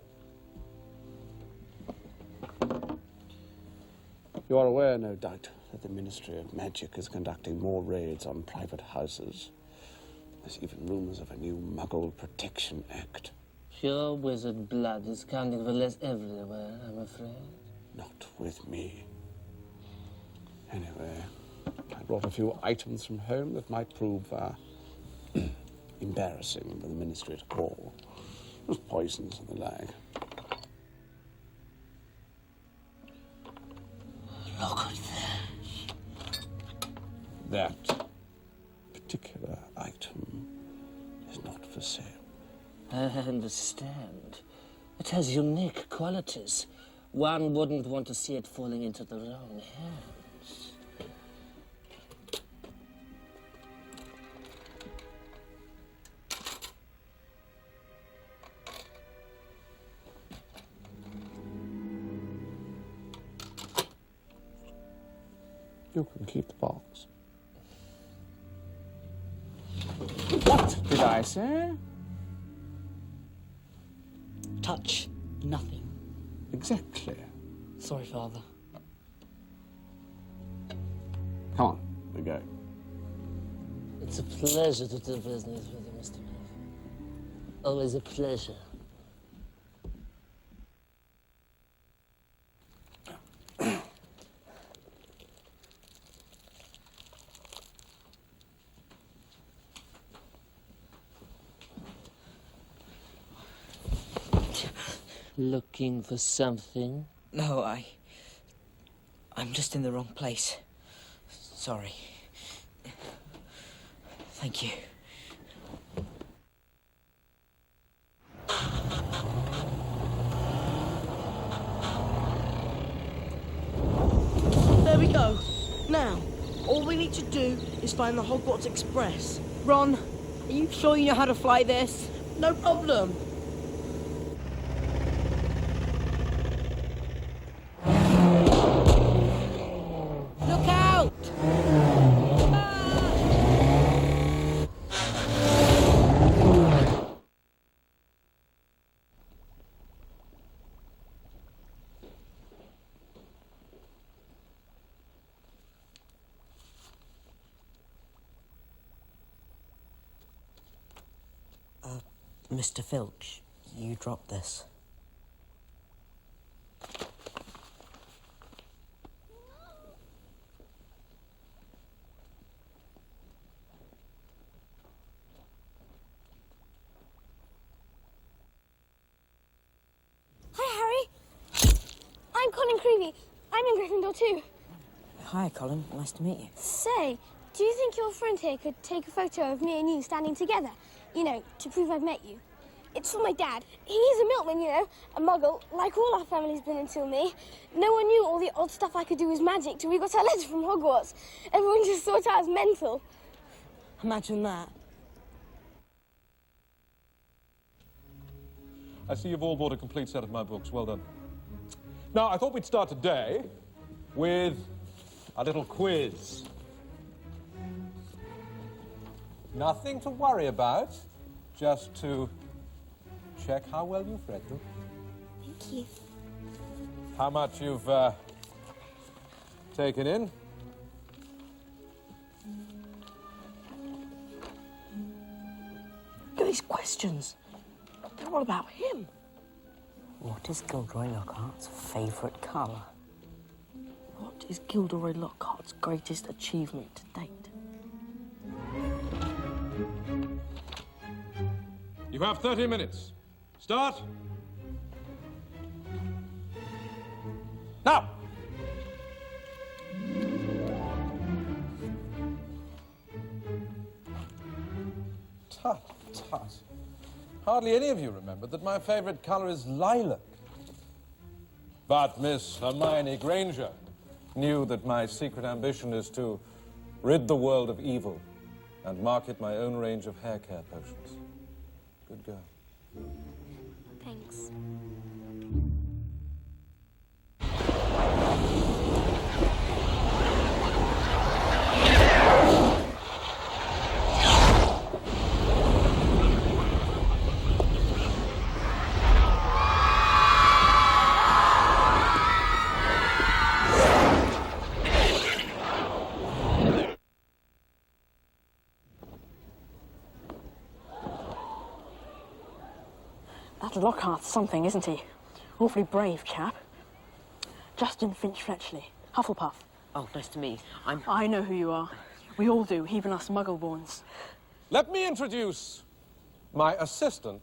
You are aware, no doubt, that the Ministry of Magic is conducting more raids on private houses. There's even rumors of a new Muggle Protection Act. Pure wizard blood is counting for less everywhere, I'm afraid. Not with me. Anyway, I brought a few items from home that might prove embarrassing for the Ministry to call. Just poisons and the like. Look at that. That particular item is not for sale. I understand. It has unique qualities. One wouldn't want to see it falling into the wrong hands. You can keep the box. What did I say? Touch nothing. Exactly. Sorry, Father. Come on, we go. It's a pleasure to do business with you, Mr. Malfoy. Always a pleasure. Looking for something? No, I'm just in the wrong place. Sorry. Thank you. There we go. Now, all we need to do is find the Hogwarts Express. Ron, are you sure you know how to fly this? No problem. Look out! Mr. Filch, you dropped this. Davy. I'm in Gryffindor too. Hi, Colin. Nice to meet you. Say, do you think your friend here could take a photo of me and you standing together? You know, to prove I've met you. It's for my dad. He's a milkman, you know, a muggle, like all our family's been until me. No one knew all the odd stuff I could do was magic till we got our letter from Hogwarts. Everyone just thought I was mental. Imagine that. I see you've all bought a complete set of my books. Well done. Now, I thought we'd start today with a little quiz. Nothing to worry about, just to check how well you've read them. Thank you. How much you've taken in. Look at these questions. They're all about him. What is Gilderoy Lockhart's favourite colour? What is Gilderoy Lockhart's greatest achievement to date? You have 30 minutes. Start. Now! Tut, tut. Hardly any of you remembered that my favourite colour is lilac. But Miss Hermione Granger knew that my secret ambition is to rid the world of evil and market my own range of hair care potions. Good girl. Thanks. That Lockhart's something, isn't he? Awfully brave chap. Justin Finch-Fletchley, Hufflepuff. Oh, nice to meet you. I know who you are. We all do, even us Muggleborns. Let me introduce my assistant,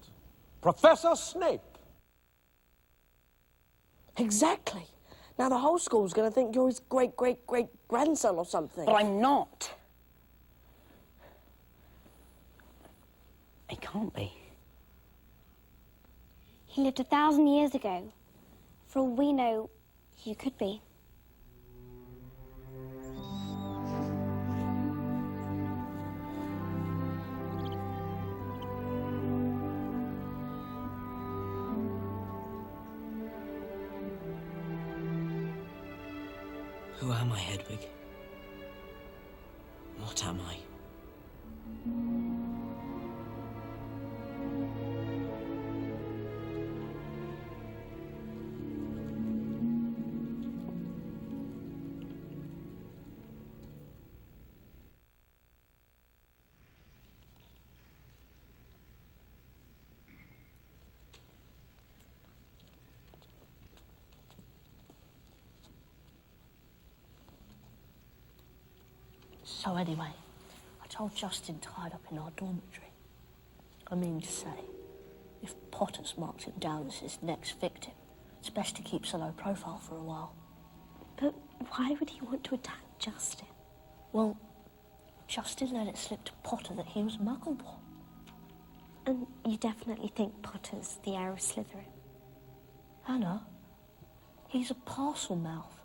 Professor Snape. Exactly. Now the whole school's going to think you're his great-great-great-grandson or something. But I'm not. It can't be. He lived 1,000 years ago. For all we know, you could be. Who am I, Hedwig? What am I? So anyway, I told Justin tied up in our dormitory. I mean to say, if Potter's marked him down as his next victim, it's best to keep a low profile for a while. But why would he want to attack Justin? Well, Justin let it slip to Potter that he was Muggleborn. And you definitely think Potter's the heir of Slytherin? Hannah, he's a parcel mouth.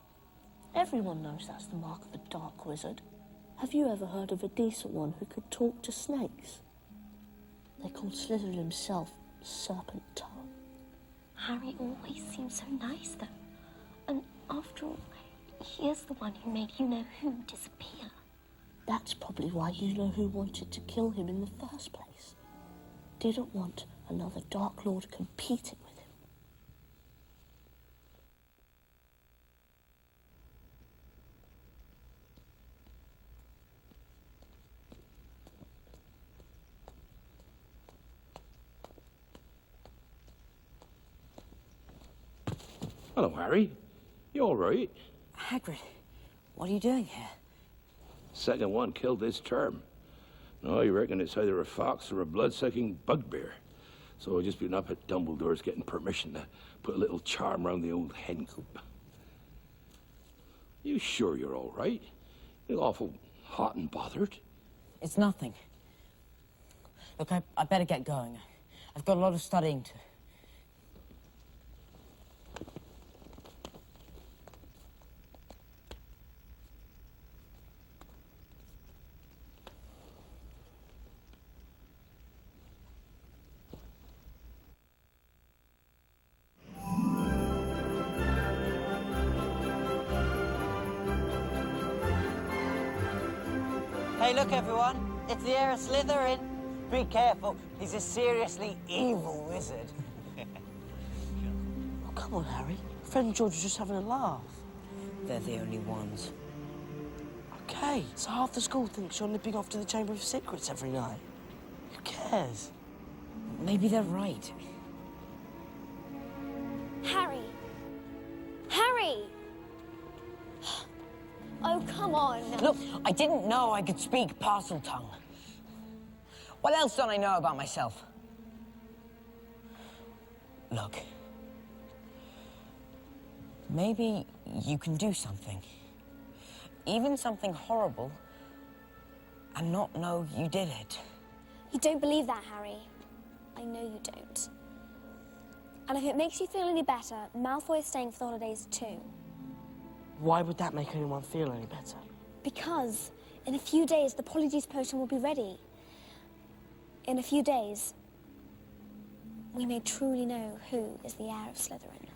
Everyone knows that's the mark of a dark wizard. Have you ever heard of a decent one who could talk to snakes? They called Slytherin himself Serpent Tongue. Harry always seems so nice, though. And after all, he is the one who made you-know-who disappear. That's probably why you-know-who wanted to kill him in the first place. Didn't want another Dark Lord competing with him. Hello, Harry. You all right? Hagrid, what are you doing here? Second one killed this term. No, I reckon it's either a fox or a blood-sucking bugbear. So I've just been up at Dumbledore's getting permission to put a little charm around the old hen coop. You sure you're all right? You look awful hot and bothered. It's nothing. Look, I better get going. I've got a lot of studying to... Hey, look, everyone. It's the heir of Slytherin. Be careful. He's a seriously evil wizard. Oh, come on, Harry. Fred and George are just having a laugh. They're the only ones. Okay, so half the school thinks you're nipping off to the Chamber of Secrets every night. Who cares? Maybe they're right. Harry! Harry! Oh, come on. Look, I didn't know I could speak Parseltongue. What else don't I know about myself? Look. Maybe you can do something. Even something horrible, and not know you did it. You don't believe that, Harry. I know you don't. And if it makes you feel any better, Malfoy is staying for the holidays too. Why would that make anyone feel any better? Because in a few days, the Polyjuice Potion will be ready. In a few days, we may truly know who is the heir of Slytherin.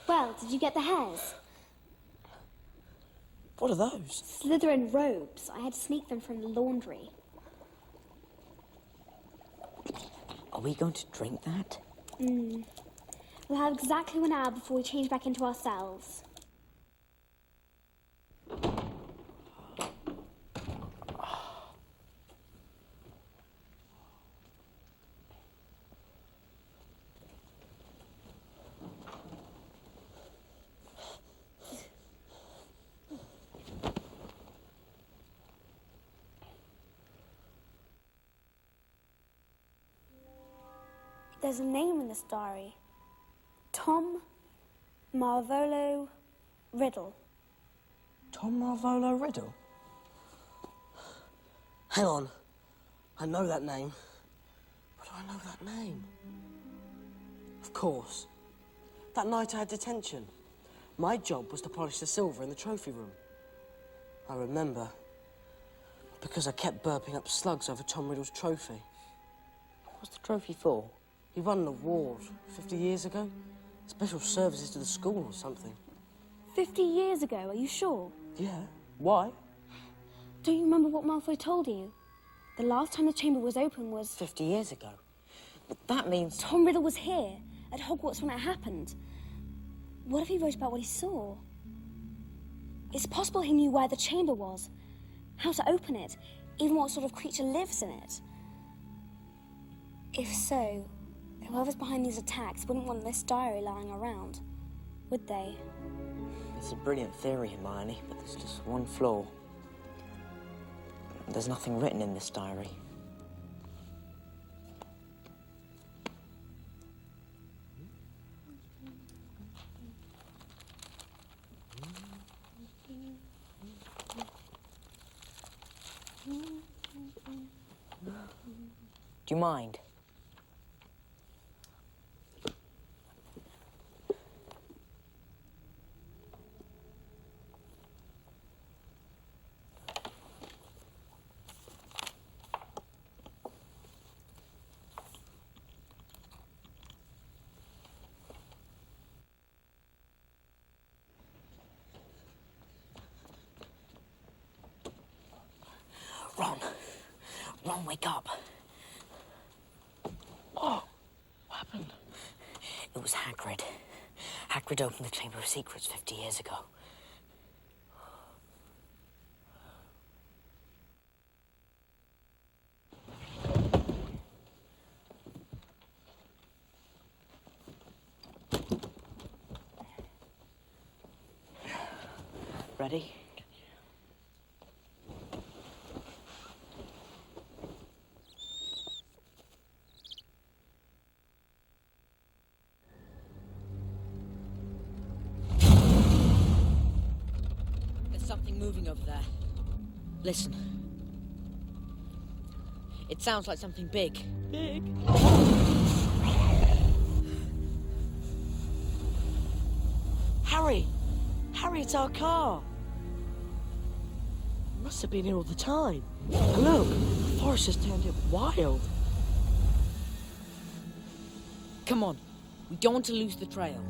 Well, did you get the hairs? What are those? Slytherin robes. I had to sneak them from the laundry. Are we going to drink that? We'll have exactly 1 hour before we change back into ourselves. There's a name in this diary. Tom Marvolo Riddle. Tom Marvolo Riddle? Hang on. I know that name. But do I know that name? Of course. That night I had detention. My job was to polish the silver in the trophy room. I remember. Because I kept burping up slugs over Tom Riddle's trophy. What's the trophy for? He won an award 50 years ago. Special services to the school or something. 50 years ago, are you sure? Yeah. Why? Don't you remember what Malfoy told you? The last time the chamber was open was... 50 years ago. But that means... Tom Riddle was here, at Hogwarts when it happened. What if he wrote about what he saw? It's possible he knew where the chamber was, how to open it, even what sort of creature lives in it. If so, whoever's behind these attacks wouldn't want this diary lying around, would they? It's a brilliant theory, Hermione, but there's just one flaw. There's nothing written in this diary. Do you mind? Ron, wake up. Oh, what happened? It was Hagrid. Hagrid opened the Chamber of Secrets 50 years ago. ready. There's something moving over there. Listen. It sounds like something big. Big? Harry! Harry, it's our car! It must have been here all the time. And look, the forest has turned it wild. Come on. We don't want to lose the trail.